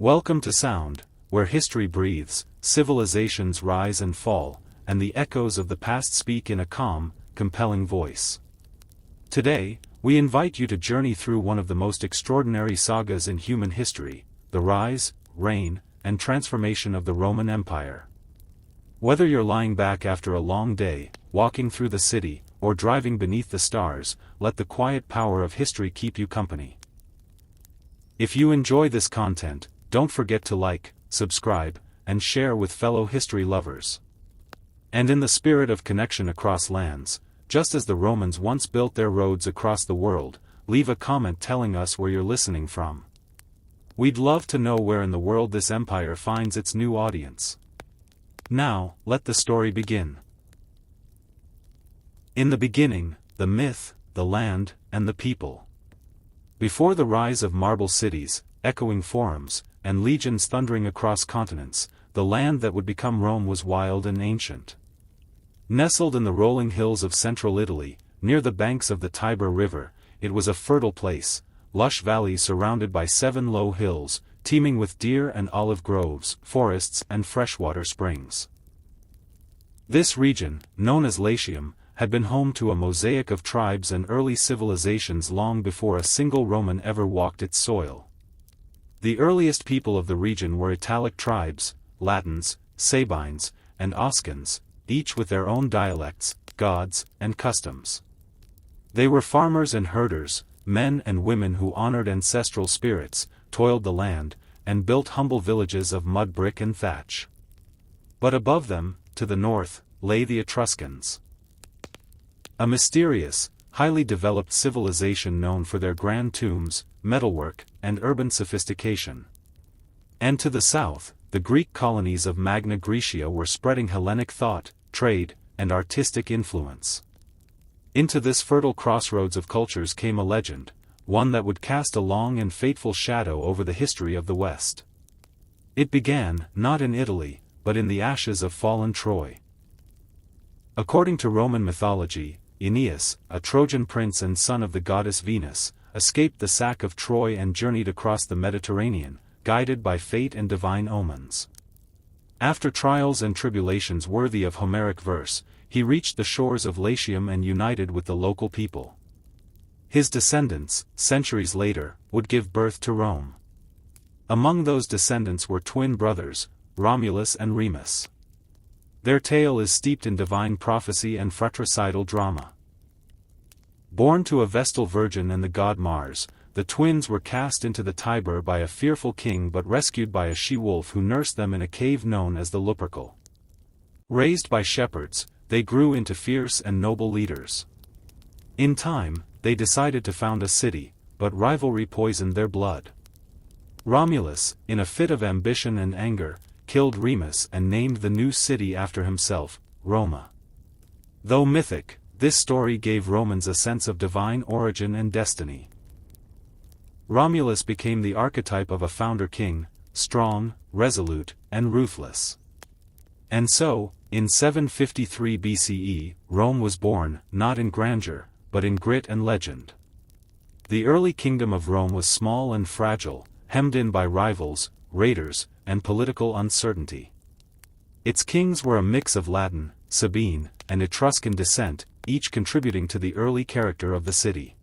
Welcome to Sound, where history breathes, civilizations rise and fall, and the echoes of the past speak in a calm, compelling voice. Today, we invite you to journey through one of the most extraordinary sagas in human history, the rise, reign, and transformation of the Roman Empire. Whether you're lying back after a long day, walking through the city, or driving beneath the stars, let the quiet power of history keep you company. If you enjoy this content, don't forget to like, subscribe, and share with fellow history lovers. And in the spirit of connection across lands, just as the Romans once built their roads across the world, leave a comment telling us where you're listening from. We'd love to know where in the world this empire finds its new audience. Now, let the story begin. In the beginning, the myth, the land, and the people. Before the rise of marble cities, echoing forums, and legions thundering across continents, the land that would become Rome was wild and ancient. Nestled in the rolling hills of central Italy, near the banks of the Tiber River, it was a fertile place, lush valleys surrounded by 7 low hills, teeming with deer and olive groves, forests and freshwater springs. This region, known as Latium, had been home to a mosaic of tribes and early civilizations long before a single Roman ever walked its soil. The earliest people of the region were Italic tribes, Latins, Sabines, and Oscans, each with their own dialects, gods, and customs. They were farmers and herders, men and women who honored ancestral spirits, toiled the land, and built humble villages of mud brick and thatch. But above them, to the north, lay the Etruscans. A mysterious, highly developed civilization known for their grand tombs, metalwork, and urban sophistication. And to the south, the Greek colonies of Magna Graecia were spreading Hellenic thought, trade, and artistic influence. Into this fertile crossroads of cultures came a legend, one that would cast a long and fateful shadow over the history of the West. It began, not in Italy, but in the ashes of fallen Troy. According to Roman mythology, Aeneas, a Trojan prince and son of the goddess Venus, escaped the sack of Troy and journeyed across the Mediterranean, guided by fate and divine omens. After trials and tribulations worthy of Homeric verse, he reached the shores of Latium and united with the local people. His descendants, centuries later, would give birth to Rome. Among those descendants were twin brothers, Romulus and Remus. Their tale is steeped in divine prophecy and fratricidal drama. Born to a Vestal virgin and the god Mars, the twins were cast into the Tiber by a fearful king but rescued by a she-wolf who nursed them in a cave known as the Lupercal. Raised by shepherds, they grew into fierce and noble leaders. In time, they decided to found a city, but rivalry poisoned their blood. Romulus, in a fit of ambition and anger, killed Remus and named the new city after himself, Roma. Though mythic, this story gave Romans a sense of divine origin and destiny. Romulus became the archetype of a founder king, strong, resolute, and ruthless. And so, in 753 BCE, Rome was born, not in grandeur, but in grit and legend. The early kingdom of Rome was small and fragile, hemmed in by rivals, raiders, and political uncertainty. Its kings were a mix of Latin, Sabine, and Etruscan descent, each contributing to the early character of the city.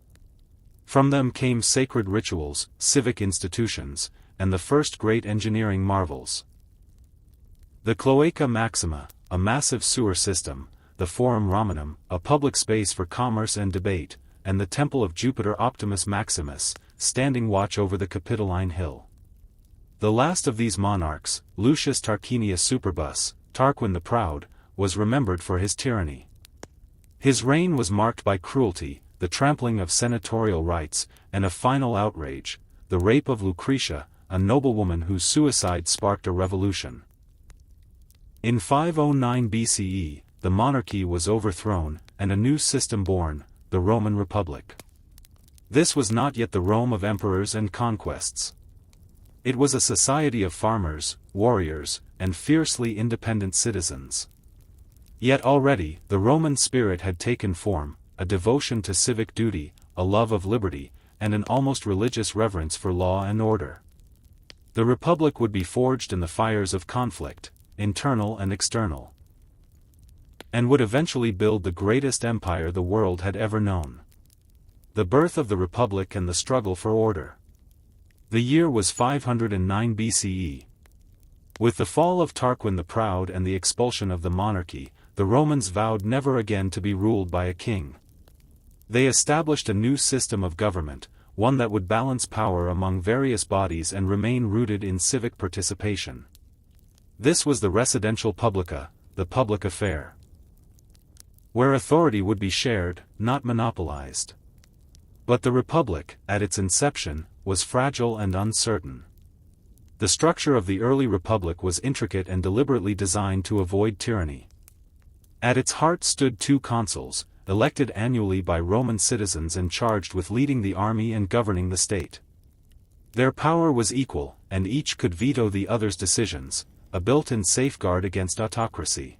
From them came sacred rituals, civic institutions, and the first great engineering marvels. The Cloaca Maxima, a massive sewer system, the Forum Romanum, a public space for commerce and debate, and the Temple of Jupiter Optimus Maximus, standing watch over the Capitoline Hill. The last of these monarchs, Lucius Tarquinius Superbus, Tarquin the Proud, was remembered for his tyranny. His reign was marked by cruelty, the trampling of senatorial rights, and a final outrage, the rape of Lucretia, a noblewoman whose suicide sparked a revolution. In 509 BCE, the monarchy was overthrown, and a new system born, the Roman Republic. This was not yet the Rome of emperors and conquests. It was a society of farmers, warriors, and fiercely independent citizens. Yet already, the Roman spirit had taken form, a devotion to civic duty, a love of liberty, and an almost religious reverence for law and order. The Republic would be forged in the fires of conflict, internal and external, and would eventually build the greatest empire the world had ever known. The birth of the Republic and the struggle for order. The year was 509 BCE. With the fall of Tarquin the Proud and the expulsion of the monarchy, the Romans vowed never again to be ruled by a king. They established a new system of government, one that would balance power among various bodies and remain rooted in civic participation. This was the residential publica, the public affair, where authority would be shared, not monopolized. But the Republic, at its inception, was fragile and uncertain. The structure of the early Republic was intricate and deliberately designed to avoid tyranny. At its heart stood two consuls, elected annually by Roman citizens and charged with leading the army and governing the state. Their power was equal, and each could veto the other's decisions, a built-in safeguard against autocracy.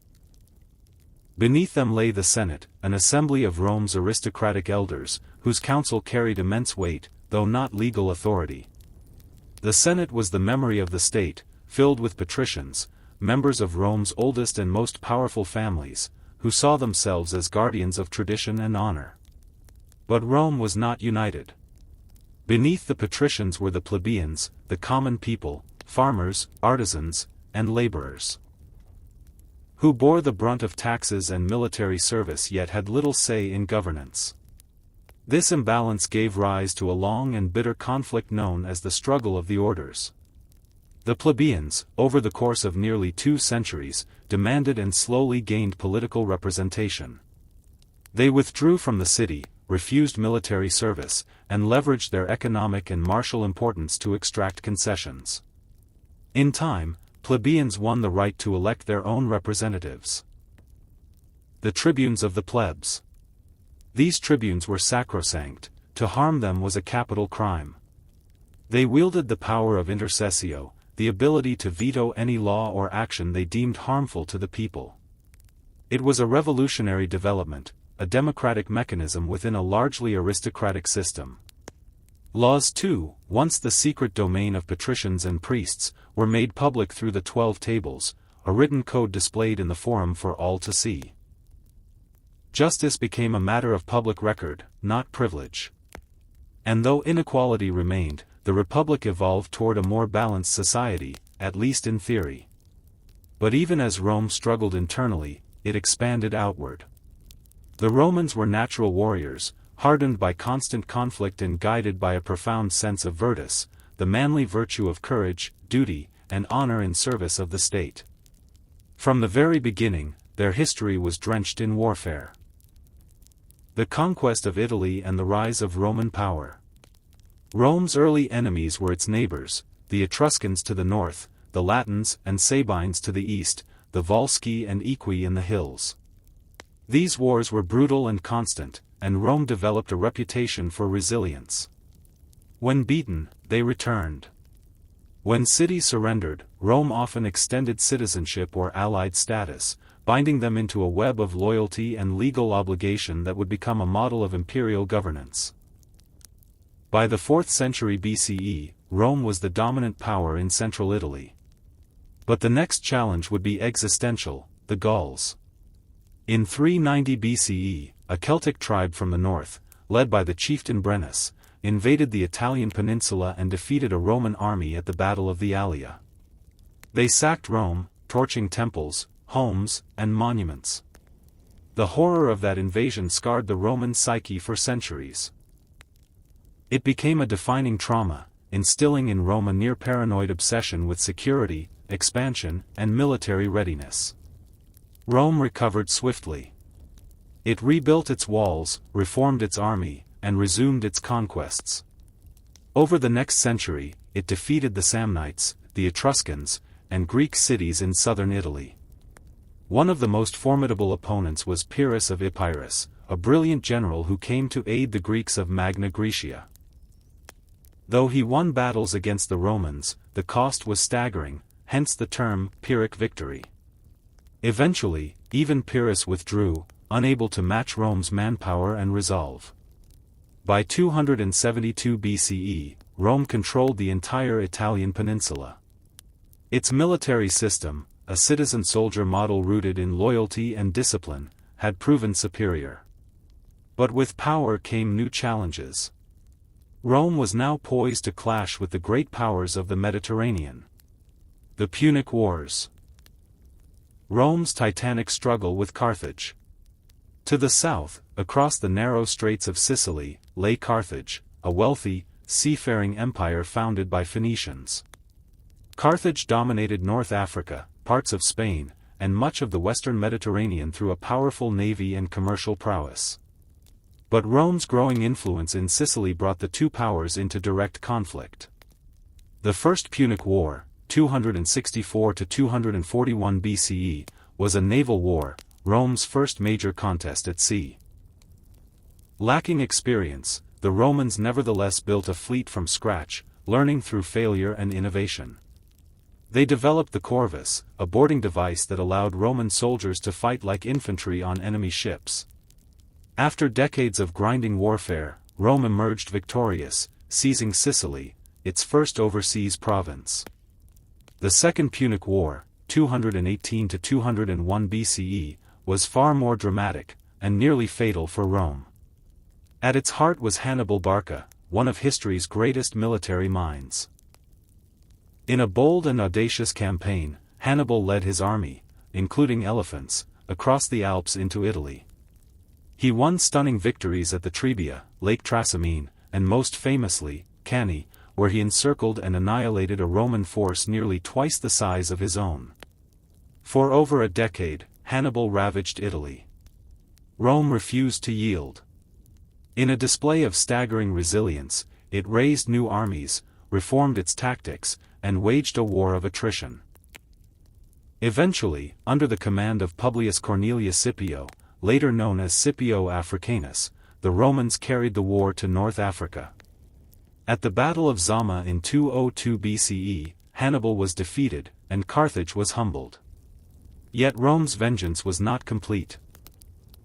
Beneath them lay the Senate, an assembly of Rome's aristocratic elders, whose counsel carried immense weight, though not legal authority. The Senate was the memory of the state, filled with patricians, members of Rome's oldest and most powerful families, who saw themselves as guardians of tradition and honor. But Rome was not united. Beneath the patricians were the plebeians, the common people, farmers, artisans, and laborers, who bore the brunt of taxes and military service yet had little say in governance. This imbalance gave rise to a long and bitter conflict known as the struggle of the orders. The plebeians, over the course of nearly 2 centuries, demanded and slowly gained political representation. They withdrew from the city, refused military service, and leveraged their economic and martial importance to extract concessions. In time, plebeians won the right to elect their own representatives, the tribunes of the plebs. These tribunes were sacrosanct. To harm them was a capital crime. They wielded the power of intercessio, the ability to veto any law or action they deemed harmful to the people. It was a revolutionary development, a democratic mechanism within a largely aristocratic system. Laws too, once the secret domain of patricians and priests, were made public through the 12 tables, a written code displayed in the forum for all to see. Justice became a matter of public record, not privilege. And though inequality remained, the Republic evolved toward a more balanced society, at least in theory. But even as Rome struggled internally, it expanded outward. The Romans were natural warriors, hardened by constant conflict and guided by a profound sense of virtus, the manly virtue of courage, duty, and honor in service of the state. From the very beginning, their history was drenched in warfare. The conquest of Italy and the rise of Roman power. Rome's early enemies were its neighbors, the Etruscans to the north, the Latins and Sabines to the east, the Volsci and Equi in the hills. These wars were brutal and constant, and Rome developed a reputation for resilience. When beaten, they returned. When cities surrendered, Rome often extended citizenship or allied status, binding them into a web of loyalty and legal obligation that would become a model of imperial governance. By the 4th century BCE, Rome was the dominant power in central Italy. But the next challenge would be existential: the Gauls. In 390 BCE, a Celtic tribe from the north, led by the chieftain Brennus, invaded the Italian peninsula and defeated a Roman army at the Battle of the Allia. They sacked Rome, torching temples, homes, and monuments. The horror of that invasion scarred the Roman psyche for centuries. It became a defining trauma, instilling in Rome a near-paranoid obsession with security, expansion, and military readiness. Rome recovered swiftly. It rebuilt its walls, reformed its army, and resumed its conquests. Over the next century, it defeated the Samnites, the Etruscans, and Greek cities in southern Italy. One of the most formidable opponents was Pyrrhus of Epirus, a brilliant general who came to aid the Greeks of Magna Graecia. Though he won battles against the Romans, the cost was staggering, hence the term Pyrrhic victory. Eventually, even Pyrrhus withdrew, unable to match Rome's manpower and resolve. By 272 BCE, Rome controlled the entire Italian peninsula. Its military system, a citizen-soldier model rooted in loyalty and discipline, had proven superior. But with power came new challenges. Rome was now poised to clash with the great powers of the Mediterranean. The Punic Wars. Rome's titanic struggle with Carthage. To the south, across the narrow straits of Sicily, lay Carthage, a wealthy, seafaring empire founded by Phoenicians. Carthage dominated North Africa, parts of Spain, and much of the western Mediterranean through a powerful navy and commercial prowess. But Rome's growing influence in Sicily brought the two powers into direct conflict. The First Punic War, 264 to 241 BCE, was a naval war, Rome's first major contest at sea. Lacking experience, the Romans nevertheless built a fleet from scratch, learning through failure and innovation. They developed the corvus, a boarding device that allowed Roman soldiers to fight like infantry on enemy ships. After decades of grinding warfare, Rome emerged victorious, seizing Sicily, its first overseas province. The Second Punic War, 218 to 201 BCE, was far more dramatic, and nearly fatal for Rome. At its heart was Hannibal Barca, one of history's greatest military minds. In a bold and audacious campaign, Hannibal led his army, including elephants, across the Alps into Italy. He won stunning victories at the Trebia, Lake Trasimene, and most famously, Cannae, where he encircled and annihilated a Roman force nearly twice the size of his own. For over a decade, Hannibal ravaged Italy. Rome refused to yield. In a display of staggering resilience, it raised new armies, reformed its tactics, and waged a war of attrition. Eventually, under the command of Publius Cornelius Scipio, later known as Scipio Africanus, the Romans carried the war to North Africa. At the Battle of Zama in 202 BCE, Hannibal was defeated, and Carthage was humbled. Yet Rome's vengeance was not complete.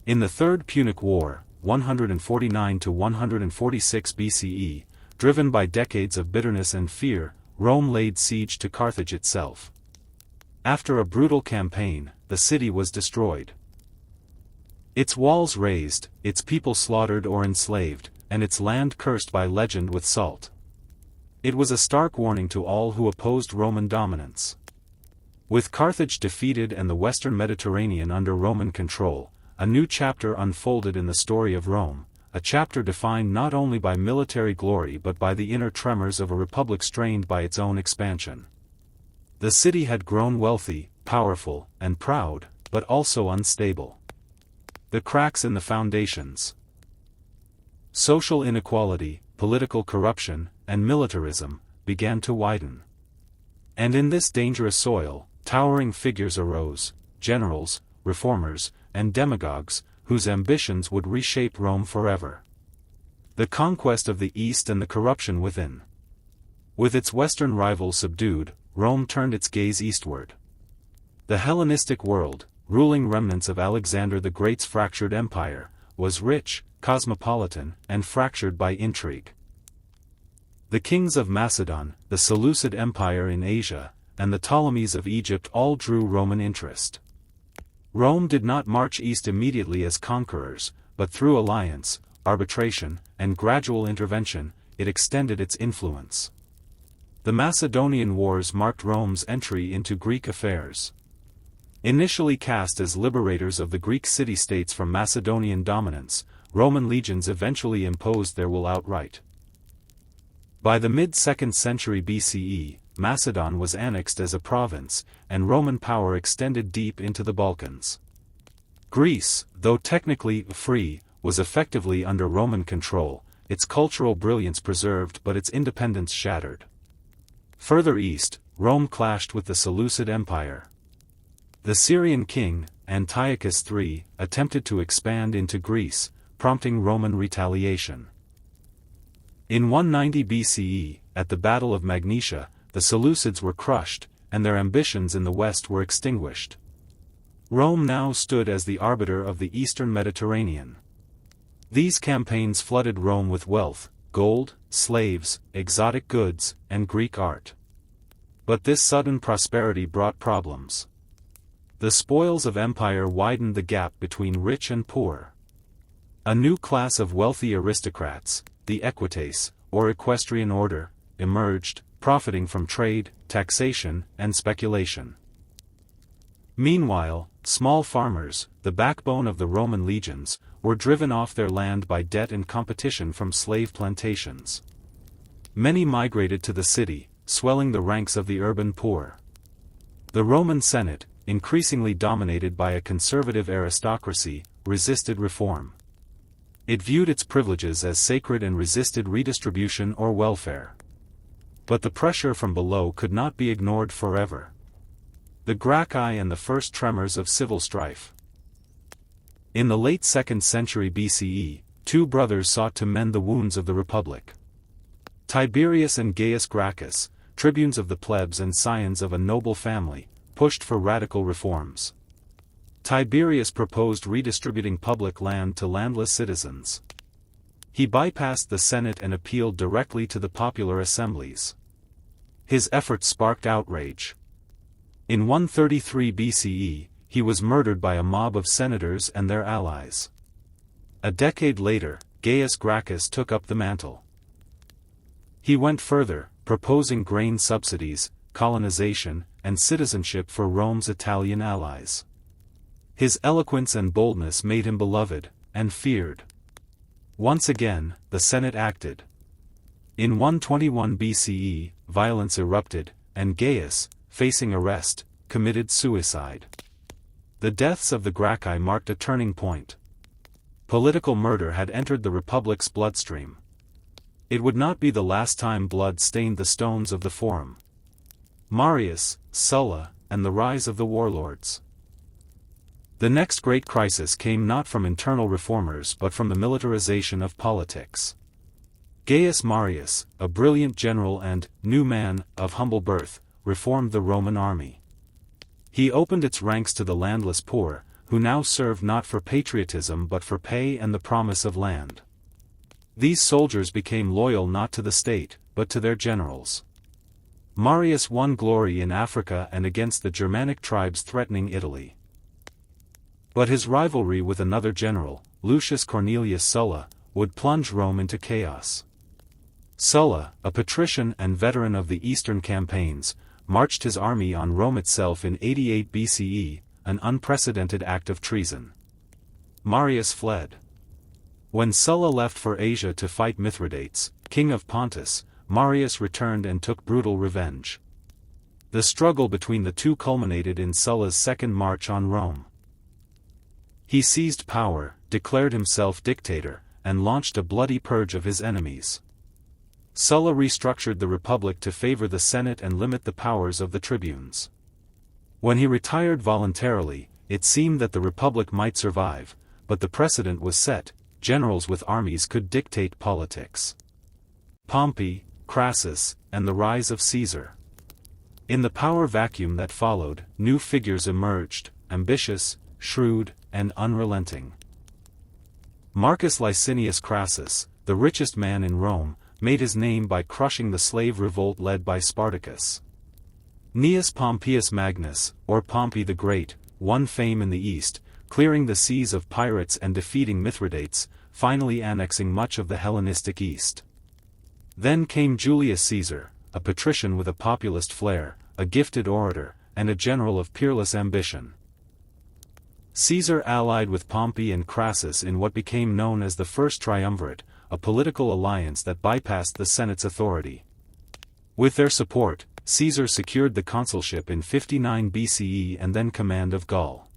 In the Third Punic War, 149 to 146 BCE, driven by decades of bitterness and fear, Rome laid siege to Carthage itself. After a brutal campaign, the city was destroyed. Its walls razed, its people slaughtered or enslaved, and its land cursed by legend with salt. It was a stark warning to all who opposed Roman dominance. With Carthage defeated and the western Mediterranean under Roman control, a new chapter unfolded in the story of Rome, a chapter defined not only by military glory but by the inner tremors of a republic strained by its own expansion. The city had grown wealthy, powerful, and proud, but also unstable. The cracks in the foundations. Social inequality, political corruption, and militarism began to widen. And in this dangerous soil, towering figures arose, generals, reformers, and demagogues, whose ambitions would reshape Rome forever. The conquest of the East and the corruption within. With its western rivals subdued, Rome turned its gaze eastward. The Hellenistic world, ruling remnants of Alexander the Great's fractured empire, was rich, cosmopolitan, and fractured by intrigue. The kings of Macedon, the Seleucid Empire in Asia, and the Ptolemies of Egypt all drew Roman interest. Rome did not march east immediately as conquerors, but through alliance, arbitration, and gradual intervention, it extended its influence. The Macedonian Wars marked Rome's entry into Greek affairs. Initially cast as liberators of the Greek city-states from Macedonian dominance, Roman legions eventually imposed their will outright. By the mid-2nd century BCE, Macedon was annexed as a province, and Roman power extended deep into the Balkans. Greece, though technically free, was effectively under Roman control, its cultural brilliance preserved but its independence shattered. Further east, Rome clashed with the Seleucid Empire. The Syrian king, Antiochus III, attempted to expand into Greece, prompting Roman retaliation. In 190 BCE, at the Battle of Magnesia, the Seleucids were crushed, and their ambitions in the west were extinguished. Rome now stood as the arbiter of the eastern Mediterranean. These campaigns flooded Rome with wealth, gold, slaves, exotic goods, and Greek art. But this sudden prosperity brought problems. The spoils of empire widened the gap between rich and poor. A new class of wealthy aristocrats, the equites, or equestrian order, emerged, profiting from trade, taxation, and speculation. Meanwhile, small farmers, the backbone of the Roman legions, were driven off their land by debt and competition from slave plantations. Many migrated to the city, swelling the ranks of the urban poor. The Roman Senate, increasingly dominated by a conservative aristocracy, resisted reform. It viewed its privileges as sacred and resisted redistribution or welfare. But the pressure from below could not be ignored forever. The Gracchi and the first tremors of civil strife. In the late 2nd century BCE, two brothers sought to mend the wounds of the Republic. Tiberius and Gaius Gracchus, tribunes of the plebs and scions of a noble family, pushed for radical reforms. Tiberius proposed redistributing public land to landless citizens. He bypassed the Senate and appealed directly to the popular assemblies. His efforts sparked outrage. In 133 BCE, he was murdered by a mob of senators and their allies. A decade later, Gaius Gracchus took up the mantle. He went further, proposing grain subsidies, colonization, and citizenship for Rome's Italian allies. His eloquence and boldness made him beloved, and feared. Once again, the Senate acted. In 121 BCE, violence erupted, and Gaius, facing arrest, committed suicide. The deaths of the Gracchi marked a turning point. Political murder had entered the Republic's bloodstream. It would not be the last time blood stained the stones of the Forum. Marius, Sulla, and the rise of the warlords. The next great crisis came not from internal reformers but from the militarization of politics. Gaius Marius, a brilliant general and new man of humble birth, reformed the Roman army. He opened its ranks to the landless poor, who now served not for patriotism but for pay and the promise of land. These soldiers became loyal not to the state, but to their generals. Marius won glory in Africa and against the Germanic tribes threatening Italy. But his rivalry with another general, Lucius Cornelius Sulla, would plunge Rome into chaos. Sulla, a patrician and veteran of the eastern campaigns, marched his army on Rome itself in 88 BCE, an unprecedented act of treason. Marius fled. When Sulla left for Asia to fight Mithridates, king of Pontus, Marius returned and took brutal revenge. The struggle between the two culminated in Sulla's second march on Rome. He seized power, declared himself dictator, and launched a bloody purge of his enemies. Sulla restructured the Republic to favor the Senate and limit the powers of the tribunes. When he retired voluntarily, it seemed that the Republic might survive, but the precedent was set: generals with armies could dictate politics. Pompey, Crassus, and the rise of Caesar. In the power vacuum that followed, new figures emerged, ambitious, shrewd, and unrelenting. Marcus Licinius Crassus, the richest man in Rome, made his name by crushing the slave revolt led by Spartacus. Gnaeus Pompeius Magnus, or Pompey the Great, won fame in the east, clearing the seas of pirates and defeating Mithridates, finally annexing much of the Hellenistic East. Then came Julius Caesar, a patrician with a populist flair, a gifted orator, and a general of peerless ambition. Caesar allied with Pompey and Crassus in what became known as the First Triumvirate, a political alliance that bypassed the Senate's authority. With their support, Caesar secured the consulship in 59 BCE and then command of Gaul.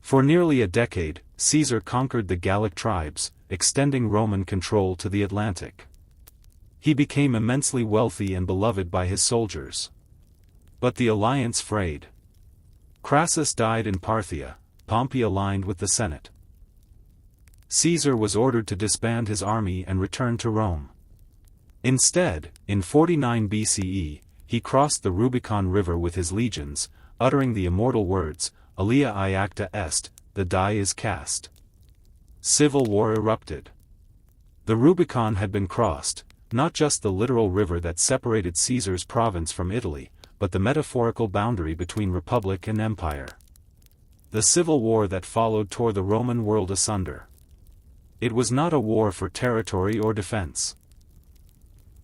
For nearly a decade, Caesar conquered the Gallic tribes, extending Roman control to the Atlantic. He became immensely wealthy and beloved by his soldiers. But the alliance frayed. Crassus died in Parthia, Pompey aligned with the Senate. Caesar was ordered to disband his army and return to Rome. Instead, in 49 BCE, he crossed the Rubicon River with his legions, uttering the immortal words, Alia iacta est, the die is cast. Civil war erupted. The Rubicon had been crossed, not just the literal river that separated Caesar's province from Italy, but the metaphorical boundary between republic and empire. The civil war that followed tore the Roman world asunder. It was not a war for territory or defense.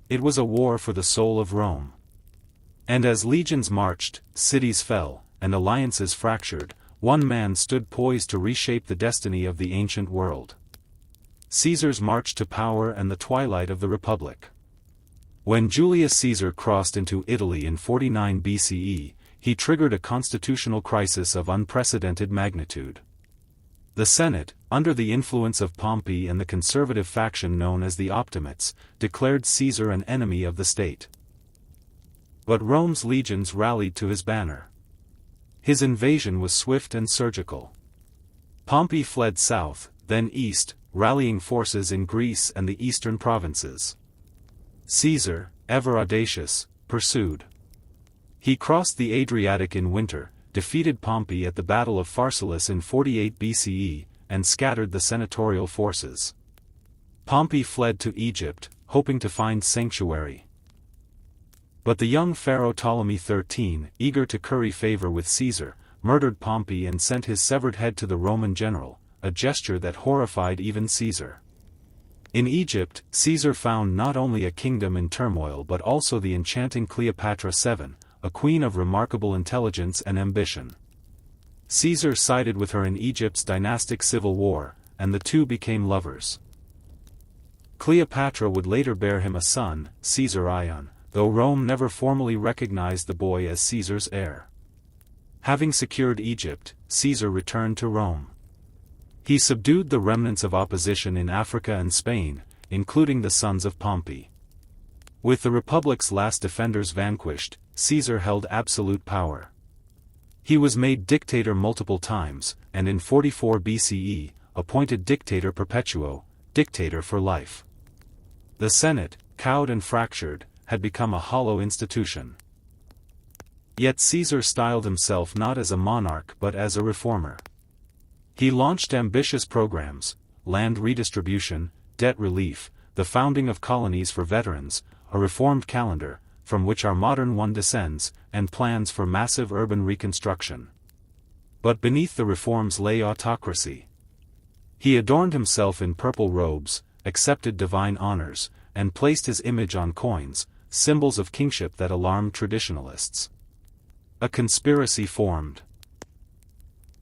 It was a war for the soul of Rome. And as legions marched, cities fell, and alliances fractured, one man stood poised to reshape the destiny of the ancient world. Caesar's march to power and the twilight of the Republic. When Julius Caesar crossed into Italy in 49 BCE, he triggered a constitutional crisis of unprecedented magnitude. The Senate, under the influence of Pompey and the conservative faction known as the Optimates, declared Caesar an enemy of the state. But Rome's legions rallied to his banner. His invasion was swift and surgical. Pompey fled south, then east, rallying forces in Greece and the eastern provinces. Caesar, ever audacious, pursued. He crossed the Adriatic in winter, defeated Pompey at the Battle of Pharsalus in 48 BCE, and scattered the senatorial forces. Pompey fled to Egypt, hoping to find sanctuary. But the young pharaoh Ptolemy XIII, eager to curry favor with Caesar, murdered Pompey and sent his severed head to the Roman general, a gesture that horrified even Caesar. In Egypt, Caesar found not only a kingdom in turmoil but also the enchanting Cleopatra VII, a queen of remarkable intelligence and ambition. Caesar sided with her in Egypt's dynastic civil war, and the two became lovers. Cleopatra would later bear him a son, Caesar Ion, though Rome never formally recognized the boy as Caesar's heir. Having secured Egypt, Caesar returned to Rome. He subdued the remnants of opposition in Africa and Spain, including the sons of Pompey. With the Republic's last defenders vanquished, Caesar held absolute power. He was made dictator multiple times, and in 44 BCE, appointed dictator perpetuo, dictator for life. The Senate, cowed and fractured, had become a hollow institution. Yet Caesar styled himself not as a monarch but as a reformer. He launched ambitious programs: land redistribution, debt relief, the founding of colonies for veterans, a reformed calendar, from which our modern one descends, and plans for massive urban reconstruction. But beneath the reforms lay autocracy. He adorned himself in purple robes, accepted divine honors, and placed his image on coins, symbols of kingship that alarmed traditionalists. A conspiracy formed.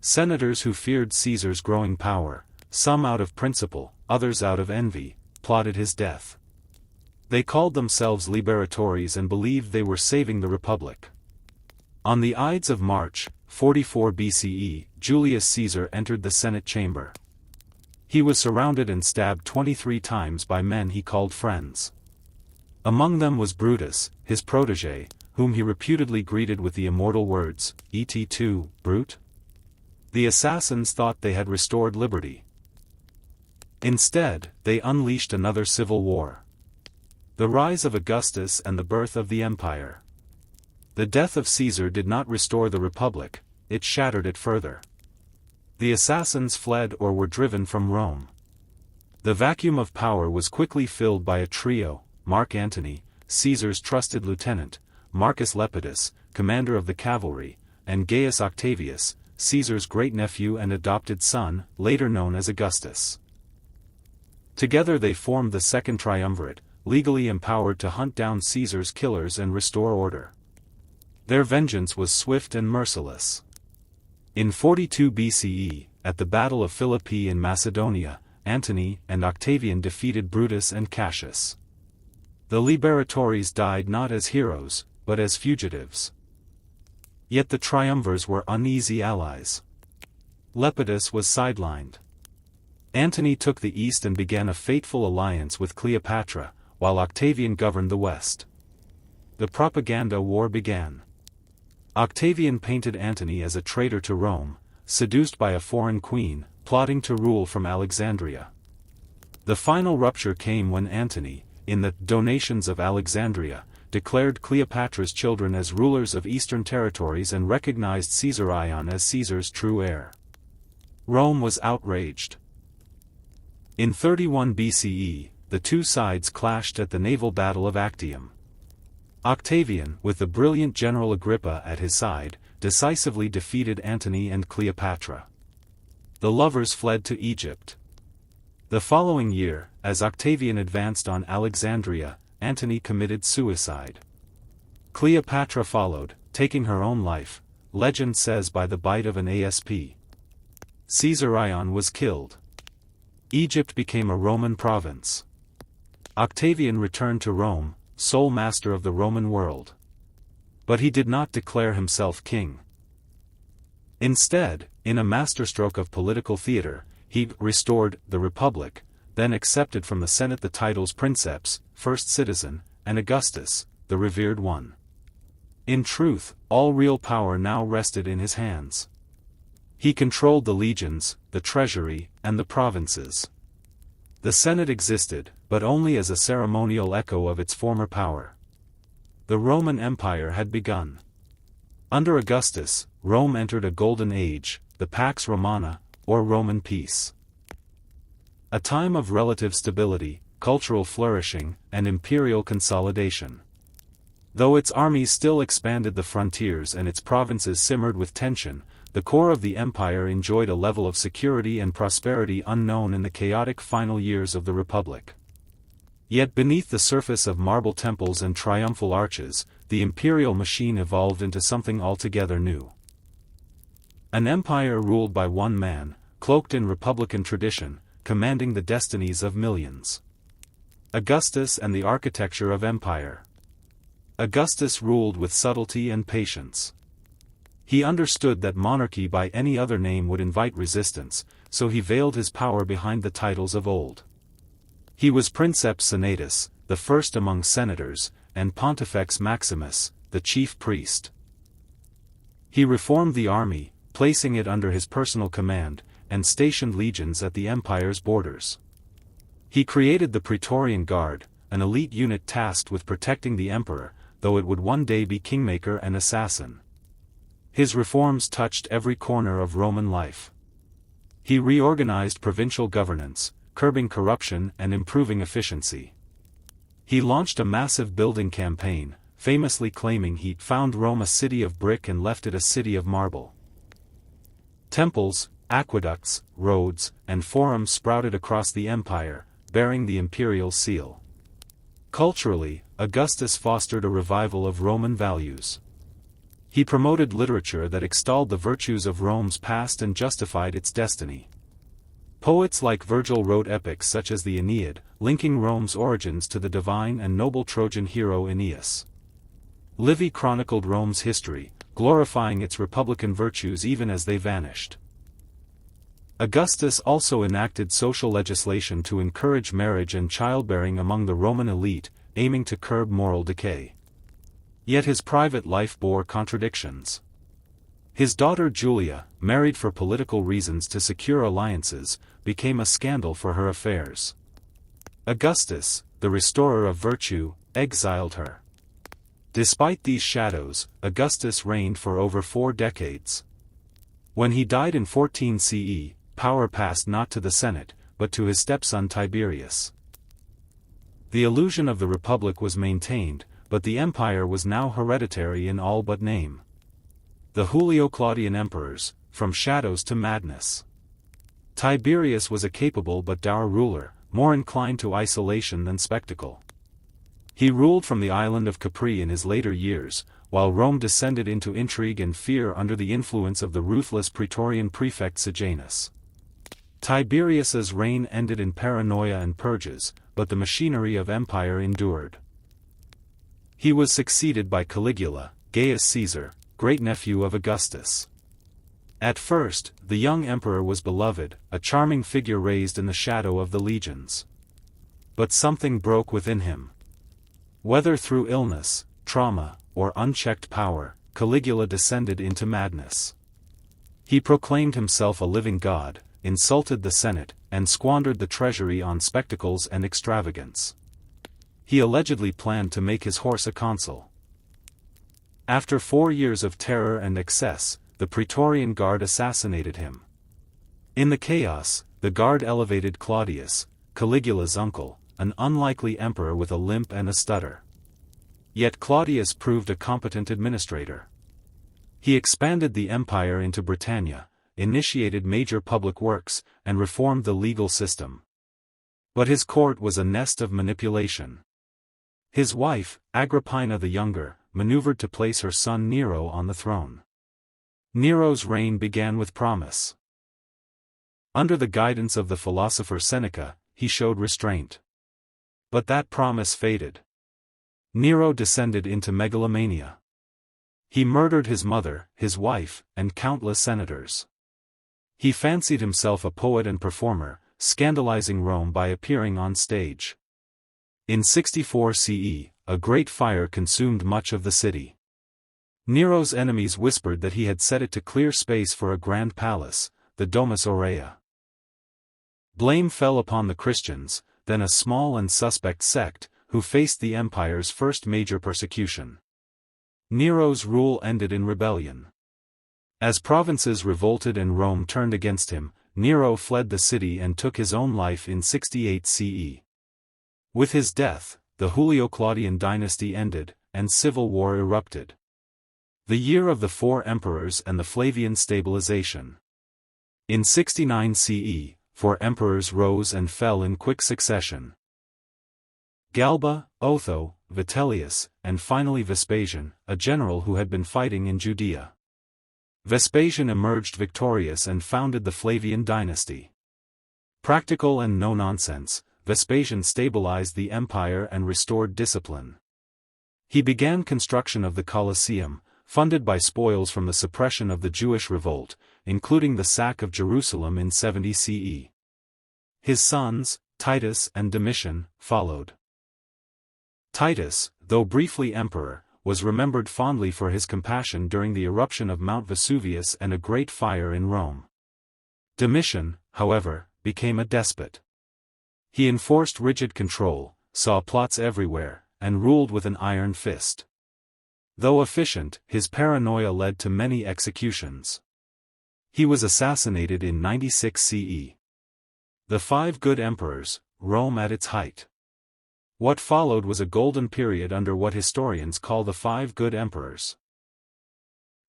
Senators who feared Caesar's growing power, some out of principle, others out of envy, plotted his death. They called themselves liberatores and believed they were saving the Republic. On the Ides of March, 44 BCE, Julius Caesar entered the Senate chamber. He was surrounded and stabbed 23 times by men he called friends. Among them was Brutus, his protege, whom he reputedly greeted with the immortal words, "Et tu, Brute?" The assassins thought they had restored liberty. Instead, they unleashed another civil war. The rise of Augustus and the birth of the empire. The death of Caesar did not restore the Republic, it shattered it further. The assassins fled or were driven from Rome. The vacuum of power was quickly filled by a trio: Mark Antony, Caesar's trusted lieutenant, Marcus Lepidus, commander of the cavalry, and Gaius Octavius, Caesar's great-nephew and adopted son, later known as Augustus. Together they formed the Second Triumvirate, legally empowered to hunt down Caesar's killers and restore order. Their vengeance was swift and merciless. In 42 BCE, at the Battle of Philippi in Macedonia, Antony and Octavian defeated Brutus and Cassius. The liberatores died not as heroes, but as fugitives. Yet the triumvirs were uneasy allies. Lepidus was sidelined. Antony took the east and began a fateful alliance with Cleopatra, while Octavian governed the west. The propaganda war began. Octavian painted Antony as a traitor to Rome, seduced by a foreign queen, plotting to rule from Alexandria. The final rupture came when Antony, in the Donations of Alexandria, declared Cleopatra's children as rulers of eastern territories and recognized Caesar Ion as Caesar's true heir. Rome was outraged. In 31 BCE, the two sides clashed at the naval battle of Actium. Octavian, with the brilliant general Agrippa at his side, decisively defeated Antony and Cleopatra. The lovers fled to Egypt. The following year, as Octavian advanced on Alexandria, Antony committed suicide. Cleopatra followed, taking her own life, legend says by the bite of an asp. Caesarion was killed. Egypt became a Roman province. Octavian returned to Rome, sole master of the Roman world. But he did not declare himself king. Instead, in a masterstroke of political theater, he restored the Republic, then accepted from the Senate the titles Princeps, First Citizen, and Augustus, the Revered One. In truth, all real power now rested in his hands. He controlled the legions, the treasury, and the provinces. The Senate existed, but only as a ceremonial echo of its former power. The Roman Empire had begun. Under Augustus, Rome entered a golden age, the Pax Romana, or Roman peace. A time of relative stability, cultural flourishing, and imperial consolidation. Though its armies still expanded the frontiers and its provinces simmered with tension, the core of the empire enjoyed a level of security and prosperity unknown in the chaotic final years of the Republic. Yet beneath the surface of marble temples and triumphal arches, the imperial machine evolved into something altogether new. An empire ruled by one man, cloaked in republican tradition, commanding the destinies of millions. Augustus and the architecture of empire. Augustus ruled with subtlety and patience. He understood that monarchy by any other name would invite resistance, so he veiled his power behind the titles of old. He was Princeps Senatus, the first among senators, and Pontifex Maximus, the chief priest. He reformed the army, placing it under his personal command, and stationed legions at the empire's borders. He created the Praetorian Guard, an elite unit tasked with protecting the emperor, though it would one day be kingmaker and assassin. His reforms touched every corner of Roman life. He reorganized provincial governance, curbing corruption and improving efficiency. He launched a massive building campaign, famously claiming he found Rome a city of brick and left it a city of marble. Temples, aqueducts, roads, and forums sprouted across the empire, bearing the imperial seal. Culturally, Augustus fostered a revival of Roman values. He promoted literature that extolled the virtues of Rome's past and justified its destiny. Poets like Virgil wrote epics such as the Aeneid, linking Rome's origins to the divine and noble Trojan hero Aeneas. Livy chronicled Rome's history, glorifying its republican virtues even as they vanished. Augustus also enacted social legislation to encourage marriage and childbearing among the Roman elite, aiming to curb moral decay. Yet his private life bore contradictions. His daughter Julia, married for political reasons to secure alliances, became a scandal for her affairs. Augustus, the restorer of virtue, exiled her. Despite these shadows, Augustus reigned for over 4 decades. When he died in 14 CE, power passed not to the Senate, but to his stepson Tiberius. The illusion of the Republic was maintained, but the empire was now hereditary in all but name. The Julio-Claudian emperors, from shadows to madness. Tiberius was a capable but dour ruler, more inclined to isolation than spectacle. He ruled from the island of Capri in his later years, while Rome descended into intrigue and fear under the influence of the ruthless Praetorian prefect Sejanus. Tiberius's reign ended in paranoia and purges, but the machinery of empire endured. He was succeeded by Caligula, Gaius Caesar, great-nephew of Augustus. At first, the young emperor was beloved, a charming figure raised in the shadow of the legions. But something broke within him. Whether through illness, trauma, or unchecked power, Caligula descended into madness. He proclaimed himself a living god, insulted the Senate, and squandered the treasury on spectacles and extravagance. He allegedly planned to make his horse a consul. After 4 years of terror and excess, the Praetorian Guard assassinated him. In the chaos, the Guard elevated Claudius, Caligula's uncle, an unlikely emperor with a limp and a stutter. Yet Claudius proved a competent administrator. He expanded the empire into Britannia, initiated major public works, and reformed the legal system. But his court was a nest of manipulation. His wife, Agrippina the Younger, maneuvered to place her son Nero on the throne. Nero's reign began with promise. Under the guidance of the philosopher Seneca, he showed restraint. But that promise faded. Nero descended into megalomania. He murdered his mother, his wife, and countless senators. He fancied himself a poet and performer, scandalizing Rome by appearing on stage. In 64 CE, a great fire consumed much of the city. Nero's enemies whispered that he had set it to clear space for a grand palace, the Domus Aurea. Blame fell upon the Christians, then a small and suspect sect, who faced the empire's first major persecution. Nero's rule ended in rebellion. As provinces revolted and Rome turned against him, Nero fled the city and took his own life in 68 CE. With his death, the Julio-Claudian dynasty ended, and civil war erupted. The year of the four emperors and the Flavian stabilization. In 69 CE, four emperors rose and fell in quick succession. Galba, Otho, Vitellius, and finally Vespasian, a general who had been fighting in Judea. Vespasian emerged victorious and founded the Flavian dynasty. Practical and no-nonsense, Vespasian stabilized the empire and restored discipline. He began construction of the Colosseum, funded by spoils from the suppression of the Jewish revolt, including the sack of Jerusalem in 70 CE. His sons, Titus and Domitian, followed. Titus, though briefly emperor, was remembered fondly for his compassion during the eruption of Mount Vesuvius and a great fire in Rome. Domitian, however, became a despot. He enforced rigid control, saw plots everywhere, and ruled with an iron fist. Though efficient, his paranoia led to many executions. He was assassinated in 96 CE. The Five Good Emperors, Rome at its height. What followed was a golden period under what historians call the Five Good Emperors.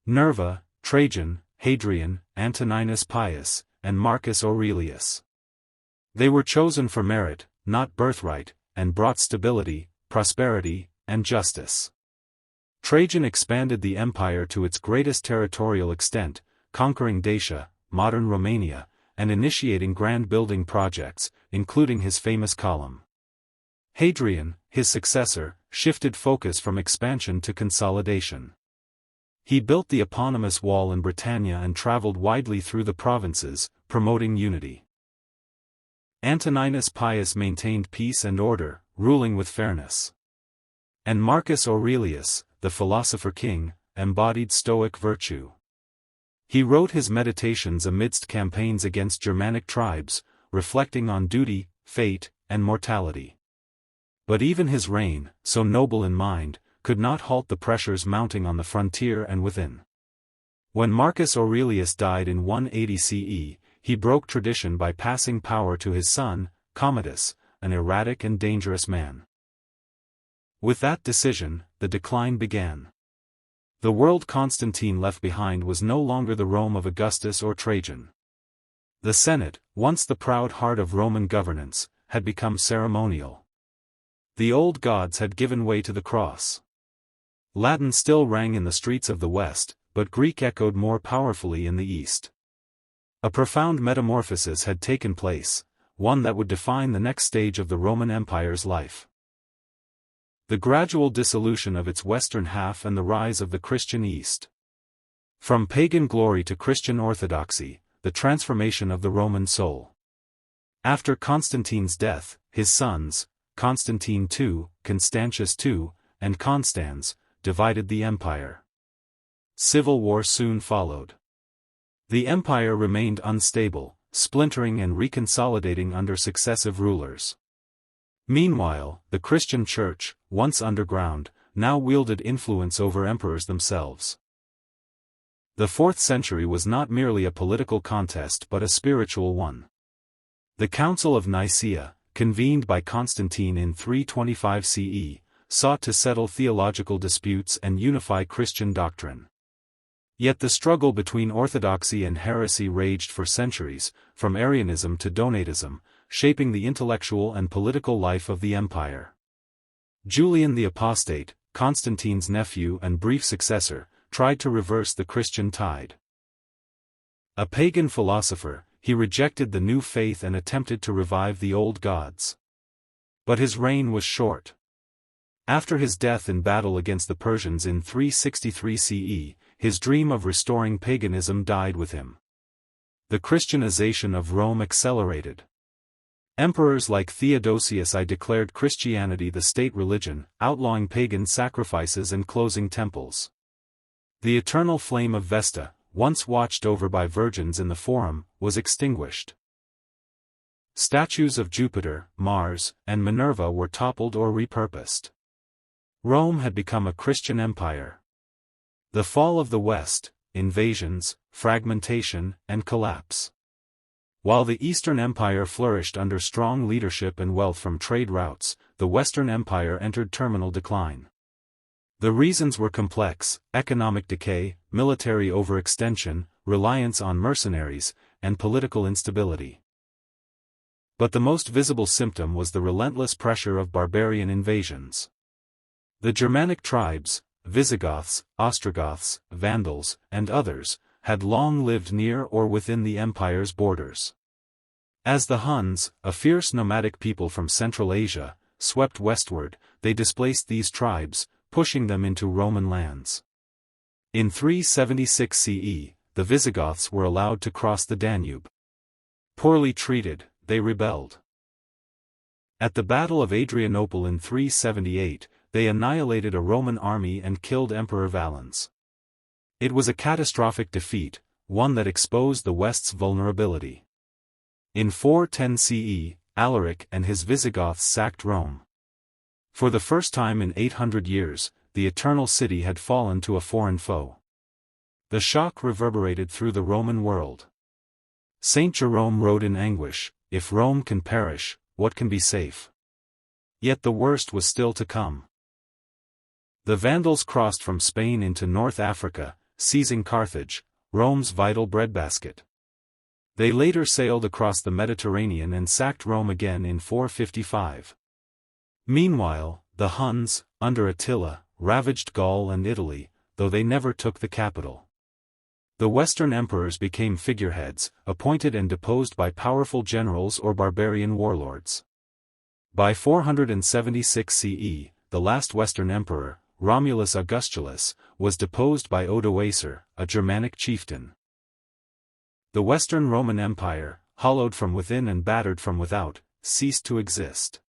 Nerva, Trajan, Hadrian, Antoninus Pius, and Marcus Aurelius. They were chosen for merit, not birthright, and brought stability, prosperity, and justice. Trajan expanded the empire to its greatest territorial extent, conquering Dacia, modern Romania, and initiating grand building projects, including his famous Column. Hadrian, his successor, shifted focus from expansion to consolidation. He built the eponymous wall in Britannia and traveled widely through the provinces, promoting unity. Antoninus Pius maintained peace and order, ruling with fairness. And Marcus Aurelius, the philosopher king, embodied Stoic virtue. He wrote his meditations amidst campaigns against Germanic tribes, reflecting on duty, fate, and mortality. But even his reign, so noble in mind, could not halt the pressures mounting on the frontier and within. When Marcus Aurelius died in 180 CE, he broke tradition by passing power to his son, Commodus, an erratic and dangerous man. With that decision, the decline began. The world Constantine left behind was no longer the Rome of Augustus or Trajan. The Senate, once the proud heart of Roman governance, had become ceremonial. The old gods had given way to the cross. Latin still rang in the streets of the West, but Greek echoed more powerfully in the East. A profound metamorphosis had taken place, one that would define the next stage of the Roman Empire's life. The gradual dissolution of its western half and the rise of the Christian East. From pagan glory to Christian orthodoxy, the transformation of the Roman soul. After Constantine's death, his sons, Constantine II, Constantius II, and Constans, divided the empire. Civil war soon followed. The empire remained unstable, splintering and reconsolidating under successive rulers. Meanwhile, the Christian Church, once underground, now wielded influence over emperors themselves. The 4th century was not merely a political contest but a spiritual one. The Council of Nicaea, convened by Constantine in 325 CE, sought to settle theological disputes and unify Christian doctrine. Yet the struggle between orthodoxy and heresy raged for centuries, from Arianism to Donatism, shaping the intellectual and political life of the empire. Julian the Apostate, Constantine's nephew and brief successor, tried to reverse the Christian tide. A pagan philosopher, he rejected the new faith and attempted to revive the old gods. But his reign was short. After his death in battle against the Persians in 363 CE, his dream of restoring paganism died with him. The Christianization of Rome accelerated. Emperors like Theodosius I declared Christianity the state religion, outlawing pagan sacrifices and closing temples. The eternal flame of Vesta, once watched over by virgins in the Forum, was extinguished. Statues of Jupiter, Mars, and Minerva were toppled or repurposed. Rome had become a Christian empire. The fall of the West, invasions, fragmentation, and collapse. While the Eastern Empire flourished under strong leadership and wealth from trade routes, the Western Empire entered terminal decline. The reasons were complex: economic decay, military overextension, reliance on mercenaries, and political instability. But the most visible symptom was the relentless pressure of barbarian invasions. The Germanic tribes, Visigoths, Ostrogoths, Vandals, and others, had long lived near or within the empire's borders. As the Huns, a fierce nomadic people from Central Asia, swept westward, they displaced these tribes, pushing them into Roman lands. In 376 CE, the Visigoths were allowed to cross the Danube. Poorly treated, they rebelled. At the Battle of Adrianople in 378, they annihilated a Roman army and killed Emperor Valens. It was a catastrophic defeat, one that exposed the West's vulnerability. In 410 CE, Alaric and his Visigoths sacked Rome. For the first time in 800 years, the Eternal City had fallen to a foreign foe. The shock reverberated through the Roman world. Saint Jerome wrote in anguish, "If Rome can perish, what can be safe?" Yet the worst was still to come. The Vandals crossed from Spain into North Africa, seizing Carthage, Rome's vital breadbasket. They later sailed across the Mediterranean and sacked Rome again in 455. Meanwhile, the Huns, under Attila, ravaged Gaul and Italy, though they never took the capital. The Western emperors became figureheads, appointed and deposed by powerful generals or barbarian warlords. By 476 CE, the last Western emperor, Romulus Augustulus, was deposed by Odoacer, a Germanic chieftain. The Western Roman Empire, hollowed from within and battered from without, ceased to exist.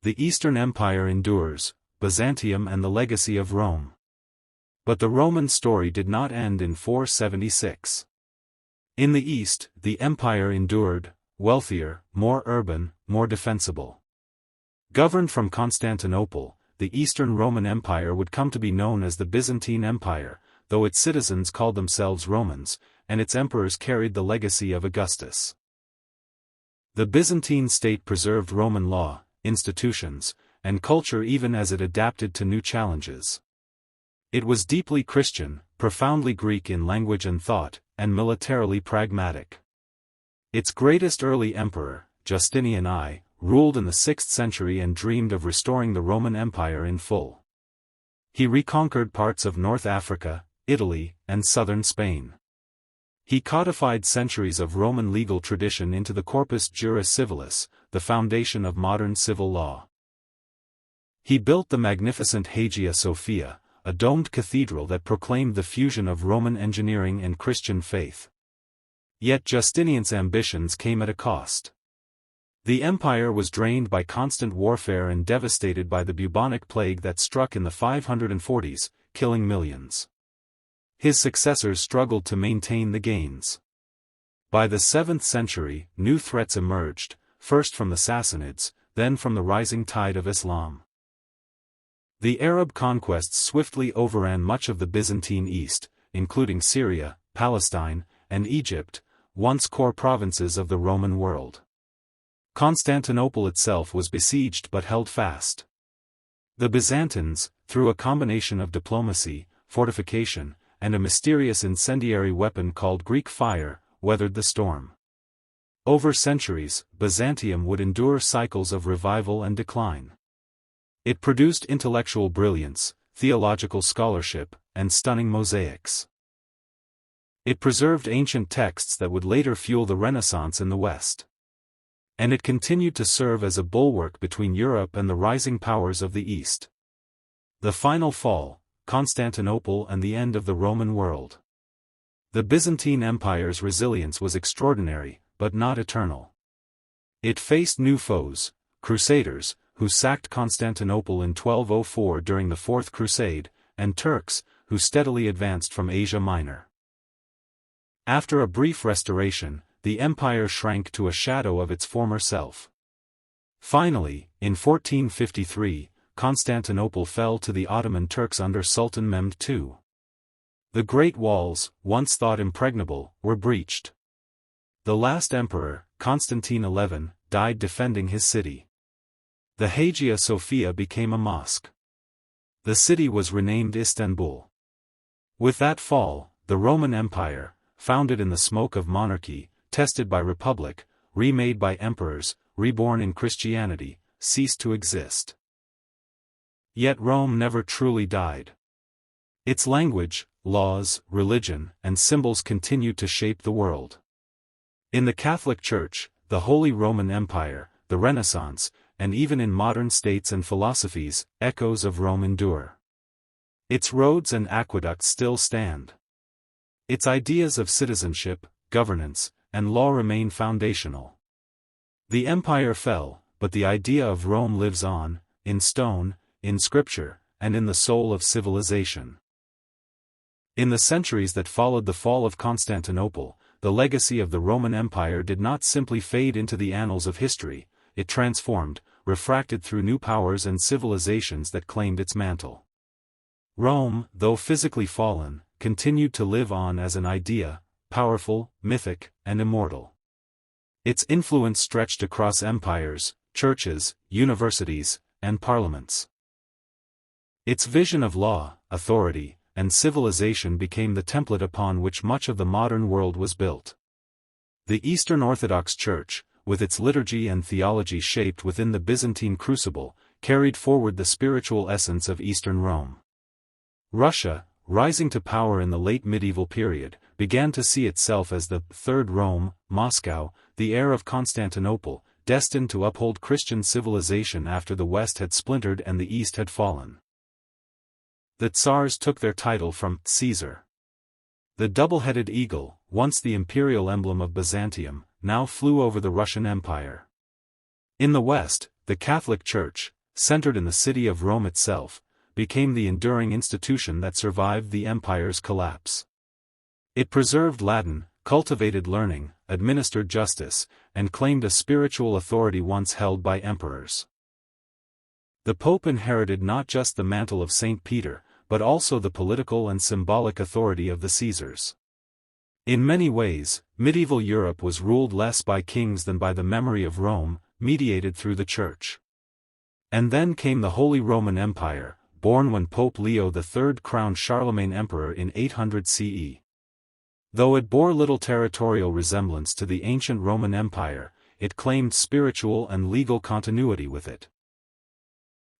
The Eastern Empire endures, Byzantium and the legacy of Rome. But the Roman story did not end in 476. In the East, the empire endured, wealthier, more urban, more defensible. Governed from Constantinople, the Eastern Roman Empire would come to be known as the Byzantine Empire, though its citizens called themselves Romans, and its emperors carried the legacy of Augustus. The Byzantine state preserved Roman law, institutions, and culture even as it adapted to new challenges. It was deeply Christian, profoundly Greek in language and thought, and militarily pragmatic. Its greatest early emperor, Justinian I, ruled in the 6th century and dreamed of restoring the Roman Empire in full. He reconquered parts of North Africa, Italy, and southern Spain. He codified centuries of Roman legal tradition into the Corpus Juris Civilis, the foundation of modern civil law. He built the magnificent Hagia Sophia, a domed cathedral that proclaimed the fusion of Roman engineering and Christian faith. Yet Justinian's ambitions came at a cost. The empire was drained by constant warfare and devastated by the bubonic plague that struck in the 540s, killing millions. His successors struggled to maintain the gains. By the 7th century, new threats emerged, first from the Sassanids, then from the rising tide of Islam. The Arab conquests swiftly overran much of the Byzantine East, including Syria, Palestine, and Egypt, once core provinces of the Roman world. Constantinople itself was besieged but held fast. The Byzantines, through a combination of diplomacy, fortification, and a mysterious incendiary weapon called Greek fire, weathered the storm. Over centuries, Byzantium would endure cycles of revival and decline. It produced intellectual brilliance, theological scholarship, and stunning mosaics. It preserved ancient texts that would later fuel the Renaissance in the West. And it continued to serve as a bulwark between Europe and the rising powers of the East. The final fall, Constantinople and the end of the Roman world. The Byzantine Empire's resilience was extraordinary, but not eternal. It faced new foes, Crusaders, who sacked Constantinople in 1204 during the Fourth Crusade, and Turks, who steadily advanced from Asia Minor. After a brief restoration, the empire shrank to a shadow of its former self. Finally, in 1453, Constantinople fell to the Ottoman Turks under Sultan Mehmed II. The Great Walls, once thought impregnable, were breached. The last emperor, Constantine XI, died defending his city. The Hagia Sophia became a mosque. The city was renamed Istanbul. With that fall, the Roman Empire, founded in the smoke of monarchy, tested by republic, remade by emperors, reborn in Christianity, ceased to exist. Yet Rome never truly died. Its language, laws, religion, and symbols continued to shape the world. In the Catholic Church, the Holy Roman Empire, the Renaissance, and even in modern states and philosophies, echoes of Rome endure. Its roads and aqueducts still stand. Its ideas of citizenship, governance, and law remain foundational. The empire fell, but the idea of Rome lives on, in stone, in scripture, and in the soul of civilization. In the centuries that followed the fall of Constantinople, the legacy of the Roman Empire did not simply fade into the annals of history, it transformed, refracted through new powers and civilizations that claimed its mantle. Rome, though physically fallen, continued to live on as an idea, powerful, mythic, and immortal. Its influence stretched across empires, churches, universities, and parliaments. Its vision of law, authority, and civilization became the template upon which much of the modern world was built. The Eastern Orthodox Church, with its liturgy and theology shaped within the Byzantine crucible, carried forward the spiritual essence of Eastern Rome. Russia, rising to power in the late medieval period, began to see itself as the Third Rome, Moscow, the heir of Constantinople, destined to uphold Christian civilization after the West had splintered and the East had fallen. The Tsars took their title from Caesar. The double-headed eagle, once the imperial emblem of Byzantium, now flew over the Russian Empire. In the West, the Catholic Church, centered in the city of Rome itself, became the enduring institution that survived the empire's collapse. It preserved Latin, cultivated learning, administered justice, and claimed a spiritual authority once held by emperors. The Pope inherited not just the mantle of St. Peter, but also the political and symbolic authority of the Caesars. In many ways, medieval Europe was ruled less by kings than by the memory of Rome, mediated through the Church. And then came the Holy Roman Empire, born when Pope Leo III crowned Charlemagne emperor in 800 CE. Though it bore little territorial resemblance to the ancient Roman Empire, it claimed spiritual and legal continuity with it.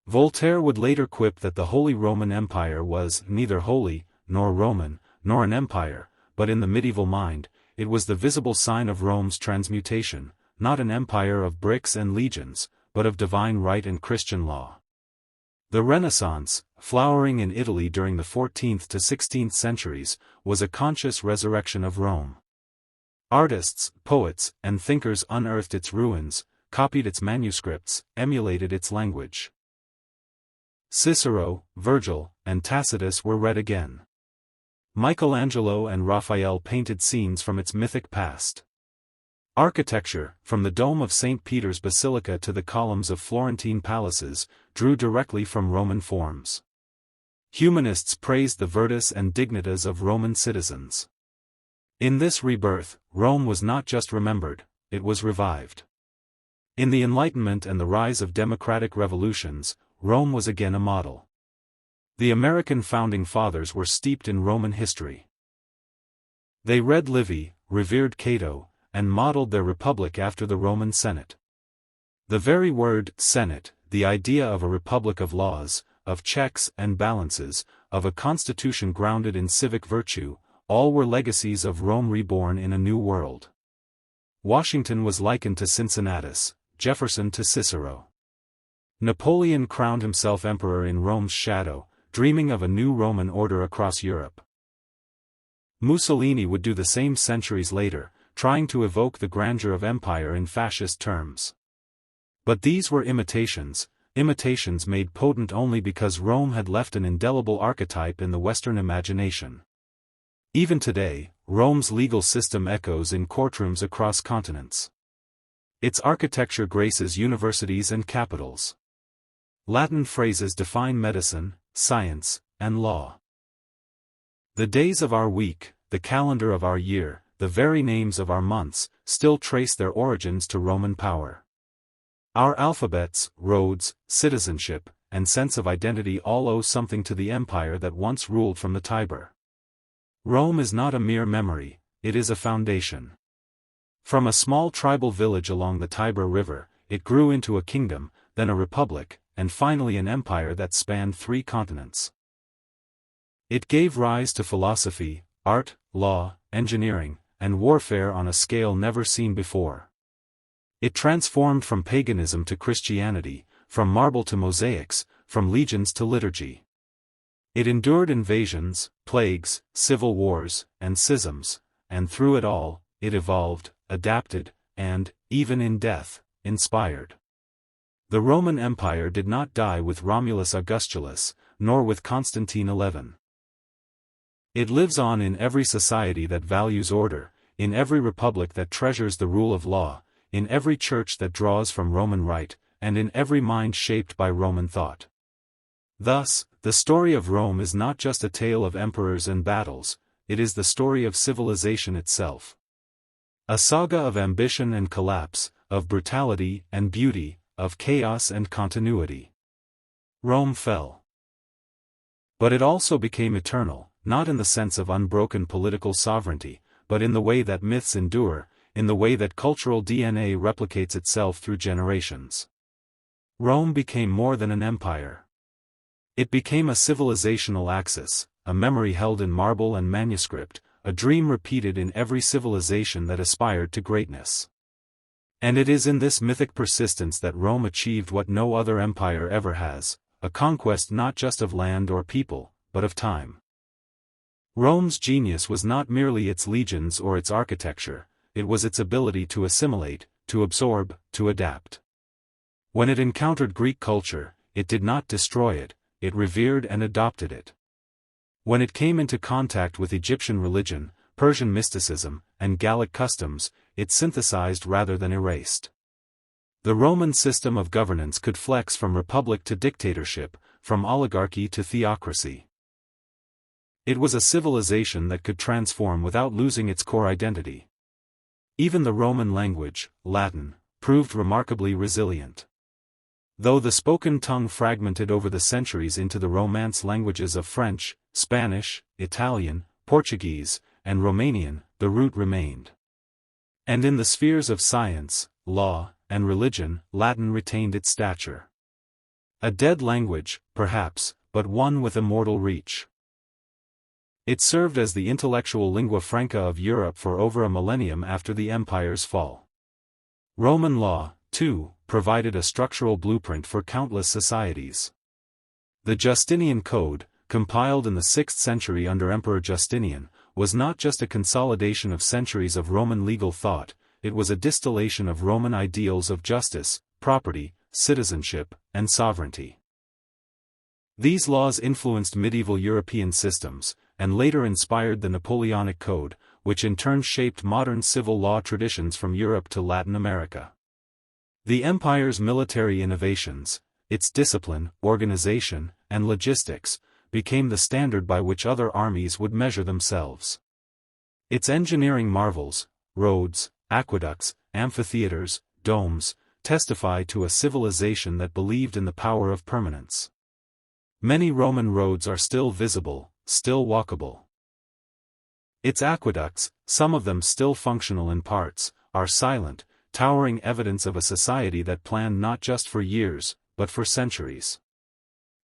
Voltaire would later quip that the Holy Roman Empire was neither holy, nor Roman, nor an empire, but in the medieval mind, it was the visible sign of Rome's transmutation, not an empire of bricks and legions, but of divine right and Christian law. The Renaissance, flowering in Italy during the 14th to 16th centuries, was a conscious resurrection of Rome. Artists, poets, and thinkers unearthed its ruins, copied its manuscripts, emulated its language. Cicero, Virgil, and Tacitus were read again. Michelangelo and Raphael painted scenes from its mythic past. Architecture, from the dome of St. Peter's Basilica to the columns of Florentine palaces, drew directly from Roman forms. Humanists praised the virtus and dignitas of Roman citizens. In this rebirth, Rome was not just remembered, it was revived. In the Enlightenment and the rise of democratic revolutions, Rome was again a model. The American founding fathers were steeped in Roman history. They read Livy, revered Cato, and modeled their republic after the Roman Senate. The very word Senate, the idea of a republic of laws, of checks and balances, of a constitution grounded in civic virtue, all were legacies of Rome reborn in a new world. Washington was likened to Cincinnatus, Jefferson to Cicero. Napoleon crowned himself emperor in Rome's shadow, dreaming of a new Roman order across Europe. Mussolini would do the same centuries later, trying to evoke the grandeur of empire in fascist terms. But these were imitations made potent only because Rome had left an indelible archetype in the Western imagination. Even today, Rome's legal system echoes in courtrooms across continents. Its architecture graces universities and capitals. Latin phrases define medicine, science, and law. The days of our week, the calendar of our year, the very names of our months, still trace their origins to Roman power. Our alphabets, roads, citizenship, and sense of identity all owe something to the empire that once ruled from the Tiber. Rome is not a mere memory, it is a foundation. From a small tribal village along the Tiber River, it grew into a kingdom, then a republic, and finally an empire that spanned 3 continents. It gave rise to philosophy, art, law, engineering, and warfare on a scale never seen before. It transformed from paganism to Christianity, from marble to mosaics, from legions to liturgy. It endured invasions, plagues, civil wars, and schisms, and through it all, it evolved, adapted, and, even in death, inspired. The Roman Empire did not die with Romulus Augustulus, nor with Constantine XI. It lives on in every society that values order, in every republic that treasures the rule of law, in every church that draws from Roman rite, and in every mind shaped by Roman thought. Thus, the story of Rome is not just a tale of emperors and battles, it is the story of civilization itself. A saga of ambition and collapse, of brutality and beauty, of chaos and continuity. Rome fell. But it also became eternal, not in the sense of unbroken political sovereignty, but in the way that myths endure, in the way that cultural DNA replicates itself through generations. Rome became more than an empire. It became a civilizational axis, a memory held in marble and manuscript, a dream repeated in every civilization that aspired to greatness. And it is in this mythic persistence that Rome achieved what no other empire ever has, a conquest not just of land or people, but of time. Rome's genius was not merely its legions or its architecture, it was its ability to assimilate, to absorb, to adapt. When it encountered Greek culture, it did not destroy it, it revered and adopted it. When it came into contact with Egyptian religion, Persian mysticism, and Gallic customs, it synthesized rather than erased. The Roman system of governance could flex from republic to dictatorship, from oligarchy to theocracy. It was a civilization that could transform without losing its core identity. Even the Roman language, Latin, proved remarkably resilient. Though the spoken tongue fragmented over the centuries into the Romance languages of French, Spanish, Italian, Portuguese, and Romanian, the root remained. And in the spheres of science, law, and religion, Latin retained its stature. A dead language, perhaps, but one with immortal reach. It served as the intellectual lingua franca of Europe for over a millennium after the empire's fall. Roman law, too, provided a structural blueprint for countless societies. The Justinian Code, compiled in the 6th century under Emperor Justinian, was not just a consolidation of centuries of Roman legal thought, it was a distillation of Roman ideals of justice, property, citizenship, and sovereignty. These laws influenced medieval European systems, and later inspired the Napoleonic Code, which in turn shaped modern civil law traditions from Europe to Latin America. The empire's military innovations, its discipline, organization, and logistics, became the standard by which other armies would measure themselves. Its engineering marvels, roads, aqueducts, amphitheaters, domes, testify to a civilization that believed in the power of permanence. Many Roman roads are still visible, still walkable. Its aqueducts, some of them still functional in parts, are silent, towering evidence of a society that planned not just for years, but for centuries.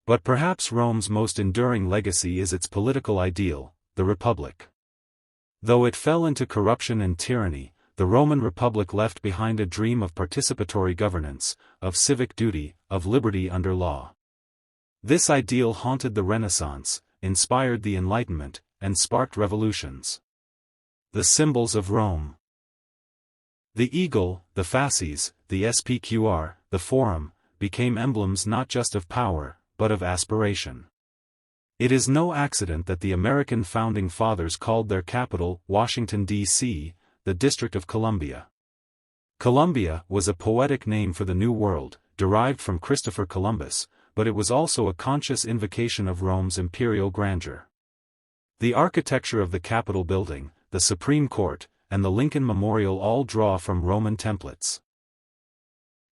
But perhaps Rome's most enduring legacy is its political ideal, the Republic. Though it fell into corruption and tyranny, the Roman Republic left behind a dream of participatory governance, of civic duty, of liberty under law. This ideal haunted the Renaissance, inspired the Enlightenment, and sparked revolutions. The symbols of Rome. The eagle, the fasces, the SPQR, the forum, became emblems not just of power, but of aspiration. It is no accident that the American founding fathers called their capital, Washington, D.C., the District of Columbia. Columbia was a poetic name for the New World, derived from Christopher Columbus, but it was also a conscious invocation of Rome's imperial grandeur. The architecture of the Capitol building, the Supreme Court, and the Lincoln Memorial all draw from Roman templates.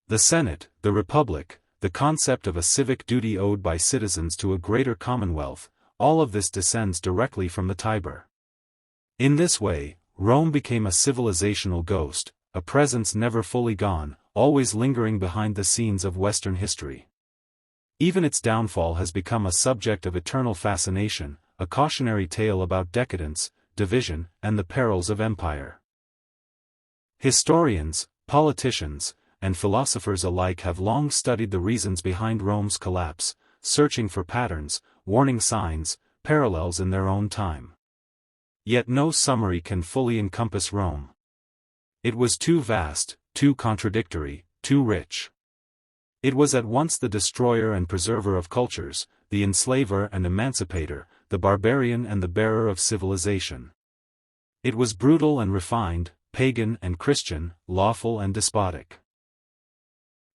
The Senate, the Republic, the concept of a civic duty owed by citizens to a greater commonwealth, all of this descends directly from the Tiber. In this way, Rome became a civilizational ghost, a presence never fully gone, always lingering behind the scenes of Western history. Even its downfall has become a subject of eternal fascination, a cautionary tale about decadence, division, and the perils of empire. Historians, politicians, and philosophers alike have long studied the reasons behind Rome's collapse, searching for patterns, warning signs, parallels in their own time. Yet no summary can fully encompass Rome. It was too vast, too contradictory, too rich. It was at once the destroyer and preserver of cultures, the enslaver and emancipator, the barbarian and the bearer of civilization. It was brutal and refined, pagan and Christian, lawful and despotic.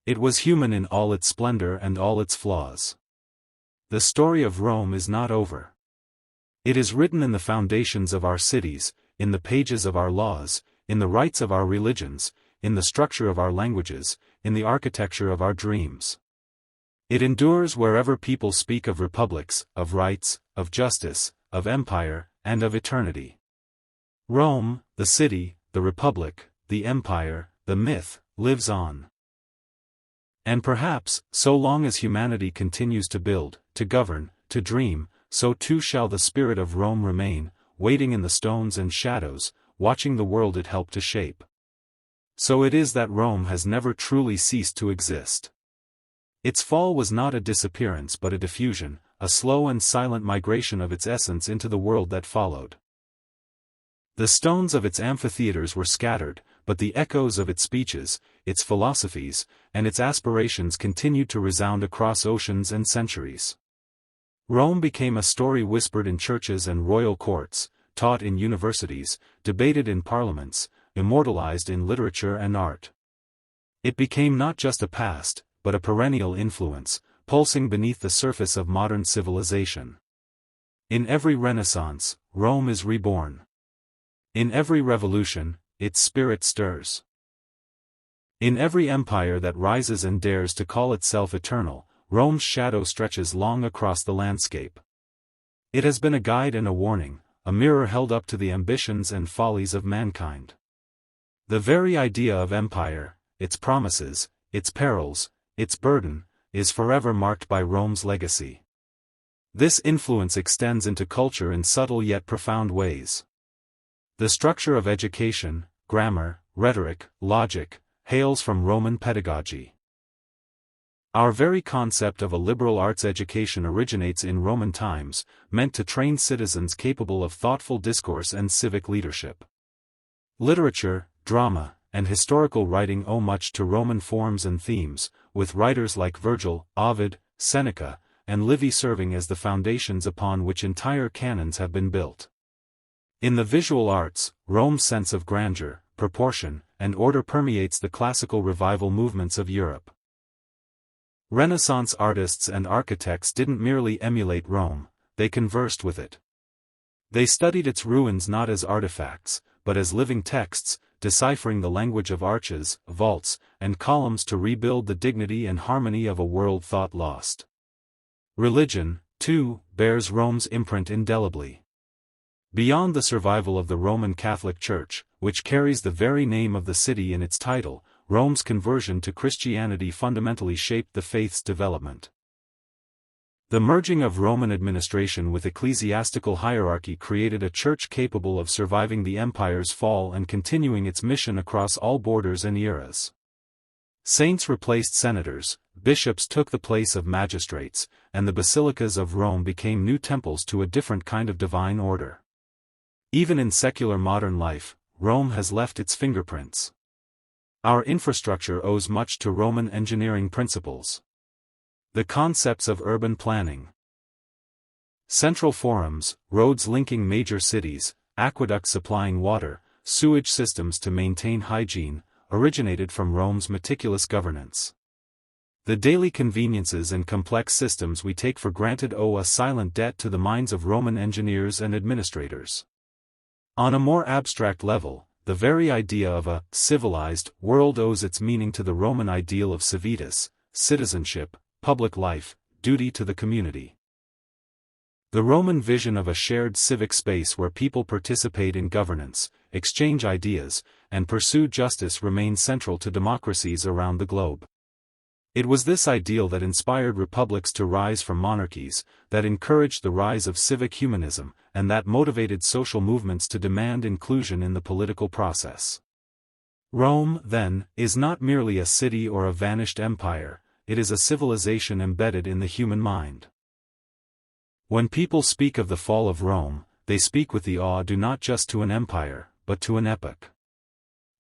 It was human in all its splendor and all its flaws. The story of Rome is not over. It is written in the foundations of our cities, in the pages of our laws, in the rites of our religions, in the structure of our languages, in the architecture of our dreams. It endures wherever people speak of republics, of rights, of justice, of empire, and of eternity. Rome, the city, the republic, the empire, the myth, lives on. And perhaps, so long as humanity continues to build, to govern, to dream, so too shall the spirit of Rome remain, waiting in the stones and shadows, watching the world it helped to shape. So it is that Rome has never truly ceased to exist. Its fall was not a disappearance but a diffusion, a slow and silent migration of its essence into the world that followed. The stones of its amphitheaters were scattered, but the echoes of its speeches, its philosophies, and its aspirations continued to resound across oceans and centuries. Rome became a story whispered in churches and royal courts, taught in universities, debated in parliaments, immortalized in literature and art. It became not just a past, but a perennial influence, pulsing beneath the surface of modern civilization. In every Renaissance, Rome is reborn. In every revolution, its spirit stirs. In every empire that rises and dares to call itself eternal, Rome's shadow stretches long across the landscape. It has been a guide and a warning, a mirror held up to the ambitions and follies of mankind. The very idea of empire, its promises, its perils, its burden, is forever marked by Rome's legacy. This influence extends into culture in subtle yet profound ways. The structure of education, grammar, rhetoric, logic, hails from Roman pedagogy. Our very concept of a liberal arts education originates in Roman times, meant to train citizens capable of thoughtful discourse and civic leadership. Literature, drama, and historical writing owe much to Roman forms and themes, with writers like Virgil, Ovid, Seneca, and Livy serving as the foundations upon which entire canons have been built. In the visual arts, Rome's sense of grandeur, proportion, and order permeates the classical revival movements of Europe. Renaissance artists and architects didn't merely emulate Rome, they conversed with it. They studied its ruins not as artifacts, but as living texts, deciphering the language of arches, vaults, and columns to rebuild the dignity and harmony of a world thought lost. Religion, too, bears Rome's imprint indelibly. Beyond the survival of the Roman Catholic Church, which carries the very name of the city in its title, Rome's conversion to Christianity fundamentally shaped the faith's development. The merging of Roman administration with ecclesiastical hierarchy created a church capable of surviving the empire's fall and continuing its mission across all borders and eras. Saints replaced senators, bishops took the place of magistrates, and the basilicas of Rome became new temples to a different kind of divine order. Even in secular modern life, Rome has left its fingerprints. Our infrastructure owes much to Roman engineering principles. The concepts of urban planning. Central forums, roads linking major cities, aqueducts supplying water, sewage systems to maintain hygiene, originated from Rome's meticulous governance. The daily conveniences and complex systems we take for granted owe a silent debt to the minds of Roman engineers and administrators. On a more abstract level, the very idea of a civilized world owes its meaning to the Roman ideal of civitas, citizenship, public life, duty to the community. The Roman vision of a shared civic space where people participate in governance, exchange ideas, and pursue justice remains central to democracies around the globe. It was this ideal that inspired republics to rise from monarchies, that encouraged the rise of civic humanism, and that motivated social movements to demand inclusion in the political process. Rome, then, is not merely a city or a vanished empire, it is a civilization embedded in the human mind. When people speak of the fall of Rome, they speak with the awe due not just to an empire, but to an epoch.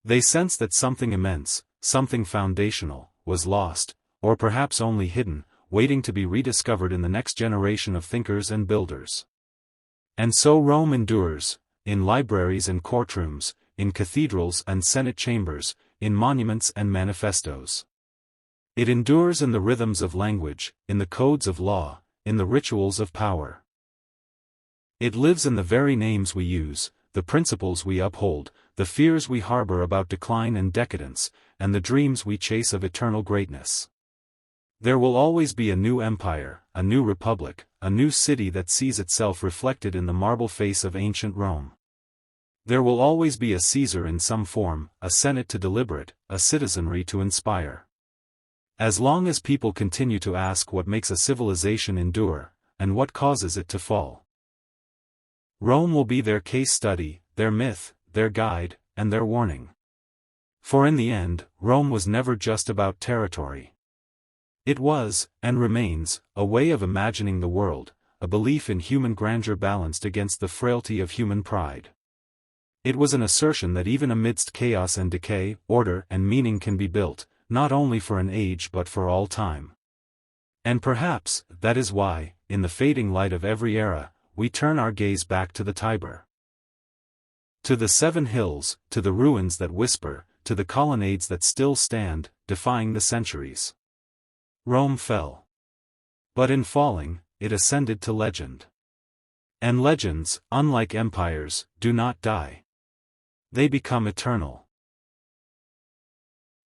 They sense that something immense, something foundational, was lost, or perhaps only hidden, waiting to be rediscovered in the next generation of thinkers and builders. And so Rome endures, in libraries and courtrooms, in cathedrals and senate chambers, in monuments and manifestos. It endures in the rhythms of language, in the codes of law, in the rituals of power. It lives in the very names we use, the principles we uphold, the fears we harbor about decline and decadence, and the dreams we chase of eternal greatness. There will always be a new empire, a new republic, a new city that sees itself reflected in the marble face of ancient Rome. There will always be a Caesar in some form, a senate to deliberate, a citizenry to inspire. As long as people continue to ask what makes a civilization endure, and what causes it to fall. Rome will be their case study, their myth, their guide, and their warning. For in the end, Rome was never just about territory. It was, and remains, a way of imagining the world, a belief in human grandeur balanced against the frailty of human pride. It was an assertion that even amidst chaos and decay, order and meaning can be built, not only for an age but for all time. And perhaps, that is why, in the fading light of every era, we turn our gaze back to the Tiber. To the 7 hills, to the ruins that whisper, to the colonnades that still stand, defying the centuries. Rome fell. But in falling, it ascended to legend. And legends, unlike empires, do not die. They become eternal.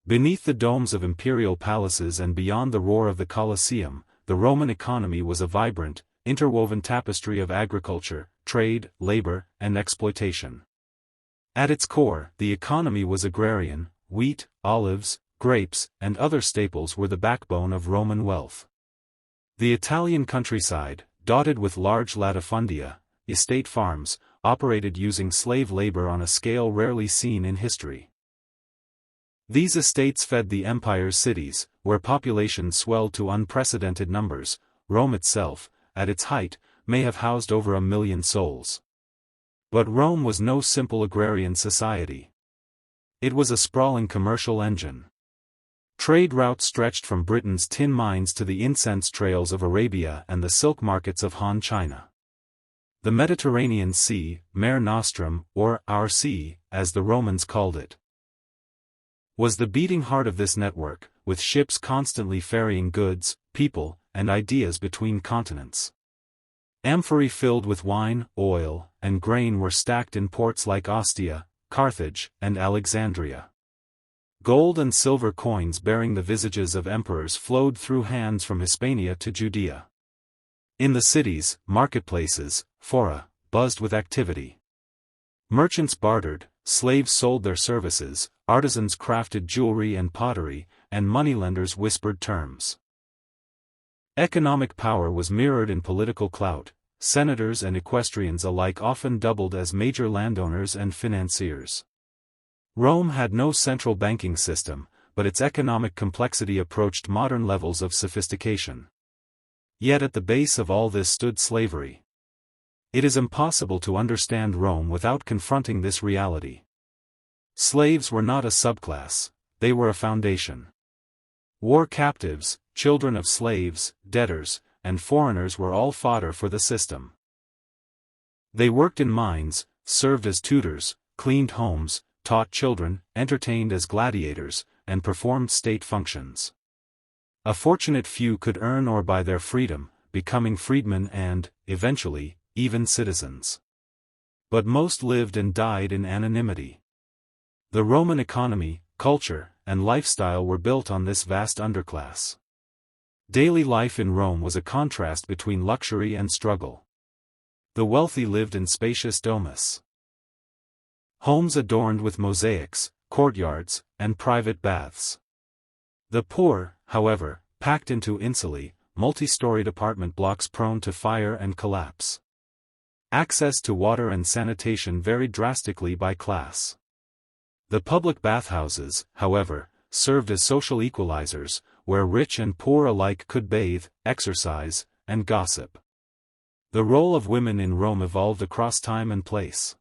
Beneath the domes of imperial palaces and beyond the roar of the Colosseum, the Roman economy was a vibrant, interwoven tapestry of agriculture, trade, labor, and exploitation. At its core, the economy was agrarian. Wheat, olives, grapes, and other staples were the backbone of Roman wealth. The Italian countryside, dotted with large latifundia, estate farms, operated using slave labor on a scale rarely seen in history. These estates fed the empire's cities, where population swelled to unprecedented numbers. Rome itself, at its height, may have housed over 1 million souls. But Rome was no simple agrarian society. It was a sprawling commercial engine. Trade routes stretched from Britain's tin mines to the incense trails of Arabia and the silk markets of Han China. The Mediterranean Sea, Mare Nostrum, or Our Sea, as the Romans called it, was the beating heart of this network, with ships constantly ferrying goods, people, and ideas between continents. Amphorae filled with wine, oil, and grain were stacked in ports like Ostia, Carthage, and Alexandria. Gold and silver coins bearing the visages of emperors flowed through hands from Hispania to Judea. In the cities, marketplaces, fora, buzzed with activity. Merchants bartered, slaves sold their services, artisans crafted jewelry and pottery, and moneylenders whispered terms. Economic power was mirrored in political clout. Senators and equestrians alike often doubled as major landowners and financiers. Rome had no central banking system, but its economic complexity approached modern levels of sophistication. Yet at the base of all this stood slavery. It is impossible to understand Rome without confronting this reality. Slaves were not a subclass, they were a foundation. War captives, children of slaves, debtors, and foreigners were all fodder for the system. They worked in mines, served as tutors, cleaned homes, taught children, entertained as gladiators, and performed state functions. A fortunate few could earn or buy their freedom, becoming freedmen and, eventually, even citizens. But most lived and died in anonymity. The Roman economy, culture, and lifestyle were built on this vast underclass. Daily life in Rome was a contrast between luxury and struggle. The wealthy lived in spacious domus. Homes adorned with mosaics, courtyards, and private baths. The poor, however, packed into insulae, multi-storied apartment blocks prone to fire and collapse. Access to water and sanitation varied drastically by class. The public bathhouses, however, served as social equalizers, where rich and poor alike could bathe, exercise, and gossip. The role of women in Rome evolved across time and place.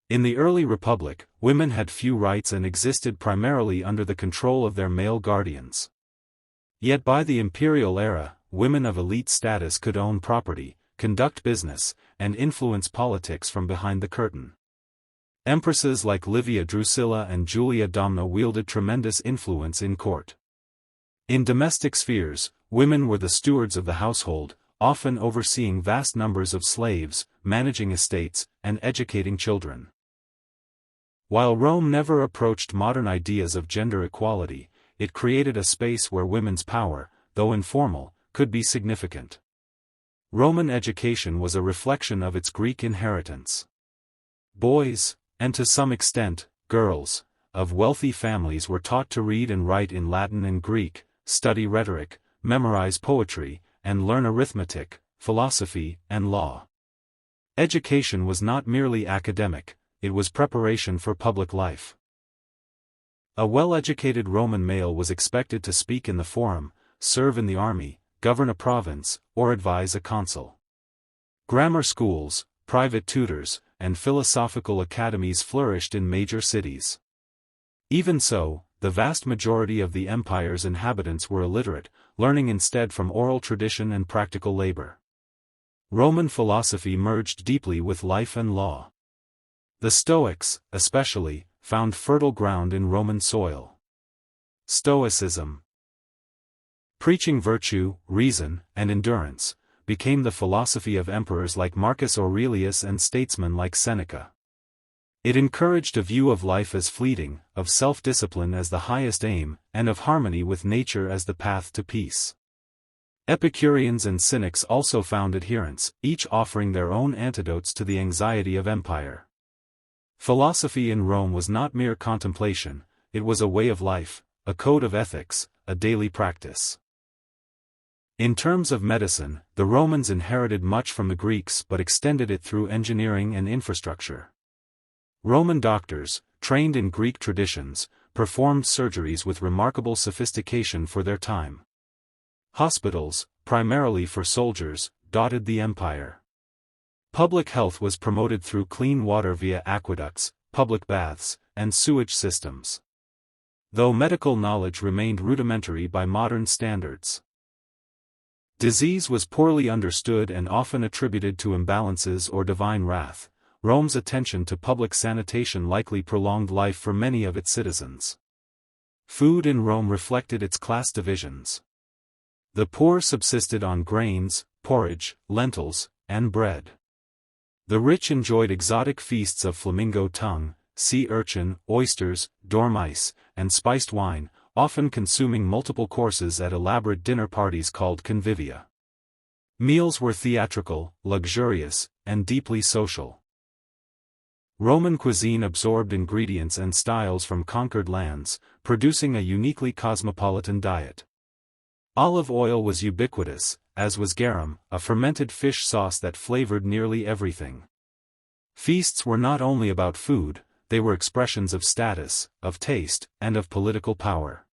In the early Republic, women had few rights and existed primarily under the control of their male guardians. Yet by the imperial era, women of elite status could own property, conduct business, and influence politics from behind the curtain. Empresses like Livia Drusilla and Julia Domna wielded tremendous influence in court. In domestic spheres, women were the stewards of the household, often overseeing vast numbers of slaves, managing estates, and educating children. While Rome never approached modern ideas of gender equality, it created a space where women's power, though informal, could be significant. Roman education was a reflection of its Greek inheritance. Boys, and to some extent, girls, of wealthy families were taught to read and write in Latin and Greek, study rhetoric, memorize poetry, and learn arithmetic, philosophy, and law. Education was not merely academic, it was preparation for public life. A well-educated Roman male was expected to speak in the forum, serve in the army, govern a province, or advise a consul. Grammar schools, private tutors, and philosophical academies flourished in major cities. Even so, the vast majority of the empire's inhabitants were illiterate, learning instead from oral tradition and practical labor. Roman philosophy merged deeply with life and law. The Stoics, especially, found fertile ground in Roman soil. Stoicism, preaching virtue, reason, and endurance, became the philosophy of emperors like Marcus Aurelius and statesmen like Seneca. It encouraged a view of life as fleeting, of self-discipline as the highest aim, and of harmony with nature as the path to peace. Epicureans and Cynics also found adherents, each offering their own antidotes to the anxiety of empire. Philosophy in Rome was not mere contemplation, it was a way of life, a code of ethics, a daily practice. In terms of medicine, the Romans inherited much from the Greeks but extended it through engineering and infrastructure. Roman doctors, trained in Greek traditions, performed surgeries with remarkable sophistication for their time. Hospitals, primarily for soldiers, dotted the empire. Public health was promoted through clean water via aqueducts, public baths, and sewage systems. Though medical knowledge remained rudimentary by modern standards. Disease was poorly understood and often attributed to imbalances or divine wrath. Rome's attention to public sanitation likely prolonged life for many of its citizens. Food in Rome reflected its class divisions. The poor subsisted on grains, porridge, lentils, and bread. The rich enjoyed exotic feasts of flamingo tongue, sea urchin, oysters, dormice, and spiced wine, often consuming multiple courses at elaborate dinner parties called convivia. Meals were theatrical, luxurious, and deeply social. Roman cuisine absorbed ingredients and styles from conquered lands, producing a uniquely cosmopolitan diet. Olive oil was ubiquitous, as was garum, a fermented fish sauce that flavored nearly everything. Feasts were not only about food, they were expressions of status, of taste, and of political power.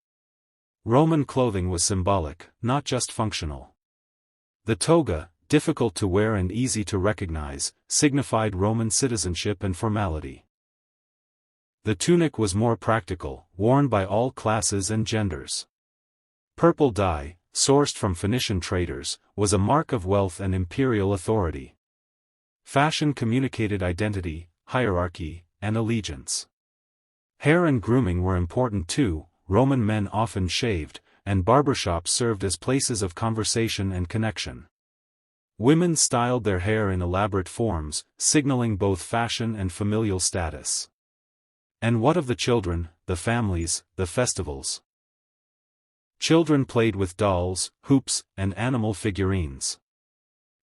Roman clothing was symbolic, not just functional. The toga, difficult to wear and easy to recognize, signified Roman citizenship and formality. The tunic was more practical, worn by all classes and genders. Purple dye, sourced from Phoenician traders, was a mark of wealth and imperial authority. Fashion communicated identity, hierarchy, and allegiance. Hair and grooming were important too. Roman men often shaved, and barbershops served as places of conversation and connection. Women styled their hair in elaborate forms, signaling both fashion and familial status. And what of the children, the families, the festivals? Children played with dolls, hoops, and animal figurines.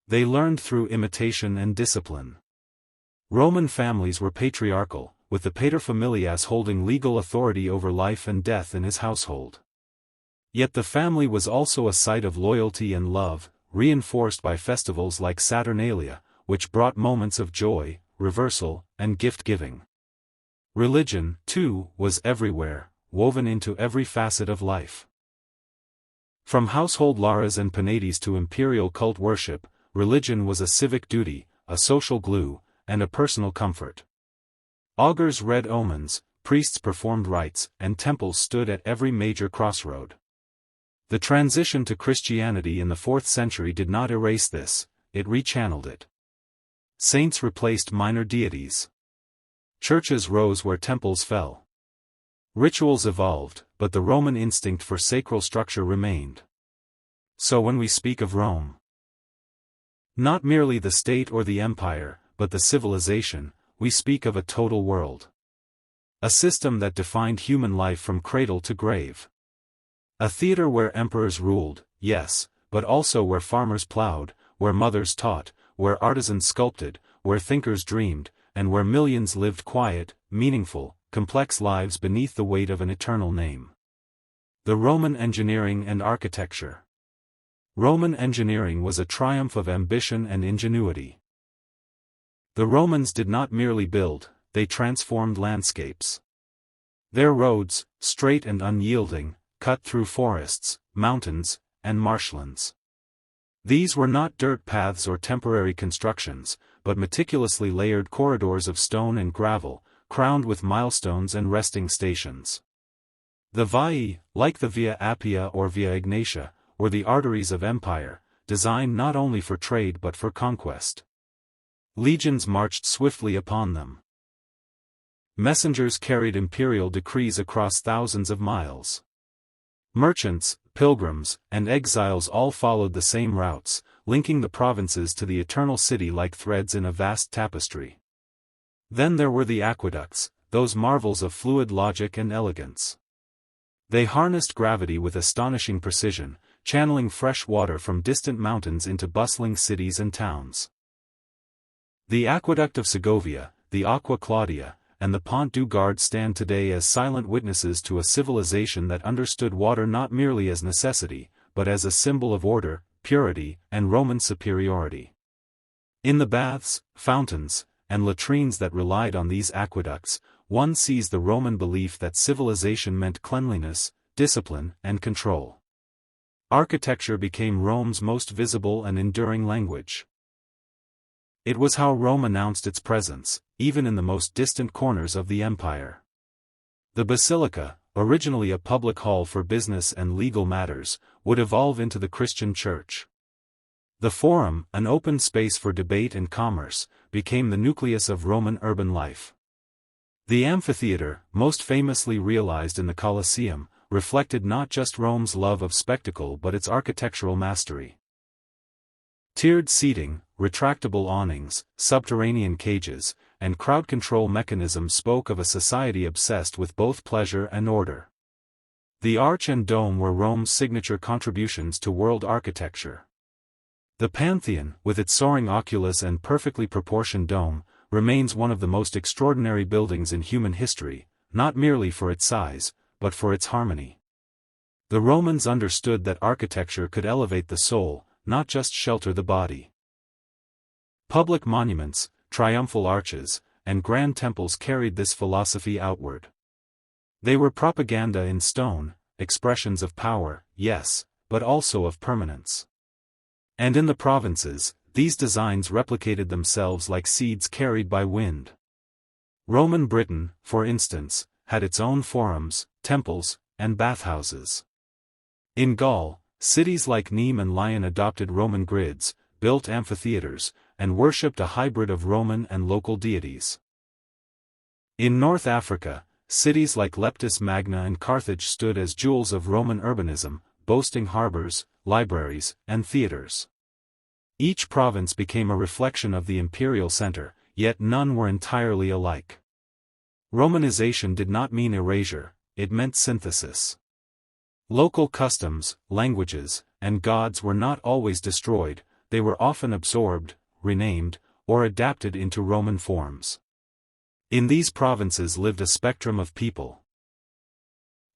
They learned through imitation and discipline. Roman families were patriarchal, with the paterfamilias holding legal authority over life and death in his household. Yet the family was also a site of loyalty and love, reinforced by festivals like Saturnalia, which brought moments of joy, reversal, and gift-giving. Religion, too, was everywhere, woven into every facet of life. From household lauras and penates to imperial cult worship, religion was a civic duty, a social glue, and a personal comfort. Augurs read omens, priests performed rites, and temples stood at every major crossroad. The transition to Christianity in the 4th century did not erase this, it rechanneled it. Saints replaced minor deities. Churches rose where temples fell. Rituals evolved, but the Roman instinct for sacral structure remained. So when we speak of Rome, not merely the state or the empire, but the civilization, we speak of a total world. A system that defined human life from cradle to grave. A theater where emperors ruled, yes, but also where farmers plowed, where mothers taught, where artisans sculpted, where thinkers dreamed, and where millions lived quiet, meaningful, complex lives beneath the weight of an eternal name. The Roman engineering and architecture. Roman engineering was a triumph of ambition and ingenuity. The Romans did not merely build, they transformed landscapes. Their roads, straight and unyielding, cut through forests, mountains, and marshlands. These were not dirt paths or temporary constructions, but meticulously layered corridors of stone and gravel, crowned with milestones and resting stations. The Vaii, like the Via Appia or Via Egnatia, were the arteries of empire, designed not only for trade but for conquest. Legions marched swiftly upon them. Messengers carried imperial decrees across thousands of miles. Merchants, pilgrims, and exiles all followed the same routes, linking the provinces to the eternal city like threads in a vast tapestry. Then there were the aqueducts, those marvels of fluid logic and elegance. They harnessed gravity with astonishing precision, channeling fresh water from distant mountains into bustling cities and towns. The aqueduct of Segovia, the Aqua Claudia, and the Pont du Gard stand today as silent witnesses to a civilization that understood water not merely as necessity, but as a symbol of order, purity, and Roman superiority. In the baths, fountains, and latrines that relied on these aqueducts, one sees the Roman belief that civilization meant cleanliness, discipline, and control. Architecture became Rome's most visible and enduring language. It was how Rome announced its presence, even in the most distant corners of the empire. The basilica, originally a public hall for business and legal matters, would evolve into the Christian church. The Forum, an open space for debate and commerce, became the nucleus of Roman urban life. The amphitheater, most famously realized in the Colosseum, reflected not just Rome's love of spectacle but its architectural mastery. Tiered seating, retractable awnings, subterranean cages, and crowd control mechanisms spoke of a society obsessed with both pleasure and order. The arch and dome were Rome's signature contributions to world architecture. The Pantheon, with its soaring oculus and perfectly proportioned dome, remains one of the most extraordinary buildings in human history, not merely for its size, but for its harmony. The Romans understood that architecture could elevate the soul, not just shelter the body. Public monuments, triumphal arches, and grand temples carried this philosophy outward. They were propaganda in stone, expressions of power, yes, but also of permanence. And in the provinces, these designs replicated themselves like seeds carried by wind. Roman Britain, for instance, had its own forums, temples, and bathhouses. In Gaul, cities like Nîmes and Lyon adopted Roman grids, built amphitheaters, and worshipped a hybrid of Roman and local deities. In North Africa, cities like Leptis Magna and Carthage stood as jewels of Roman urbanism, boasting harbors, libraries, and theaters. Each province became a reflection of the imperial center, yet none were entirely alike. Romanization did not mean erasure, it meant synthesis. Local customs, languages, and gods were not always destroyed, they were often absorbed, renamed, or adapted into Roman forms. In these provinces lived a spectrum of people.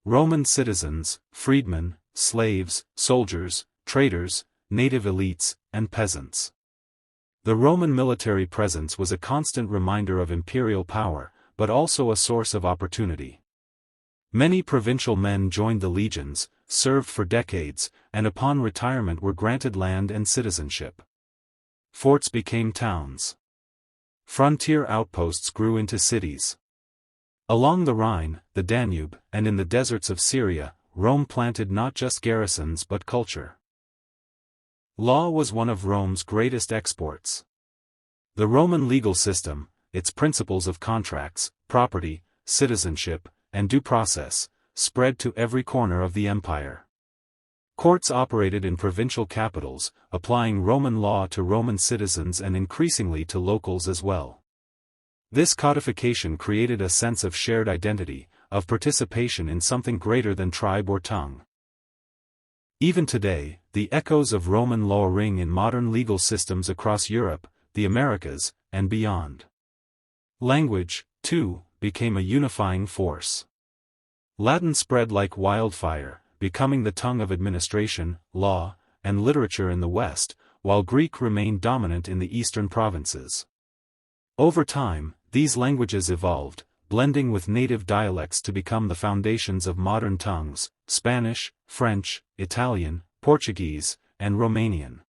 Roman citizens, freedmen, slaves, soldiers, traders, native elites, and peasants. The Roman military presence was a constant reminder of imperial power, but also a source of opportunity. Many provincial men joined the legions, served for decades, and upon retirement were granted land and citizenship. Forts became towns. Frontier outposts grew into cities. Along the Rhine, the Danube, and in the deserts of Syria, Rome planted not just garrisons but culture. Law was one of Rome's greatest exports. The Roman legal system, its principles of contracts, property, citizenship, and due process, spread to every corner of the empire. Courts operated in provincial capitals, applying Roman law to Roman citizens and increasingly to locals as well. This codification created a sense of shared identity, of participation in something greater than tribe or tongue. Even today, the echoes of Roman law ring in modern legal systems across Europe, the Americas, and beyond. Language, too, became a unifying force. Latin spread like wildfire, becoming the tongue of administration, law, and literature in the West, while Greek remained dominant in the eastern provinces. Over time, these languages evolved, blending with native dialects to become the foundations of modern tongues: Spanish, French, Italian, Portuguese, and Romanian.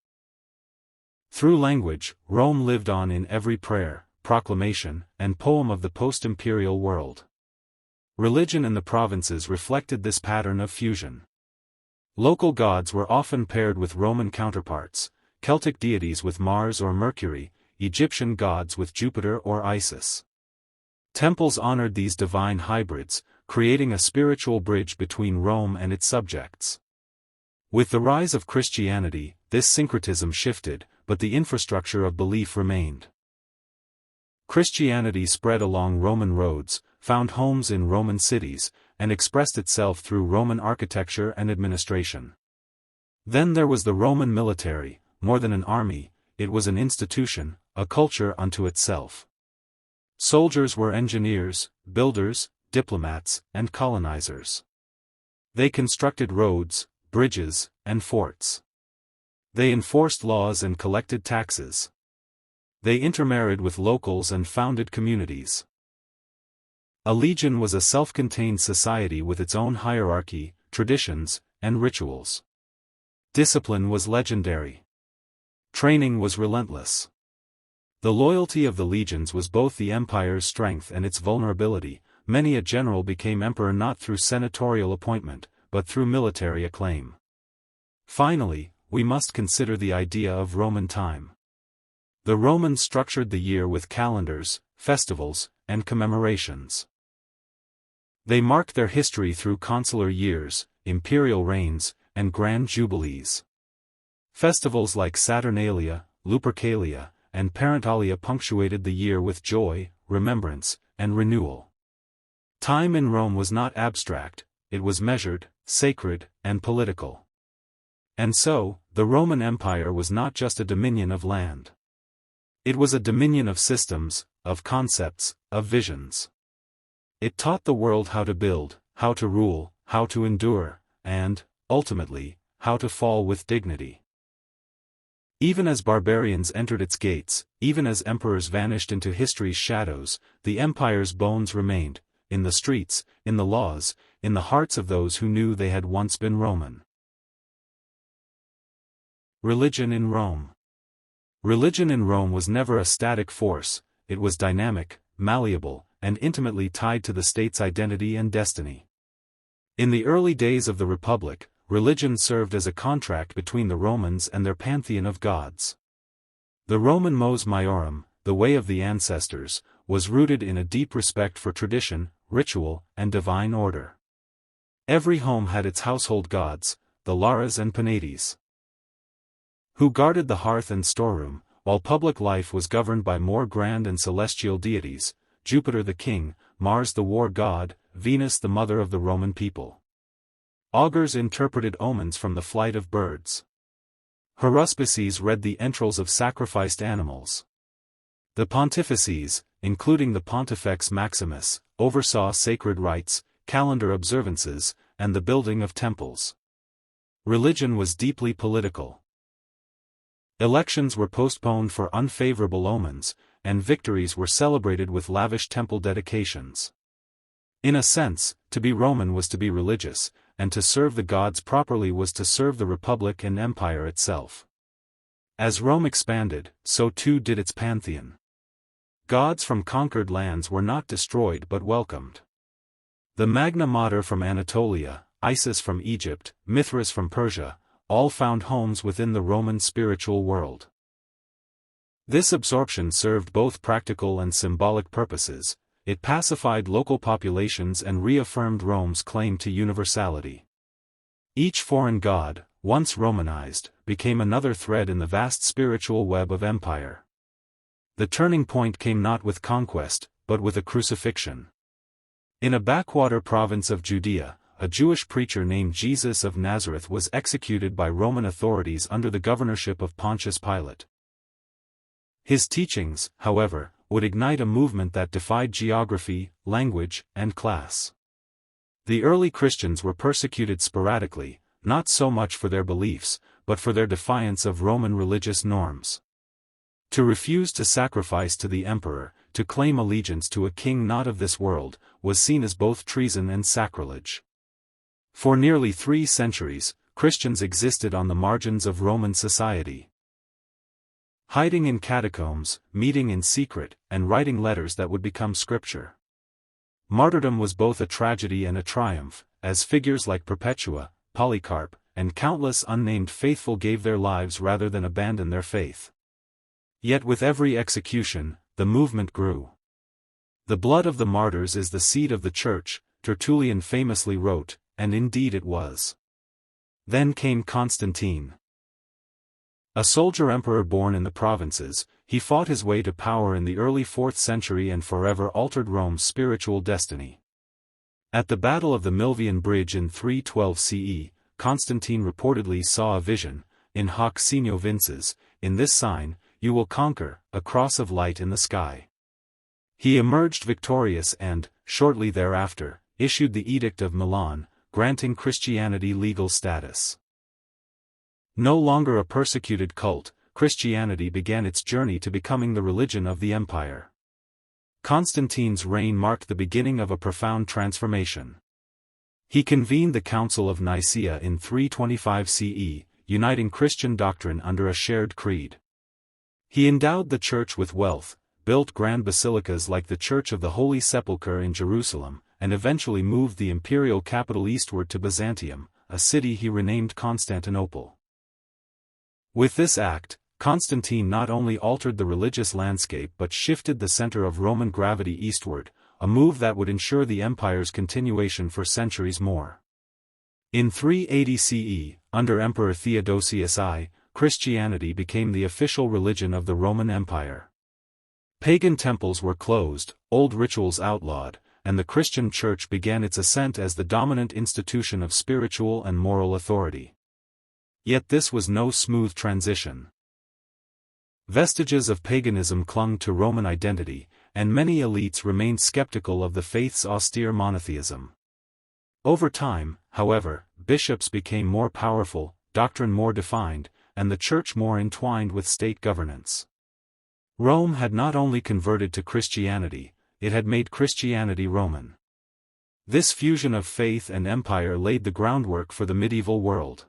Through language, Rome lived on in every prayer, proclamation, and poem of the post-imperial world. Religion in the provinces reflected this pattern of fusion. Local gods were often paired with Roman counterparts, Celtic deities with Mars or Mercury, Egyptian gods with Jupiter or Isis. Temples honored these divine hybrids, creating a spiritual bridge between Rome and its subjects. With the rise of Christianity, this syncretism shifted, but the infrastructure of belief remained. Christianity spread along Roman roads, found homes in Roman cities, and expressed itself through Roman architecture and administration. Then there was the Roman military, more than an army, it was an institution, a culture unto itself. Soldiers were engineers, builders, diplomats, and colonizers. They constructed roads, bridges, and forts. They enforced laws and collected taxes. They intermarried with locals and founded communities. A legion was a self-contained society with its own hierarchy, traditions, and rituals. Discipline was legendary. Training was relentless. The loyalty of the legions was both the empire's strength and its vulnerability. Many a general became emperor not through senatorial appointment, but through military acclaim. Finally, we must consider the idea of Roman time. The Romans structured the year with calendars, festivals, and commemorations. They marked their history through consular years, imperial reigns, and grand jubilees. Festivals like Saturnalia, Lupercalia, and Parentalia punctuated the year with joy, remembrance, and renewal. Time in Rome was not abstract, it was measured, sacred, and political. And so, the Roman Empire was not just a dominion of land. It was a dominion of systems, of concepts, of visions. It taught the world how to build, how to rule, how to endure, and, ultimately, how to fall with dignity. Even as barbarians entered its gates, even as emperors vanished into history's shadows, the empire's bones remained, in the streets, in the laws, in the hearts of those who knew they had once been Roman. Religion in Rome. Religion in Rome was never a static force, it was dynamic, malleable, and intimately tied to the state's identity and destiny. In the early days of the Republic, religion served as a contract between the Romans and their pantheon of gods. The Roman mos maiorum, the way of the ancestors, was rooted in a deep respect for tradition, ritual, and divine order. Every home had its household gods, the Lares and Penates, who guarded the hearth and storeroom, while public life was governed by more grand and celestial deities, Jupiter the king, Mars the war god, Venus the mother of the Roman people. Augurs interpreted omens from the flight of birds. Haruspices read the entrails of sacrificed animals. The pontifices, including the Pontifex Maximus, oversaw sacred rites, calendar observances, and the building of temples. Religion was deeply political. Elections were postponed for unfavorable omens, and victories were celebrated with lavish temple dedications. In a sense, to be Roman was to be religious, and to serve the gods properly was to serve the Republic and Empire itself. As Rome expanded, so too did its pantheon. Gods from conquered lands were not destroyed but welcomed. The Magna Mater from Anatolia, Isis from Egypt, Mithras from Persia, all found homes within the Roman spiritual world. This absorption served both practical and symbolic purposes. It pacified local populations and reaffirmed Rome's claim to universality. Each foreign god, once Romanized, became another thread in the vast spiritual web of empire. The turning point came not with conquest, but with a crucifixion. In a backwater province of Judea, a Jewish preacher named Jesus of Nazareth was executed by Roman authorities under the governorship of Pontius Pilate. His teachings, however, would ignite a movement that defied geography, language, and class. The early Christians were persecuted sporadically, not so much for their beliefs, but for their defiance of Roman religious norms. To refuse to sacrifice to the emperor, to claim allegiance to a king not of this world, was seen as both treason and sacrilege. For nearly 3 centuries, Christians existed on the margins of Roman society, hiding in catacombs, meeting in secret, and writing letters that would become scripture. Martyrdom was both a tragedy and a triumph, as figures like Perpetua, Polycarp, and countless unnamed faithful gave their lives rather than abandon their faith. Yet with every execution, the movement grew. The blood of the martyrs is the seed of the Church, Tertullian famously wrote, and indeed it was. Then came Constantine. A soldier emperor born in the provinces, he fought his way to power in the early 4th century and forever altered Rome's spiritual destiny. At the Battle of the Milvian Bridge in 312 CE, Constantine reportedly saw a vision, in hoc signo vinces, in this sign, you will conquer, a cross of light in the sky. He emerged victorious and, shortly thereafter, issued the Edict of Milan, granting Christianity legal status. No longer a persecuted cult, Christianity began its journey to becoming the religion of the empire. Constantine's reign marked the beginning of a profound transformation. He convened the Council of Nicaea in 325 CE, uniting Christian doctrine under a shared creed. He endowed the Church with wealth, built grand basilicas like the Church of the Holy Sepulchre in Jerusalem, and eventually moved the imperial capital eastward to Byzantium, a city he renamed Constantinople. With this act, Constantine not only altered the religious landscape but shifted the center of Roman gravity eastward, a move that would ensure the empire's continuation for centuries more. In 380 CE, under Emperor Theodosius I, Christianity became the official religion of the Roman Empire. Pagan temples were closed, old rituals outlawed, and the Christian Church began its ascent as the dominant institution of spiritual and moral authority. Yet this was no smooth transition. Vestiges of paganism clung to Roman identity, and many elites remained skeptical of the faith's austere monotheism. Over time, however, bishops became more powerful, doctrine more defined, and the Church more entwined with state governance. Rome had not only converted to Christianity, it had made Christianity Roman. This fusion of faith and empire laid the groundwork for the medieval world.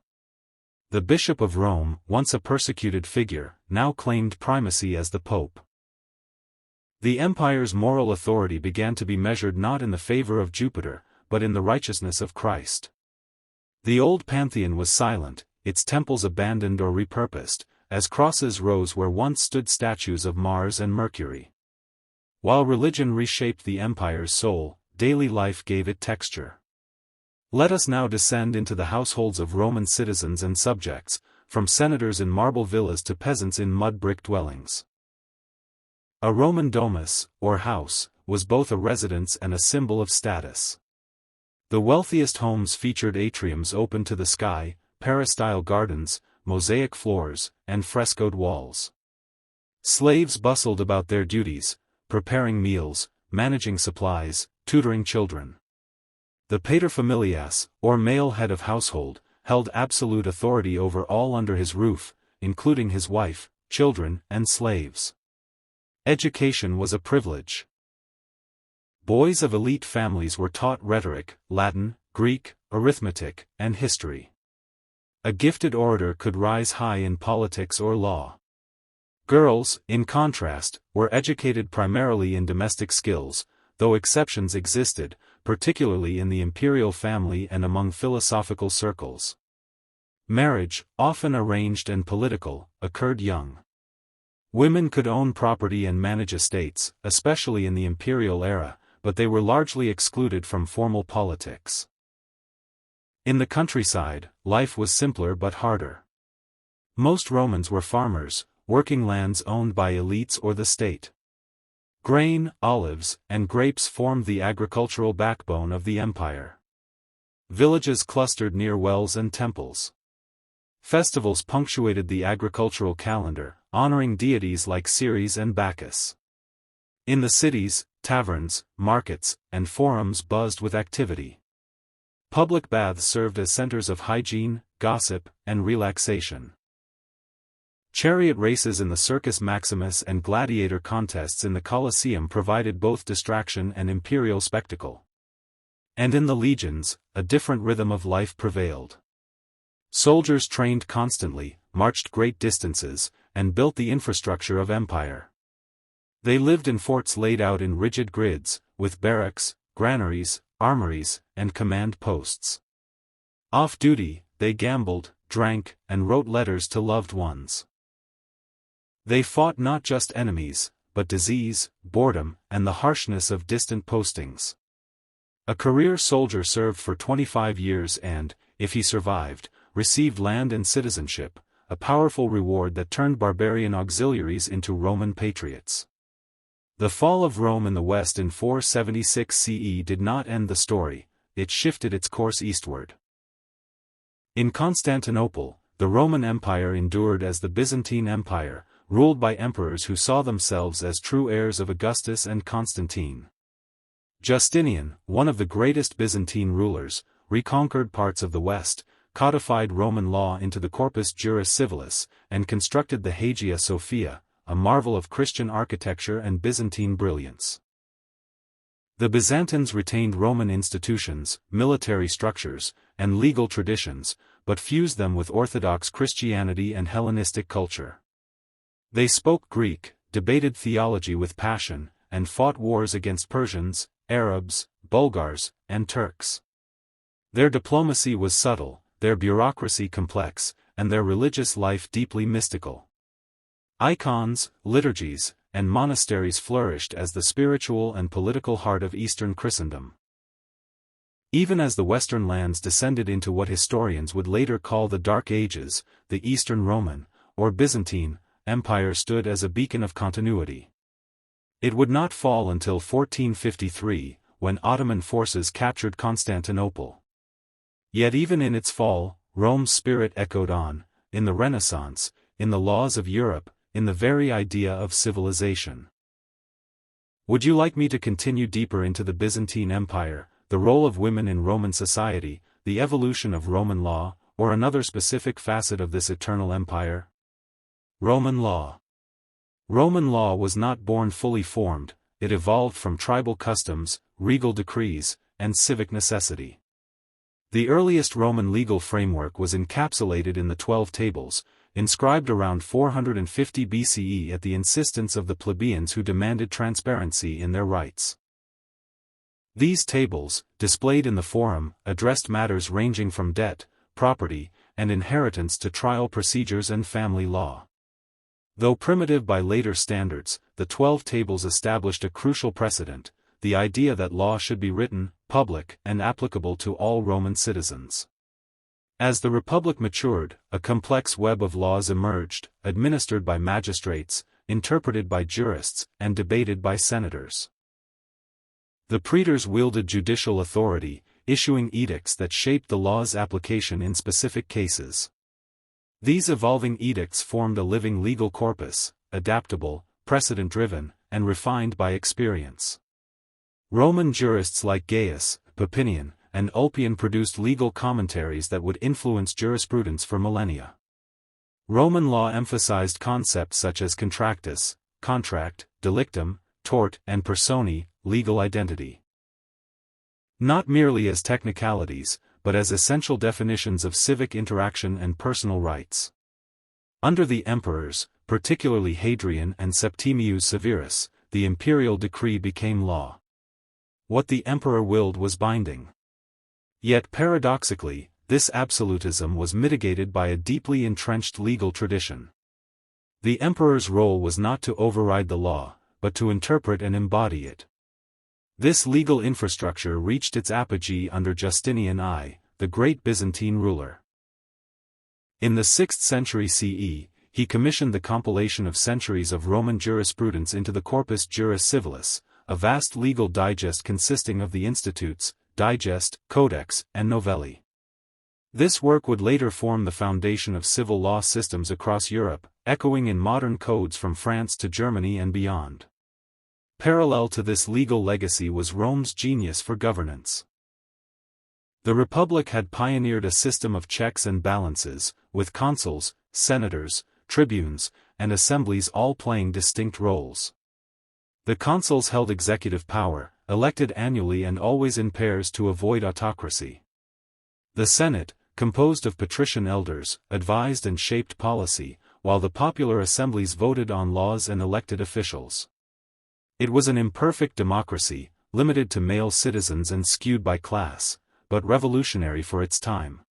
The Bishop of Rome, once a persecuted figure, now claimed primacy as the Pope. The empire's moral authority began to be measured not in the favor of Jupiter, but in the righteousness of Christ. The old pantheon was silent, its temples abandoned or repurposed, as crosses rose where once stood statues of Mars and Mercury. While religion reshaped the empire's soul, daily life gave it texture. Let us now descend into the households of Roman citizens and subjects, from senators in marble villas to peasants in mud-brick dwellings. A Roman domus, or house, was both a residence and a symbol of status. The wealthiest homes featured atriums open to the sky, peristyle gardens, mosaic floors, and frescoed walls. Slaves bustled about their duties, preparing meals, managing supplies, tutoring children. The paterfamilias, or male head of household, held absolute authority over all under his roof, including his wife, children, and slaves. Education was a privilege. Boys of elite families were taught rhetoric, Latin, Greek, arithmetic, and history. A gifted orator could rise high in politics or law. Girls, in contrast, were educated primarily in domestic skills, though exceptions existed, particularly in the imperial family and among philosophical circles. Marriage, often arranged and political, occurred young. Women could own property and manage estates, especially in the imperial era, but they were largely excluded from formal politics. In the countryside, life was simpler but harder. Most Romans were farmers, working lands owned by elites or the state. Grain, olives, and grapes formed the agricultural backbone of the empire. Villages clustered near wells and temples. Festivals punctuated the agricultural calendar, honoring deities like Ceres and Bacchus. In the cities, taverns, markets, and forums buzzed with activity. Public baths served as centers of hygiene, gossip, and relaxation. Chariot races in the Circus Maximus and gladiator contests in the Colosseum provided both distraction and imperial spectacle. And in the legions, a different rhythm of life prevailed. Soldiers trained constantly, marched great distances, and built the infrastructure of empire. They lived in forts laid out in rigid grids, with barracks, granaries, armories, and command posts. Off-duty, they gambled, drank, and wrote letters to loved ones. They fought not just enemies, but disease, boredom, and the harshness of distant postings. A career soldier served for 25 years and, if he survived, received land and citizenship, a powerful reward that turned barbarian auxiliaries into Roman patriots. The fall of Rome in the west in 476 CE did not end the story, it shifted its course eastward. In Constantinople, the Roman Empire endured as the Byzantine Empire, ruled by emperors who saw themselves as true heirs of Augustus and Constantine. Justinian, one of the greatest Byzantine rulers, reconquered parts of the West, codified Roman law into the Corpus Juris Civilis, and constructed the Hagia Sophia, a marvel of Christian architecture and Byzantine brilliance. The Byzantines retained Roman institutions, military structures, and legal traditions, but fused them with Orthodox Christianity and Hellenistic culture. They spoke Greek, debated theology with passion, and fought wars against Persians, Arabs, Bulgars, and Turks. Their diplomacy was subtle, their bureaucracy complex, and their religious life deeply mystical. Icons, liturgies, and monasteries flourished as the spiritual and political heart of Eastern Christendom. Even as the Western lands descended into what historians would later call the Dark Ages, the Eastern Roman, or Byzantine, Empire stood as a beacon of continuity. It would not fall until 1453, when Ottoman forces captured Constantinople. Yet even in its fall, Rome's spirit echoed on, in the Renaissance, in the laws of Europe, in the very idea of civilization. Would you like me to continue deeper into the Byzantine Empire, the role of women in Roman society, the evolution of Roman law, or another specific facet of this eternal empire? Roman law. Roman law was not born fully formed, it evolved from tribal customs, regal decrees, and civic necessity. The earliest Roman legal framework was encapsulated in the 12 Tables, inscribed around 450 BCE at the insistence of the plebeians who demanded transparency in their rights. These tables, displayed in the Forum, addressed matters ranging from debt, property, and inheritance to trial procedures and family law. Though primitive by later standards, the 12 Tables established a crucial precedent, the idea that law should be written, public, and applicable to all Roman citizens. As the Republic matured, a complex web of laws emerged, administered by magistrates, interpreted by jurists, and debated by senators. The praetors wielded judicial authority, issuing edicts that shaped the law's application in specific cases. These evolving edicts formed a living legal corpus, adaptable, precedent-driven, and refined by experience. Roman jurists like Gaius, Papinian, and Ulpian produced legal commentaries that would influence jurisprudence for millennia. Roman law emphasized concepts such as contractus, contract, delictum, tort, and personae, legal identity. Not merely as technicalities, but as essential definitions of civic interaction and personal rights. Under the emperors, particularly Hadrian and Septimius Severus, the imperial decree became law. What the emperor willed was binding. Yet paradoxically, this absolutism was mitigated by a deeply entrenched legal tradition. The emperor's role was not to override the law, but to interpret and embody it. This legal infrastructure reached its apogee under Justinian I, the great Byzantine ruler. In the 6th century CE, he commissioned the compilation of centuries of Roman jurisprudence into the Corpus Juris Civilis, a vast legal digest consisting of the institutes, digest, codex, and novelli. This work would later form the foundation of civil law systems across Europe, echoing in modern codes from France to Germany and beyond. Parallel to this legal legacy was Rome's genius for governance. The Republic had pioneered a system of checks and balances, with consuls, senators, tribunes, and assemblies all playing distinct roles. The consuls held executive power, elected annually and always in pairs to avoid autocracy. The Senate, composed of patrician elders, advised and shaped policy, while the popular assemblies voted on laws and elected officials. It was an imperfect democracy, limited to male citizens and skewed by class, but revolutionary for its time.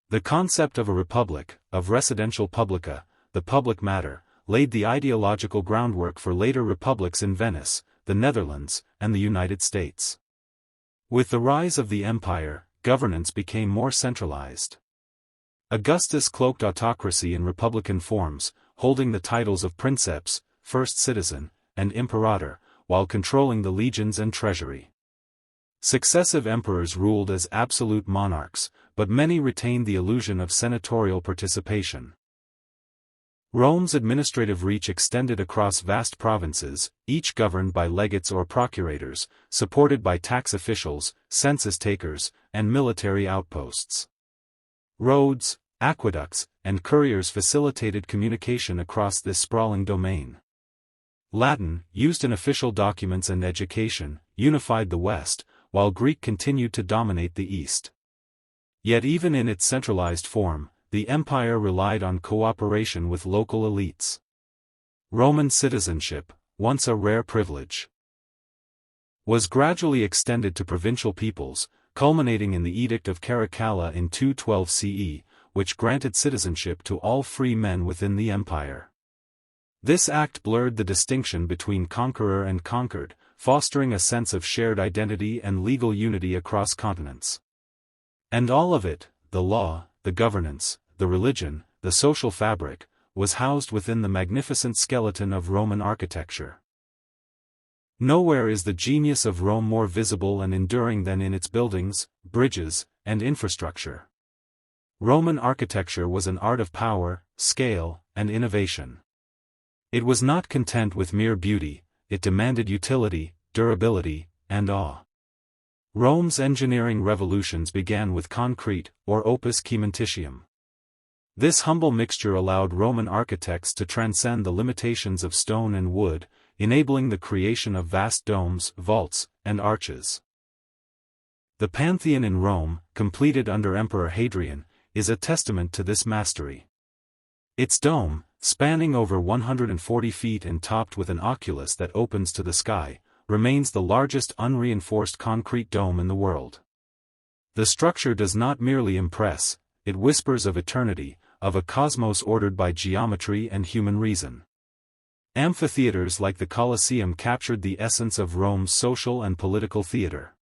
The concept of a republic, of residential publica, the public matter, laid the ideological groundwork for later republics in Venice, the Netherlands, and the United States. With the rise of the empire, governance became more centralized. Augustus cloaked autocracy in republican forms, holding the titles of princeps, first citizen, and imperator, while controlling the legions and treasury. Successive emperors ruled as absolute monarchs, but many retained the illusion of senatorial participation. Rome's administrative reach extended across vast provinces, each governed by legates or procurators, supported by tax officials, census takers, and military outposts. Roads, aqueducts, and couriers facilitated communication across this sprawling domain. Latin, used in official documents and education, unified the West, while Greek continued to dominate the East. Yet even in its centralized form, the empire relied on cooperation with local elites. Roman citizenship, once a rare privilege, was gradually extended to provincial peoples, culminating in the Edict of Caracalla in 212 CE, which granted citizenship to all free men within the empire. This act blurred the distinction between conqueror and conquered, fostering a sense of shared identity and legal unity across continents. And all of it, the law, the governance, the religion, the social fabric, was housed within the magnificent skeleton of Roman architecture. Nowhere is the genius of Rome more visible and enduring than in its buildings, bridges, and infrastructure. Roman architecture was an art of power, scale, and innovation. It was not content with mere beauty, it demanded utility, durability, and awe. Rome's engineering revolutions began with concrete, or opus caementitium. This humble mixture allowed Roman architects to transcend the limitations of stone and wood, enabling the creation of vast domes, vaults, and arches. The Pantheon in Rome, completed under Emperor Hadrian, is a testament to this mastery. Its dome, spanning over 140 feet and topped with an oculus that opens to the sky, remains the largest unreinforced concrete dome in the world. The structure does not merely impress, it whispers of eternity, of a cosmos ordered by geometry and human reason. Amphitheaters like the Colosseum captured the essence of Rome's social and political theater.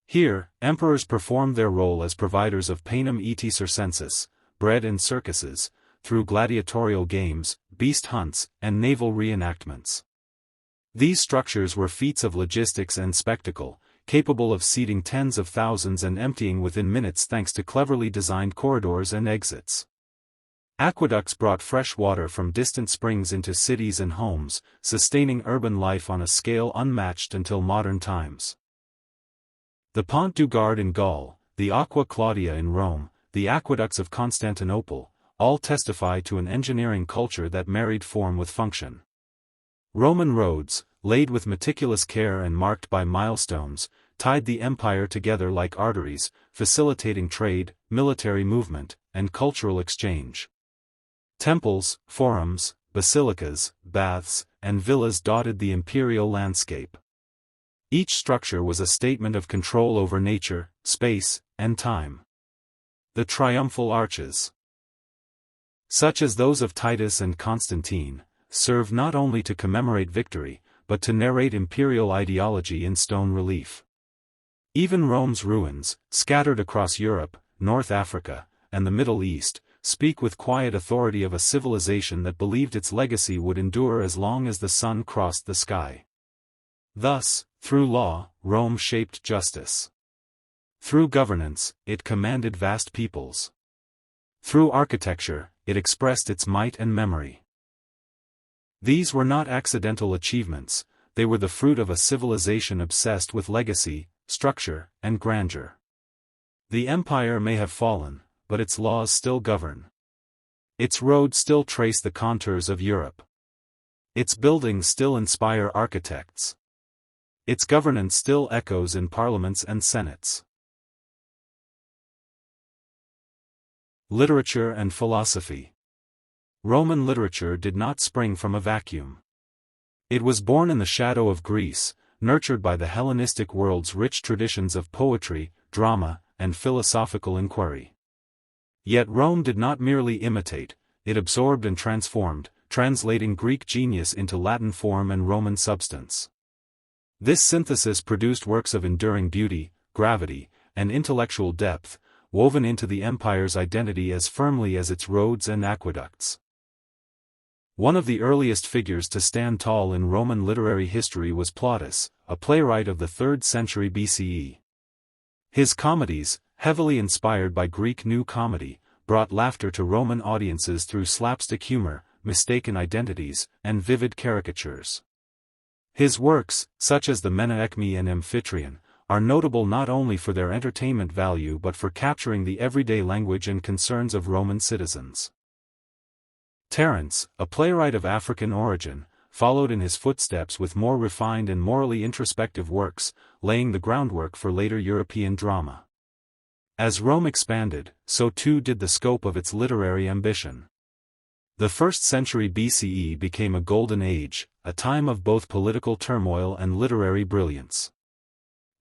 Here, emperors performed their role as providers of panem et circenses, bread and circuses, through gladiatorial games, beast hunts, and naval reenactments. These structures were feats of logistics and spectacle, capable of seating tens of thousands and emptying within minutes thanks to cleverly designed corridors and exits. Aqueducts brought fresh water from distant springs into cities and homes, sustaining urban life on a scale unmatched until modern times. The Pont du Gard in Gaul, the Aqua Claudia in Rome, the aqueducts of Constantinople, all testify to an engineering culture that married form with function. Roman roads, laid with meticulous care and marked by milestones, tied the empire together like arteries, facilitating trade, military movement, and cultural exchange. Temples, forums, basilicas, baths, and villas dotted the imperial landscape. Each structure was a statement of control over nature, space, and time. The triumphal arches, such as those of Titus and Constantine, serve not only to commemorate victory, but to narrate imperial ideology in stone relief. Even Rome's ruins, scattered across Europe, North Africa, and the Middle East, speak with quiet authority of a civilization that believed its legacy would endure as long as the sun crossed the sky. Thus, through law, Rome shaped justice. Through governance, it commanded vast peoples. Through architecture, it expressed its might and memory. These were not accidental achievements, they were the fruit of a civilization obsessed with legacy, structure, and grandeur. The empire may have fallen, but its laws still govern. Its roads still trace the contours of Europe. Its buildings still inspire architects. Its governance still echoes in parliaments and senates. Literature and philosophy. Roman literature did not spring from a vacuum. It was born in the shadow of Greece, nurtured by the Hellenistic world's rich traditions of poetry, drama, and philosophical inquiry. Yet Rome did not merely imitate, it absorbed and transformed, translating Greek genius into Latin form and Roman substance. This synthesis produced works of enduring beauty, gravity, and intellectual depth, woven into the empire's identity as firmly as its roads and aqueducts. One of the earliest figures to stand tall in Roman literary history was Plautus, a playwright of the 3rd century BCE. His comedies, heavily inspired by Greek New Comedy, brought laughter to Roman audiences through slapstick humor, mistaken identities, and vivid caricatures. His works, such as the Menaechmi and Amphitryon, are notable not only for their entertainment value but for capturing the everyday language and concerns of Roman citizens. Terence, a playwright of African origin, followed in his footsteps with more refined and morally introspective works, laying the groundwork for later European drama. As Rome expanded, so too did the scope of its literary ambition. The 1st century BCE became a golden age, a time of both political turmoil and literary brilliance.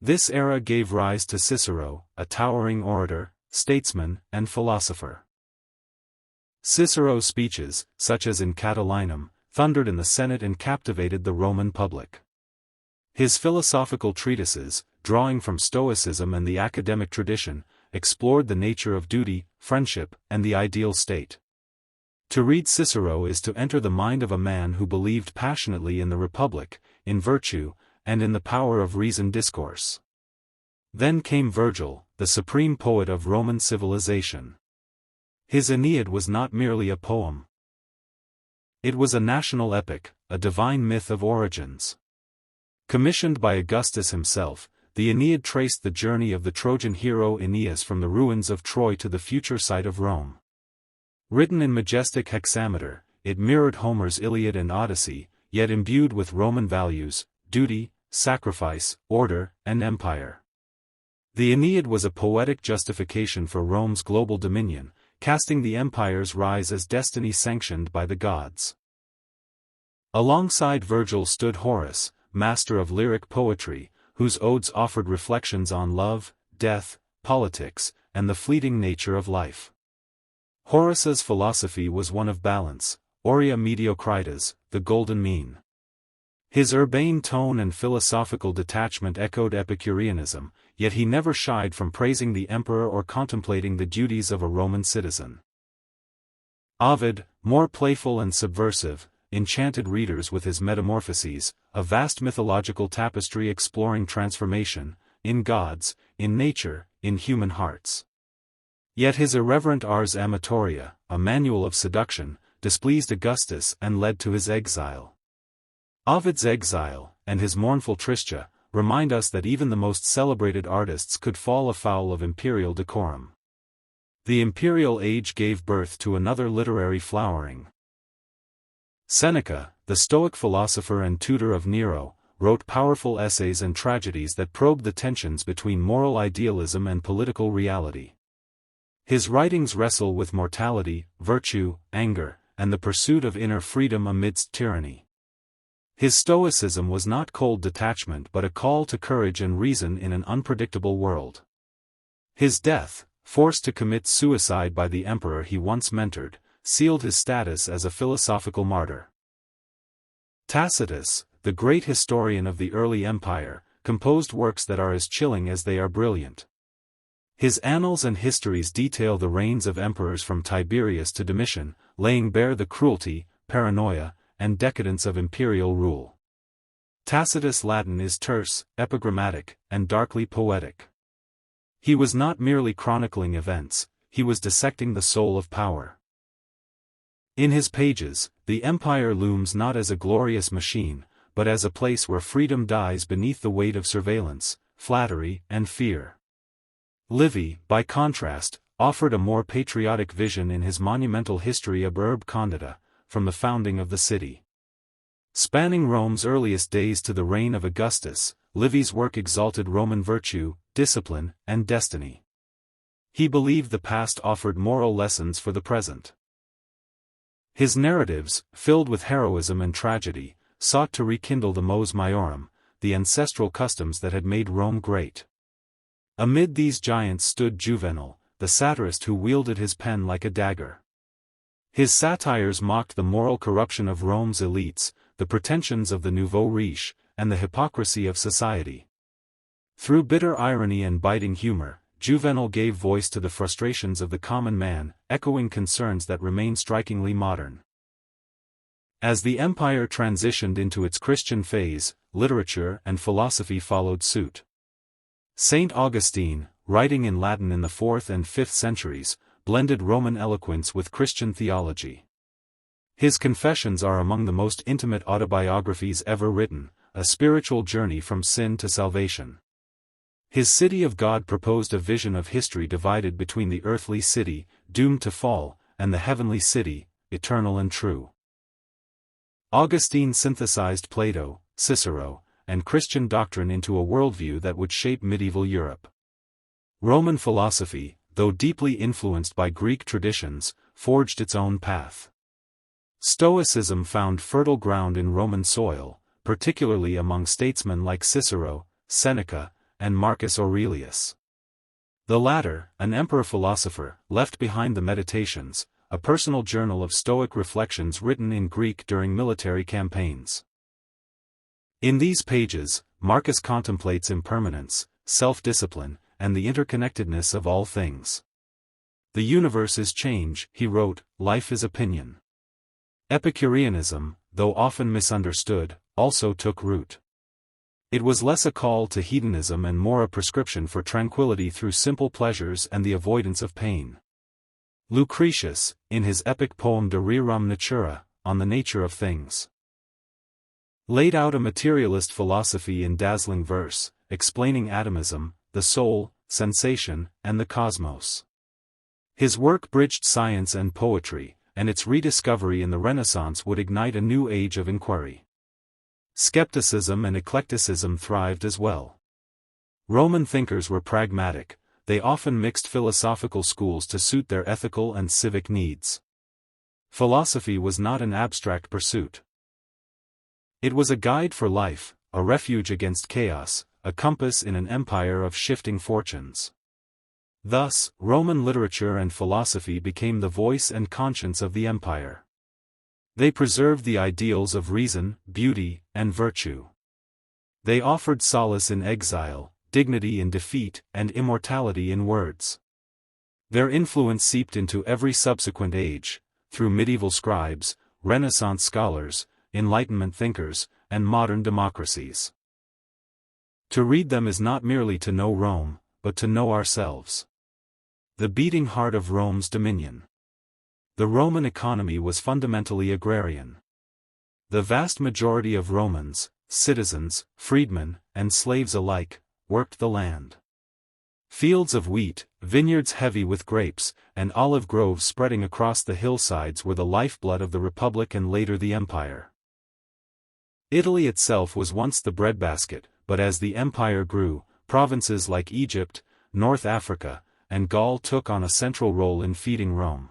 This era gave rise to Cicero, a towering orator, statesman, and philosopher. Cicero's speeches, such as in Catilinum, thundered in the Senate and captivated the Roman public. His philosophical treatises, drawing from Stoicism and the academic tradition, explored the nature of duty, friendship, and the ideal state. To read Cicero is to enter the mind of a man who believed passionately in the Republic, in virtue, and in the power of reasoned discourse. Then came Virgil, the supreme poet of Roman civilization. His Aeneid was not merely a poem. It was a national epic, a divine myth of origins. Commissioned by Augustus himself, the Aeneid traced the journey of the Trojan hero Aeneas from the ruins of Troy to the future site of Rome. Written in majestic hexameter, it mirrored Homer's Iliad and Odyssey, yet imbued with Roman values, duty, sacrifice, order, and empire. The Aeneid was a poetic justification for Rome's global dominion, casting the empire's rise as destiny sanctioned by the gods. Alongside Virgil stood Horace, master of lyric poetry, whose odes offered reflections on love, death, politics, and the fleeting nature of life. Horace's philosophy was one of balance, aurea mediocritas, the golden mean. His urbane tone and philosophical detachment echoed Epicureanism, yet he never shied from praising the emperor or contemplating the duties of a Roman citizen. Ovid, more playful and subversive, enchanted readers with his Metamorphoses, a vast mythological tapestry exploring transformation, in gods, in nature, in human hearts. Yet his irreverent Ars Amatoria, a manual of seduction, displeased Augustus and led to his exile. Ovid's exile, and his mournful Tristia, remind us that even the most celebrated artists could fall afoul of imperial decorum. The imperial age gave birth to another literary flowering. Seneca, the Stoic philosopher and tutor of Nero, wrote powerful essays and tragedies that probed the tensions between moral idealism and political reality. His writings wrestle with mortality, virtue, anger, and the pursuit of inner freedom amidst tyranny. His stoicism was not cold detachment but a call to courage and reason in an unpredictable world. His death, forced to commit suicide by the emperor he once mentored, sealed his status as a philosophical martyr. Tacitus, the great historian of the early empire, composed works that are as chilling as they are brilliant. His annals and histories detail the reigns of emperors from Tiberius to Domitian, laying bare the cruelty, paranoia, and decadence of imperial rule. Tacitus' Latin is terse, epigrammatic, and darkly poetic. He was not merely chronicling events, he was dissecting the soul of power. In his pages, the empire looms not as a glorious machine, but as a place where freedom dies beneath the weight of surveillance, flattery, and fear. Livy, by contrast, offered a more patriotic vision in his monumental history ab Urbe Condita, from the founding of the city. Spanning Rome's earliest days to the reign of Augustus, Livy's work exalted Roman virtue, discipline, and destiny. He believed the past offered moral lessons for the present. His narratives, filled with heroism and tragedy, sought to rekindle the mos maiorum, the ancestral customs that had made Rome great. Amid these giants stood Juvenal, the satirist who wielded his pen like a dagger. His satires mocked the moral corruption of Rome's elites, the pretensions of the nouveau riche, and the hypocrisy of society. Through bitter irony and biting humor, Juvenal gave voice to the frustrations of the common man, echoing concerns that remain strikingly modern. As the empire transitioned into its Christian phase, literature and philosophy followed suit. Saint Augustine, writing in Latin in the 4th and 5th centuries, blended Roman eloquence with Christian theology. His Confessions are among the most intimate autobiographies ever written, a spiritual journey from sin to salvation. His City of God proposed a vision of history divided between the earthly city, doomed to fall, and the heavenly city, eternal and true. Augustine synthesized Plato, Cicero, and Christian doctrine into a worldview that would shape medieval Europe. Roman philosophy, though deeply influenced by Greek traditions, forged its own path. Stoicism found fertile ground in Roman soil, particularly among statesmen like Cicero, Seneca, and Marcus Aurelius. The latter, an emperor-philosopher, left behind the Meditations, a personal journal of Stoic reflections written in Greek during military campaigns. In these pages, Marcus contemplates impermanence, self-discipline, and the interconnectedness of all things. The universe is change, he wrote, life is opinion. Epicureanism, though often misunderstood, also took root. It was less a call to hedonism and more a prescription for tranquility through simple pleasures and the avoidance of pain. Lucretius, in his epic poem De Rerum Natura, on the nature of things, laid out a materialist philosophy in dazzling verse, explaining atomism, the soul, sensation, and the cosmos. His work bridged science and poetry, and its rediscovery in the Renaissance would ignite a new age of inquiry. Skepticism and eclecticism thrived as well. Roman thinkers were pragmatic, they often mixed philosophical schools to suit their ethical and civic needs. Philosophy was not an abstract pursuit. It was a guide for life, a refuge against chaos, a compass in an empire of shifting fortunes. Thus, Roman literature and philosophy became the voice and conscience of the empire. They preserved the ideals of reason, beauty, and virtue. They offered solace in exile, dignity in defeat, and immortality in words. Their influence seeped into every subsequent age, through medieval scribes, Renaissance scholars, Enlightenment thinkers, and modern democracies. To read them is not merely to know Rome, but to know ourselves. The beating heart of Rome's dominion. The Roman economy was fundamentally agrarian. The vast majority of Romans, citizens, freedmen, and slaves alike, worked the land. Fields of wheat, vineyards heavy with grapes, and olive groves spreading across the hillsides were the lifeblood of the Republic and later the Empire. Italy itself was once the breadbasket, but as the empire grew, provinces like Egypt, North Africa, and Gaul took on a central role in feeding Rome.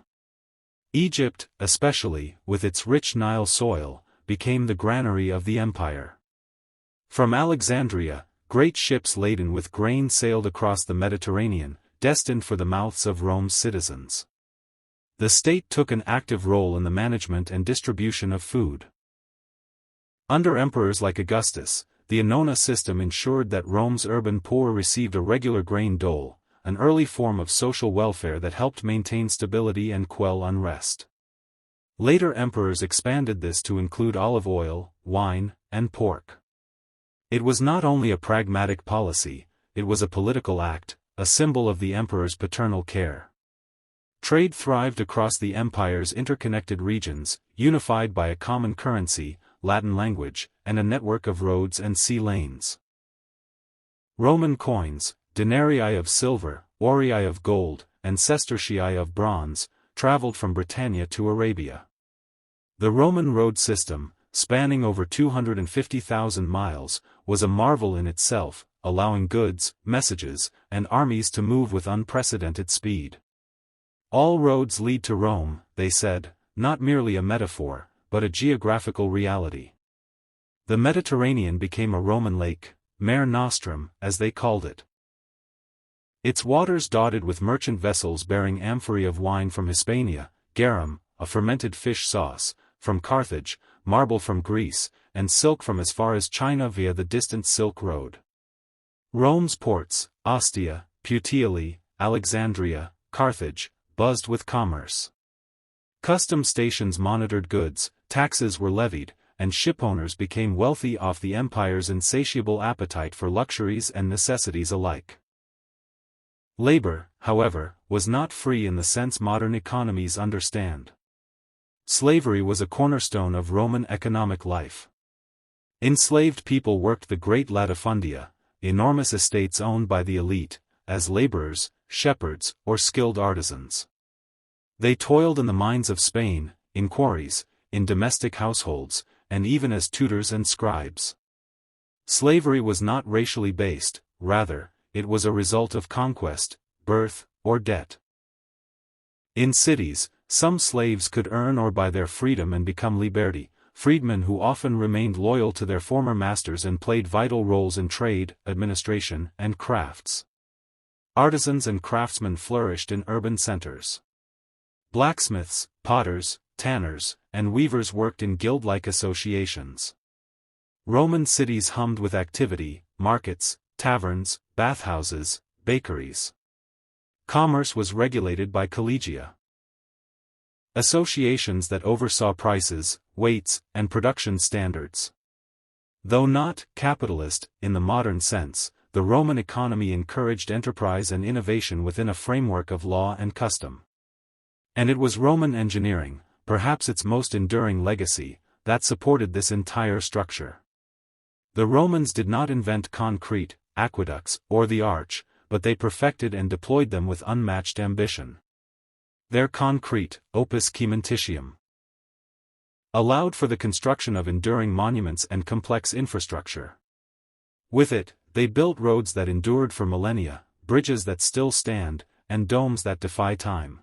Egypt, especially, with its rich Nile soil, became the granary of the empire. From Alexandria, great ships laden with grain sailed across the Mediterranean, destined for the mouths of Rome's citizens. The state took an active role in the management and distribution of food. Under emperors like Augustus, the annona system ensured that Rome's urban poor received a regular grain dole, an early form of social welfare that helped maintain stability and quell unrest. Later emperors expanded this to include olive oil, wine, and pork. It was not only a pragmatic policy, it was a political act, a symbol of the emperor's paternal care. Trade thrived across the empire's interconnected regions, unified by a common currency, Latin language, and a network of roads and sea lanes. Roman coins, denarii of silver, aurei of gold, and sestertii of bronze, traveled from Britannia to Arabia. The Roman road system, spanning over 250,000 miles, was a marvel in itself, allowing goods, messages, and armies to move with unprecedented speed. All roads lead to Rome, they said, not merely a metaphor, but a geographical reality. The Mediterranean became a Roman lake, Mare Nostrum, as they called it. Its waters dotted with merchant vessels bearing amphorae of wine from Hispania, garum, a fermented fish sauce, from Carthage, marble from Greece, and silk from as far as China via the distant Silk Road. Rome's ports, Ostia, Puteoli, Alexandria, Carthage, buzzed with commerce. Customs stations monitored goods, taxes were levied, and shipowners became wealthy off the empire's insatiable appetite for luxuries and necessities alike. Labor, however, was not free in the sense modern economies understand. Slavery was a cornerstone of Roman economic life. Enslaved people worked the great latifundia, enormous estates owned by the elite, as laborers, shepherds, or skilled artisans. They toiled in the mines of Spain, in quarries, in domestic households, and even as tutors and scribes. Slavery was not racially based, rather, it was a result of conquest, birth, or debt. In cities, some slaves could earn or buy their freedom and become liberti, freedmen who often remained loyal to their former masters and played vital roles in trade, administration, and crafts. Artisans and craftsmen flourished in urban centers. Blacksmiths, potters, tanners, and weavers worked in guild-like associations. Roman cities hummed with activity, markets, taverns, bathhouses, bakeries. Commerce was regulated by collegia, associations that oversaw prices, weights, and production standards. Though not capitalist in the modern sense, the Roman economy encouraged enterprise and innovation within a framework of law and custom. And it was Roman engineering, perhaps its most enduring legacy, that supported this entire structure. The Romans did not invent concrete, aqueducts, or the arch, but they perfected and deployed them with unmatched ambition. Their concrete, opus caementitium, allowed for the construction of enduring monuments and complex infrastructure. With it, they built roads that endured for millennia, bridges that still stand, and domes that defy time.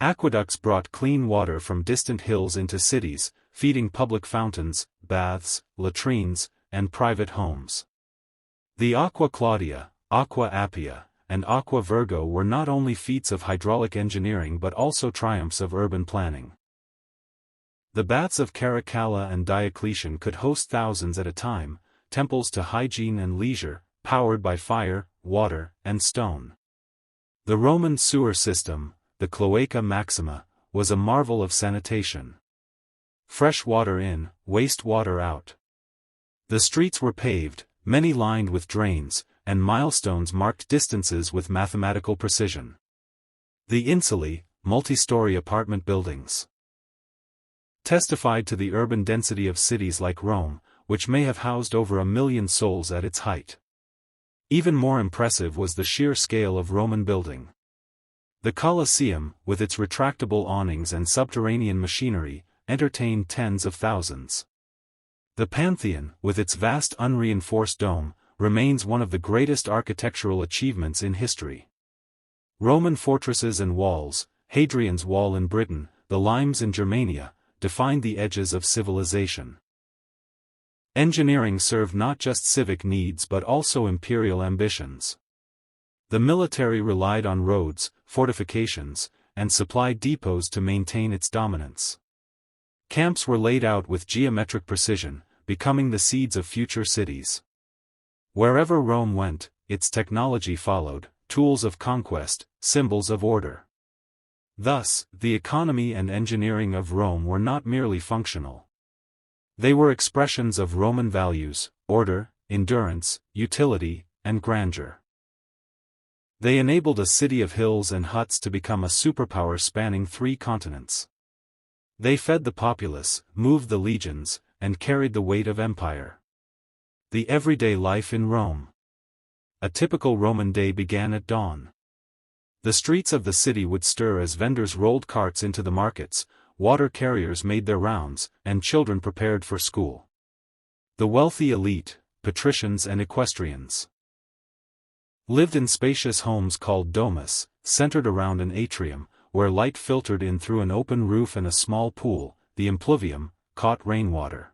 Aqueducts brought clean water from distant hills into cities, feeding public fountains, baths, latrines, and private homes. The Aqua Claudia, Aqua Appia, and Aqua Virgo were not only feats of hydraulic engineering but also triumphs of urban planning. The baths of Caracalla and Diocletian could host thousands at a time, temples to hygiene and leisure, powered by fire, water, and stone. The Roman sewer system, the Cloaca Maxima, was a marvel of sanitation. Fresh water in, waste water out. The streets were paved, many lined with drains, and milestones marked distances with mathematical precision. The insulae, multi-story apartment buildings, testified to the urban density of cities like Rome, which may have housed over 1 million souls at its height. Even more impressive was the sheer scale of Roman building. The Colosseum, with its retractable awnings and subterranean machinery, entertained tens of thousands. The Pantheon, with its vast unreinforced dome, remains one of the greatest architectural achievements in history. Roman fortresses and walls, Hadrian's Wall in Britain, the limes in Germania, defined the edges of civilization. Engineering served not just civic needs but also imperial ambitions. The military relied on roads, fortifications, and supply depots to maintain its dominance. Camps were laid out with geometric precision, becoming the seeds of future cities. Wherever Rome went, its technology followed, tools of conquest, symbols of order. Thus, the economy and engineering of Rome were not merely functional. They were expressions of Roman values, order, endurance, utility, and grandeur. They enabled a city of hills and huts to become a superpower spanning 3 continents. They fed the populace, moved the legions, and carried the weight of empire. The everyday life in Rome. A typical Roman day began at dawn. The streets of the city would stir as vendors rolled carts into the markets, water carriers made their rounds, and children prepared for school. The wealthy elite, patricians and equestrians, lived in spacious homes called domus, centered around an atrium, where light filtered in through an open roof and a small pool, the impluvium, caught rainwater.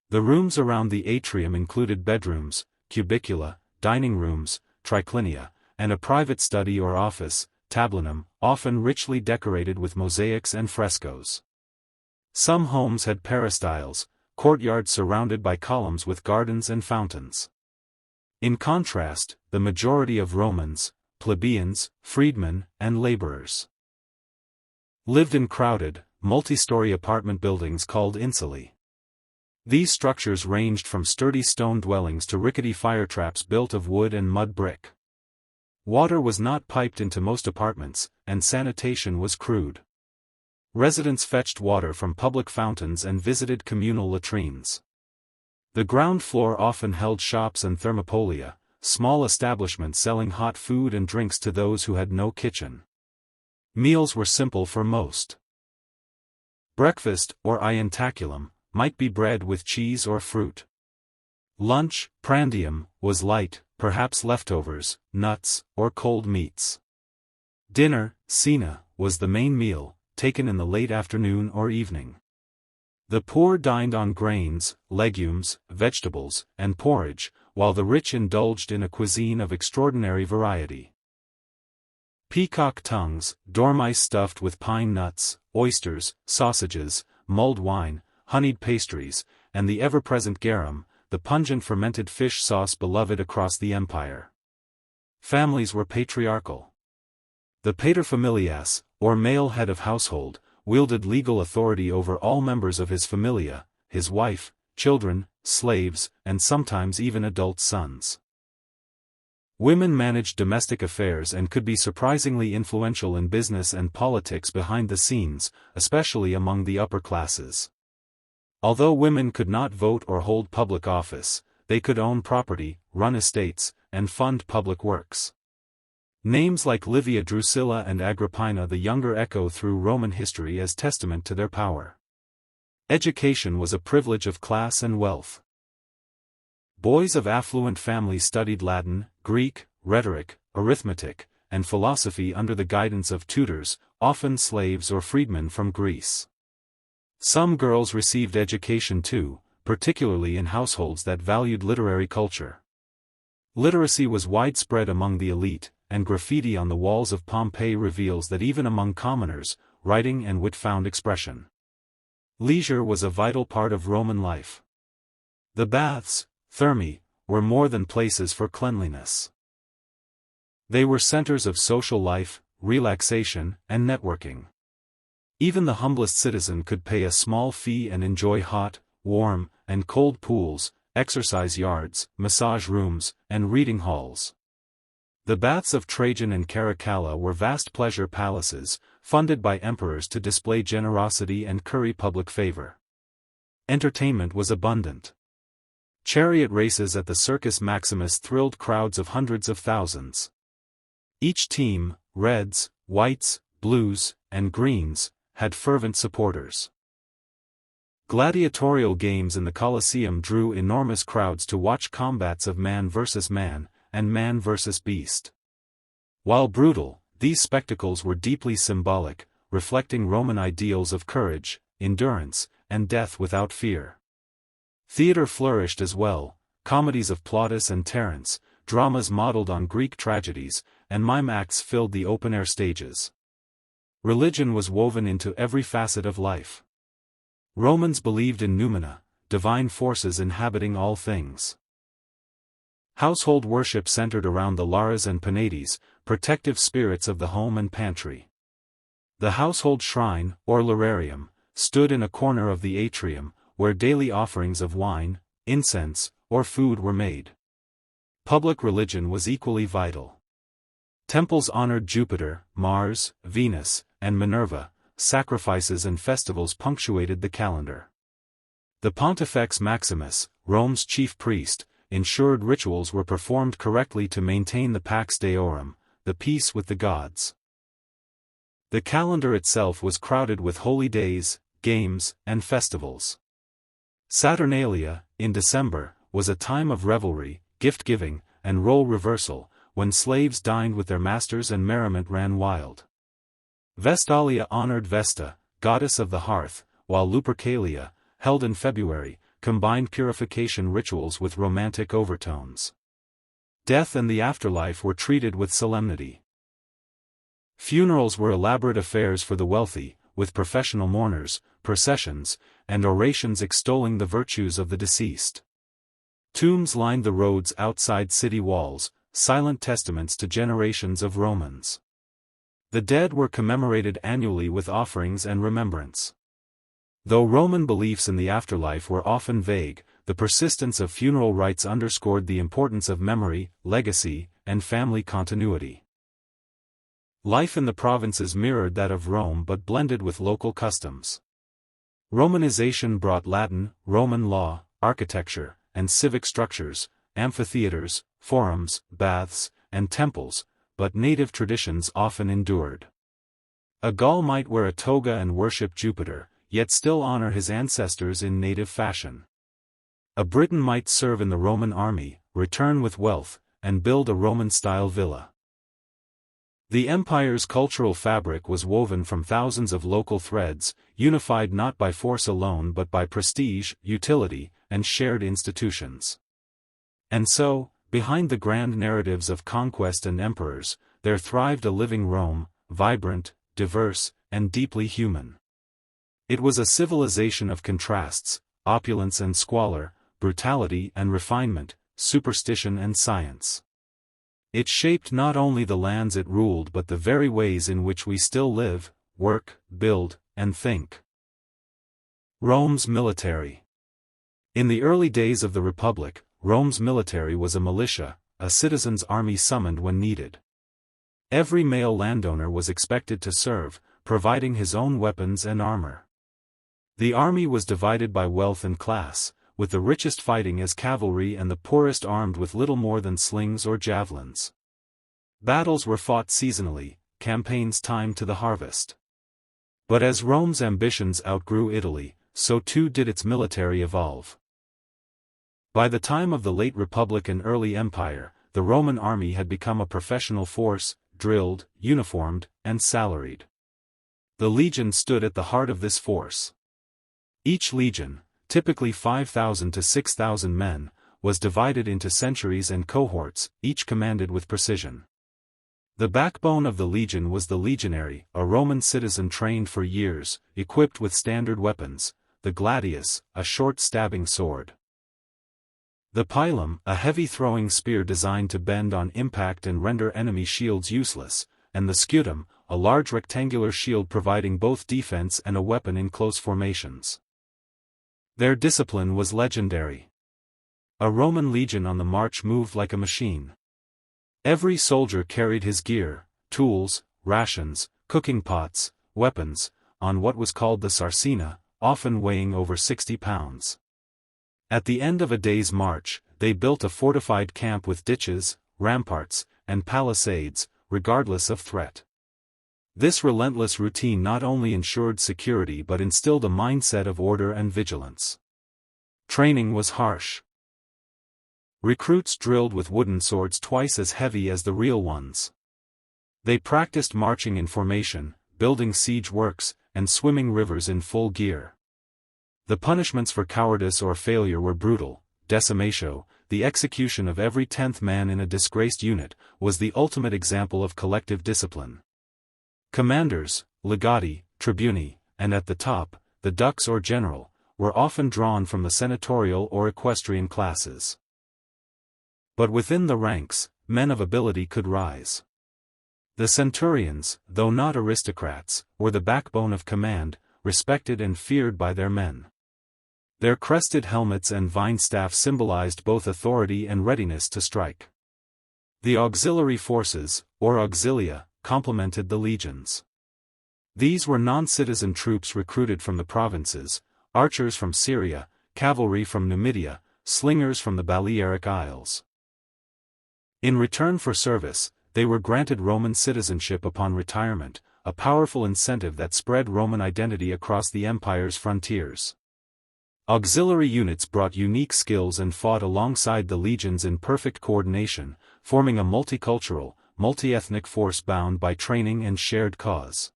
The rooms around the atrium included bedrooms, cubicula, dining rooms, triclinia, and a private study or office, tablinum, often richly decorated with mosaics and frescoes. Some homes had peristyles, courtyards surrounded by columns with gardens and fountains. In contrast, the majority of Romans, plebeians, freedmen, and laborers, lived in crowded, multi-story apartment buildings called insulae. These structures ranged from sturdy stone dwellings to rickety fire traps built of wood and mud brick. Water was not piped into most apartments, and sanitation was crude. Residents fetched water from public fountains and visited communal latrines. The ground floor often held shops and thermopolia, small establishments selling hot food and drinks to those who had no kitchen. Meals were simple for most. Breakfast, or ientaculum, might be bread with cheese or fruit. Lunch, prandium, was light, perhaps leftovers, nuts, or cold meats. Dinner, cena, was the main meal, taken in the late afternoon or evening. The poor dined on grains, legumes, vegetables, and porridge, while the rich indulged in a cuisine of extraordinary variety. Peacock tongues, dormice stuffed with pine nuts, oysters, sausages, mulled wine, honeyed pastries, and the ever-present garum, the pungent fermented fish sauce beloved across the empire. Families were patriarchal. The paterfamilias, or male head of household, wielded legal authority over all members of his familia, his wife, children, slaves, and sometimes even adult sons. Women managed domestic affairs and could be surprisingly influential in business and politics behind the scenes, especially among the upper classes. Although women could not vote or hold public office, they could own property, run estates, and fund public works. Names like Livia Drusilla and Agrippina the Younger echo through Roman history as testament to their power. Education was a privilege of class and wealth. Boys of affluent families studied Latin, Greek, rhetoric, arithmetic, and philosophy under the guidance of tutors, often slaves or freedmen from Greece. Some girls received education too, particularly in households that valued literary culture. Literacy was widespread among the elite, and graffiti on the walls of Pompeii reveals that even among commoners, writing and wit found expression. Leisure was a vital part of Roman life. The baths, thermae, were more than places for cleanliness. They were centers of social life, relaxation, and networking. Even the humblest citizen could pay a small fee and enjoy hot, warm, and cold pools, exercise yards, massage rooms, and reading halls. The baths of Trajan and Caracalla were vast pleasure palaces, funded by emperors to display generosity and curry public favor. Entertainment was abundant. Chariot races at the Circus Maximus thrilled crowds of hundreds of thousands. Each team, reds, whites, blues, and greens, had fervent supporters. Gladiatorial games in the Colosseum drew enormous crowds to watch combats of man versus man, and man versus beast. While brutal, these spectacles were deeply symbolic, reflecting Roman ideals of courage, endurance, and death without fear. Theater flourished as well, comedies of Plautus and Terence, dramas modeled on Greek tragedies, and mime acts filled the open-air stages. Religion was woven into every facet of life. Romans believed in noumena, divine forces inhabiting all things. Household worship centered around the Lares and Penates, protective spirits of the home and pantry. The household shrine, or lararium, stood in a corner of the atrium, where daily offerings of wine, incense, or food were made. Public religion was equally vital. Temples honored Jupiter, Mars, Venus, and Minerva. Sacrifices and festivals punctuated the calendar. The Pontifex Maximus, Rome's chief priest, ensured rituals were performed correctly to maintain the Pax Deorum, the peace with the gods. The calendar itself was crowded with holy days, games, and festivals. Saturnalia, in December, was a time of revelry, gift-giving, and role reversal, when slaves dined with their masters and merriment ran wild. Vestalia honored Vesta, goddess of the hearth, while Lupercalia, held in February, combined purification rituals with romantic overtones. Death and the afterlife were treated with solemnity. Funerals were elaborate affairs for the wealthy, with professional mourners, processions, and orations extolling the virtues of the deceased. Tombs lined the roads outside city walls, silent testaments to generations of Romans. The dead were commemorated annually with offerings and remembrance. Though Roman beliefs in the afterlife were often vague, the persistence of funeral rites underscored the importance of memory, legacy, and family continuity. Life in the provinces mirrored that of Rome but blended with local customs. Romanization brought Latin, Roman law, architecture, and civic structures, amphitheaters, forums, baths, and temples, but native traditions often endured. A Gaul might wear a toga and worship Jupiter, yet still honor his ancestors in native fashion. A Briton might serve in the Roman army, return with wealth, and build a Roman-style villa. The empire's cultural fabric was woven from thousands of local threads, unified not by force alone but by prestige, utility, and shared institutions. And so, behind the grand narratives of conquest and emperors, there thrived a living Rome, vibrant, diverse, and deeply human. It was a civilization of contrasts, opulence and squalor, brutality and refinement, superstition and science. It shaped not only the lands it ruled but the very ways in which we still live, work, build, and think. Rome's military. In the early days of the Republic, Rome's military was a militia, a citizen's army summoned when needed. Every male landowner was expected to serve, providing his own weapons and armor. The army was divided by wealth and class, with the richest fighting as cavalry and the poorest armed with little more than slings or javelins. Battles were fought seasonally, campaigns timed to the harvest. But as Rome's ambitions outgrew Italy, so too did its military evolve. By the time of the late Republic and early Empire, the Roman army had become a professional force, drilled, uniformed, and salaried. The legion stood at the heart of this force. Each legion, typically 5,000 to 6,000 men, was divided into centuries and cohorts, each commanded with precision. The backbone of the legion was the legionary, a Roman citizen trained for years, equipped with standard weapons, the gladius, a short stabbing sword. The pilum, a heavy throwing spear designed to bend on impact and render enemy shields useless, and the scutum, a large rectangular shield providing both defense and a weapon in close formations. Their discipline was legendary. A Roman legion on the march moved like a machine. Every soldier carried his gear, tools, rations, cooking pots, weapons, on what was called the sarcina, often weighing over 60 pounds. At the end of a day's march, they built a fortified camp with ditches, ramparts, and palisades, regardless of threat. This relentless routine not only ensured security but instilled a mindset of order and vigilance. Training was harsh. Recruits drilled with wooden swords twice as heavy as the real ones. They practiced marching in formation, building siege works, and swimming rivers in full gear. The punishments for cowardice or failure were brutal. Decimatio, the execution of every 10th man in a disgraced unit, was the ultimate example of collective discipline. Commanders, legati, tribuni, and at the top, the dux or general, were often drawn from the senatorial or equestrian classes. But within the ranks, men of ability could rise. The centurions, though not aristocrats, were the backbone of command, respected and feared by their men. Their crested helmets and vine staffs symbolized both authority and readiness to strike. The auxiliary forces, or auxilia, complemented the legions. These were non-citizen troops recruited from the provinces, archers from Syria, cavalry from Numidia, slingers from the Balearic Isles. In return for service, they were granted Roman citizenship upon retirement, a powerful incentive that spread Roman identity across the empire's frontiers. Auxiliary units brought unique skills and fought alongside the legions in perfect coordination, forming a multicultural, multi-ethnic force bound by training and shared cause.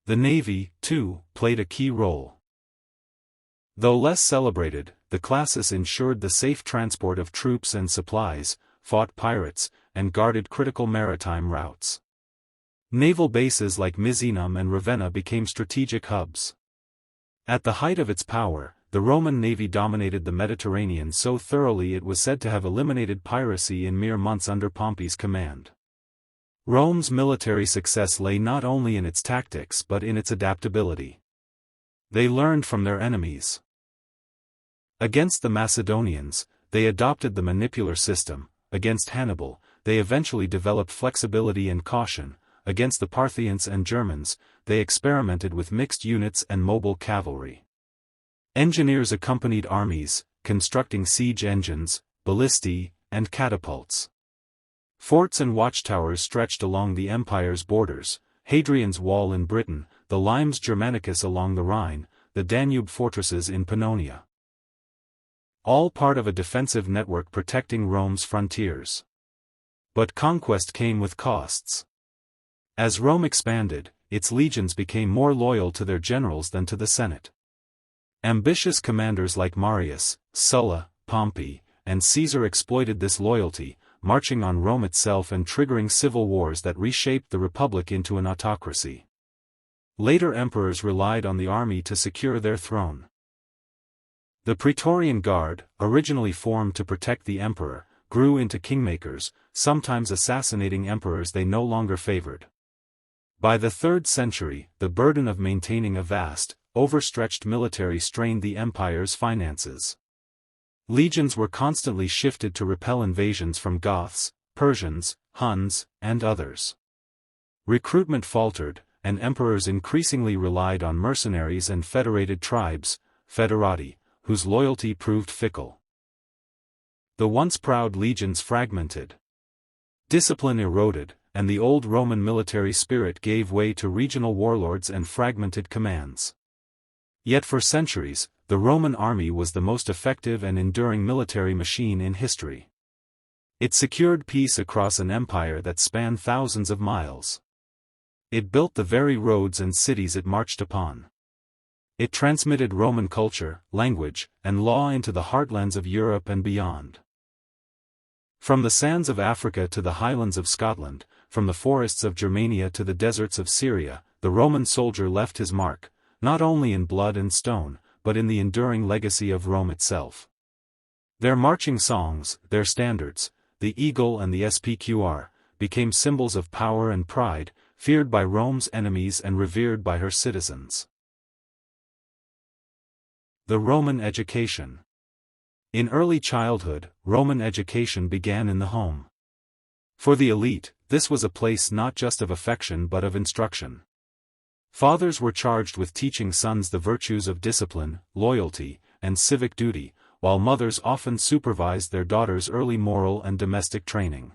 The navy, too, played a key role. Though less celebrated, the classis ensured the safe transport of troops and supplies, fought pirates, and guarded critical maritime routes. Naval bases like Misenum and Ravenna became strategic hubs. At the height of its power, the Roman navy dominated the Mediterranean so thoroughly it was said to have eliminated piracy in mere months under Pompey's command. Rome's military success lay not only in its tactics but in its adaptability. They learned from their enemies. Against the Macedonians, they adopted the manipular system. Against Hannibal, they eventually developed flexibility and caution. Against the Parthians and Germans, they experimented with mixed units and mobile cavalry. Engineers accompanied armies, constructing siege engines, ballistae, and catapults. Forts and watchtowers stretched along the empire's borders, Hadrian's Wall in Britain, the Limes Germanicus along the Rhine, the Danube fortresses in Pannonia. All part of a defensive network protecting Rome's frontiers. But conquest came with costs. As Rome expanded, its legions became more loyal to their generals than to the Senate. Ambitious commanders like Marius, Sulla, Pompey, and Caesar exploited this loyalty, marching on Rome itself and triggering civil wars that reshaped the Republic into an autocracy. Later emperors relied on the army to secure their throne. The Praetorian Guard, originally formed to protect the emperor, grew into kingmakers, sometimes assassinating emperors they no longer favored. By the 3rd century, the burden of maintaining a vast, overstretched military strained the empire's finances. Legions were constantly shifted to repel invasions from Goths, Persians, Huns, and others. Recruitment faltered, and emperors increasingly relied on mercenaries and federated tribes, federati, whose loyalty proved fickle. The once proud legions fragmented. Discipline eroded, and the old Roman military spirit gave way to regional warlords and fragmented commands. Yet for centuries, the Roman army was the most effective and enduring military machine in history. It secured peace across an empire that spanned thousands of miles. It built the very roads and cities it marched upon. It transmitted Roman culture, language, and law into the heartlands of Europe and beyond. From the sands of Africa to the highlands of Scotland, from the forests of Germania to the deserts of Syria, the Roman soldier left his mark, not only in blood and stone, but in the enduring legacy of Rome itself. Their marching songs, their standards, the eagle and the spqr, became symbols of power and pride, feared by Rome's enemies and revered by her citizens. The Roman education. In early childhood, Roman education began in the home. For the elite, this was a place not just of affection but of instruction. Fathers were charged with teaching sons the virtues of discipline, loyalty, and civic duty, while mothers often supervised their daughters' early moral and domestic training.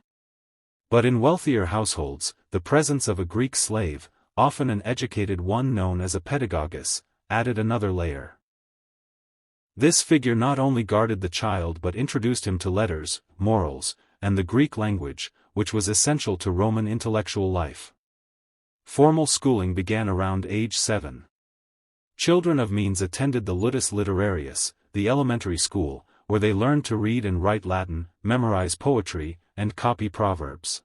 But in wealthier households, the presence of a Greek slave, often an educated one known as a pedagogus, added another layer. This figure not only guarded the child but introduced him to letters, morals, and the Greek language, which was essential to Roman intellectual life. Formal schooling began around age 7. Children of means attended the ludus literarius, the elementary school, where they learned to read and write Latin, memorize poetry, and copy proverbs.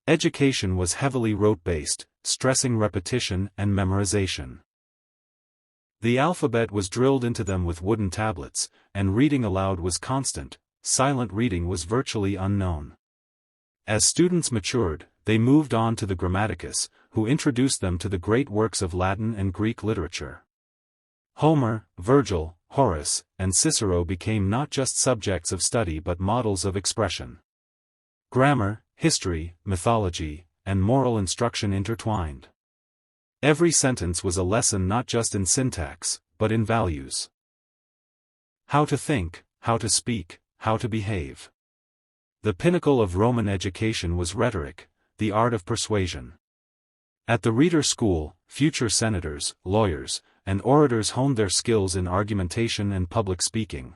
Education was heavily rote-based, stressing repetition and memorization. The alphabet was drilled into them with wooden tablets, and reading aloud was constant, silent reading was virtually unknown. As students matured, they moved on to the grammaticus, who introduced them to the great works of Latin and Greek literature. Homer, Virgil, Horace, and Cicero became not just subjects of study but models of expression. Grammar, history, mythology, and moral instruction intertwined. Every sentence was a lesson not just in syntax, but in values. How to think, how to speak, how to behave. The pinnacle of Roman education was rhetoric, the art of persuasion. At the rhetor school, future senators, lawyers, and orators honed their skills in argumentation and public speaking.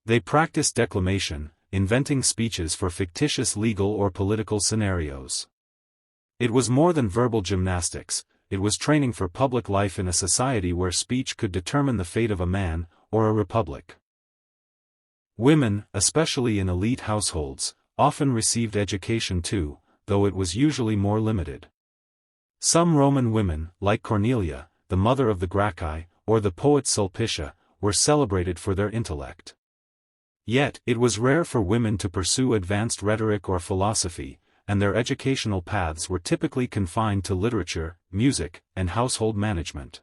They practiced declamation, inventing speeches for fictitious legal or political scenarios. It was more than verbal gymnastics, it was training for public life in a society where speech could determine the fate of a man, or a republic. Women, especially in elite households, often received education too, though it was usually more limited. Some Roman women, like Cornelia, the mother of the Gracchi, or the poet Sulpicia, were celebrated for their intellect. Yet, it was rare for women to pursue advanced rhetoric or philosophy, and their educational paths were typically confined to literature, music, and household management.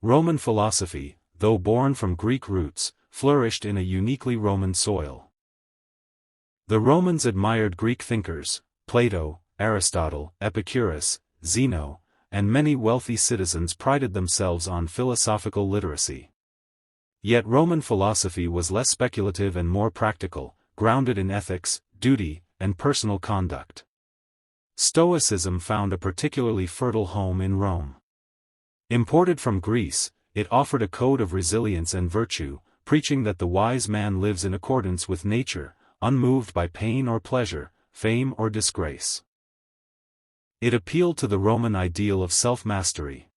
Roman philosophy, though born from Greek roots, flourished in a uniquely Roman soil. The Romans admired Greek thinkers, Plato, Aristotle, Epicurus, Zeno, and many wealthy citizens prided themselves on philosophical literacy. Yet Roman philosophy was less speculative and more practical, grounded in ethics, duty, and personal conduct. Stoicism found a particularly fertile home in Rome. Imported from Greece, it offered a code of resilience and virtue, preaching that the wise man lives in accordance with nature, unmoved by pain or pleasure, fame or disgrace. It appealed to the Roman ideal of self-mastery.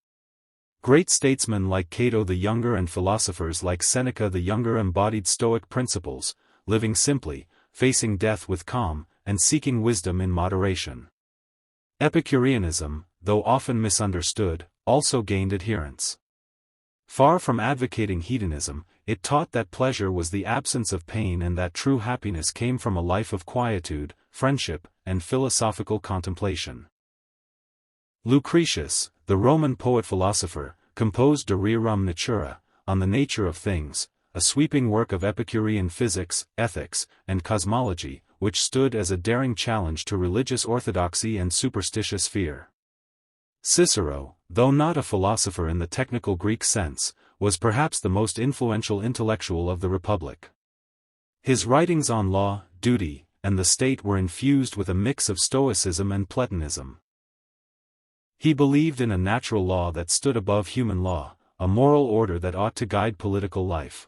Great statesmen like Cato the Younger and philosophers like Seneca the Younger embodied Stoic principles, living simply, facing death with calm, and seeking wisdom in moderation. Epicureanism, though often misunderstood, also gained adherents. Far from advocating hedonism, It taught that pleasure was the absence of pain and that true happiness came from a life of quietude, friendship, and philosophical contemplation. Lucretius, the Roman poet-philosopher, composed De Rerum Natura, On the Nature of Things, a sweeping work of Epicurean physics, ethics, and cosmology, which stood as a daring challenge to religious orthodoxy and superstitious fear. Cicero, though not a philosopher in the technical Greek sense, was perhaps the most influential intellectual of the Republic. His writings on law, duty, and the state were infused with a mix of Stoicism and Platonism. He believed in a natural law that stood above human law, a moral order that ought to guide political life.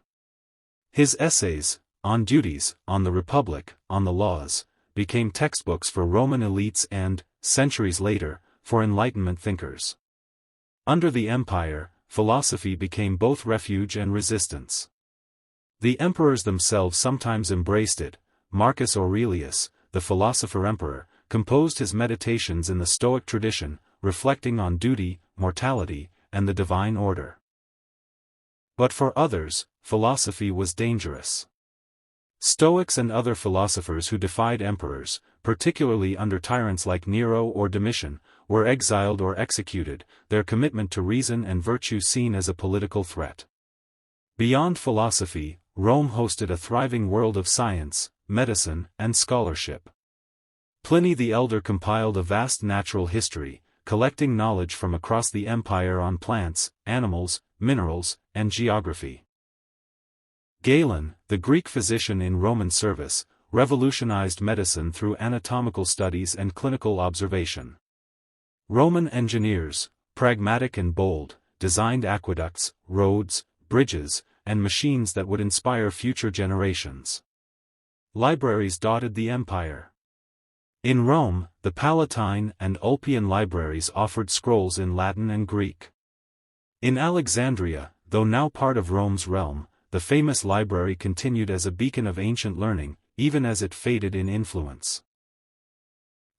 His essays, on duties, on the Republic, on the laws, became textbooks for Roman elites and, centuries later, for Enlightenment thinkers. Under the Empire, philosophy became both refuge and resistance. The emperors themselves sometimes embraced it. Marcus Aurelius, the philosopher-emperor, composed his meditations in the Stoic tradition, reflecting on duty, mortality, and the divine order. But for others, philosophy was dangerous. Stoics and other philosophers who defied emperors, particularly under tyrants like Nero or Domitian, were exiled or executed, their commitment to reason and virtue seen as a political threat. Beyond philosophy, Rome hosted a thriving world of science, medicine, and scholarship. Pliny the Elder compiled a vast natural history, collecting knowledge from across the empire on plants, animals, minerals, and geography. Galen, the Greek physician in Roman service, revolutionized medicine through anatomical studies and clinical observation. Roman engineers, pragmatic and bold, designed aqueducts, roads, bridges, and machines that would inspire future generations. Libraries dotted the empire. In Rome, the Palatine and Ulpian libraries offered scrolls in Latin and Greek. In Alexandria, though now part of Rome's realm, the famous library continued as a beacon of ancient learning, even as it faded in influence.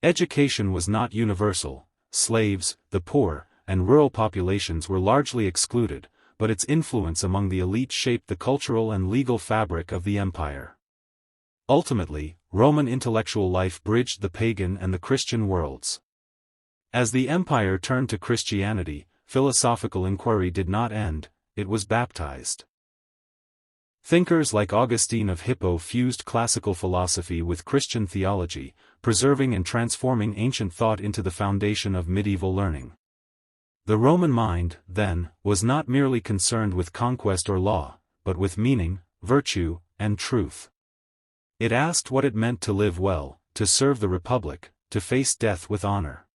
Education was not universal. Slaves, the poor, and rural populations were largely excluded, but its influence among the elite shaped the cultural and legal fabric of the empire. Ultimately, Roman intellectual life bridged the pagan and the Christian worlds. As the empire turned to Christianity, philosophical inquiry did not end, it was baptized. Thinkers like Augustine of Hippo fused classical philosophy with Christian theology, preserving and transforming ancient thought into the foundation of medieval learning. The Roman mind, then, was not merely concerned with conquest or law, but with meaning, virtue, and truth. It asked what it meant to live well, to serve the Republic, to face death with honor.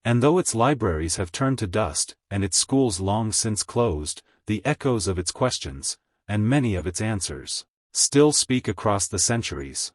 And though its libraries have turned to dust, and its schools long since closed, the echoes of its questions, and many of its answers, still speak across the centuries.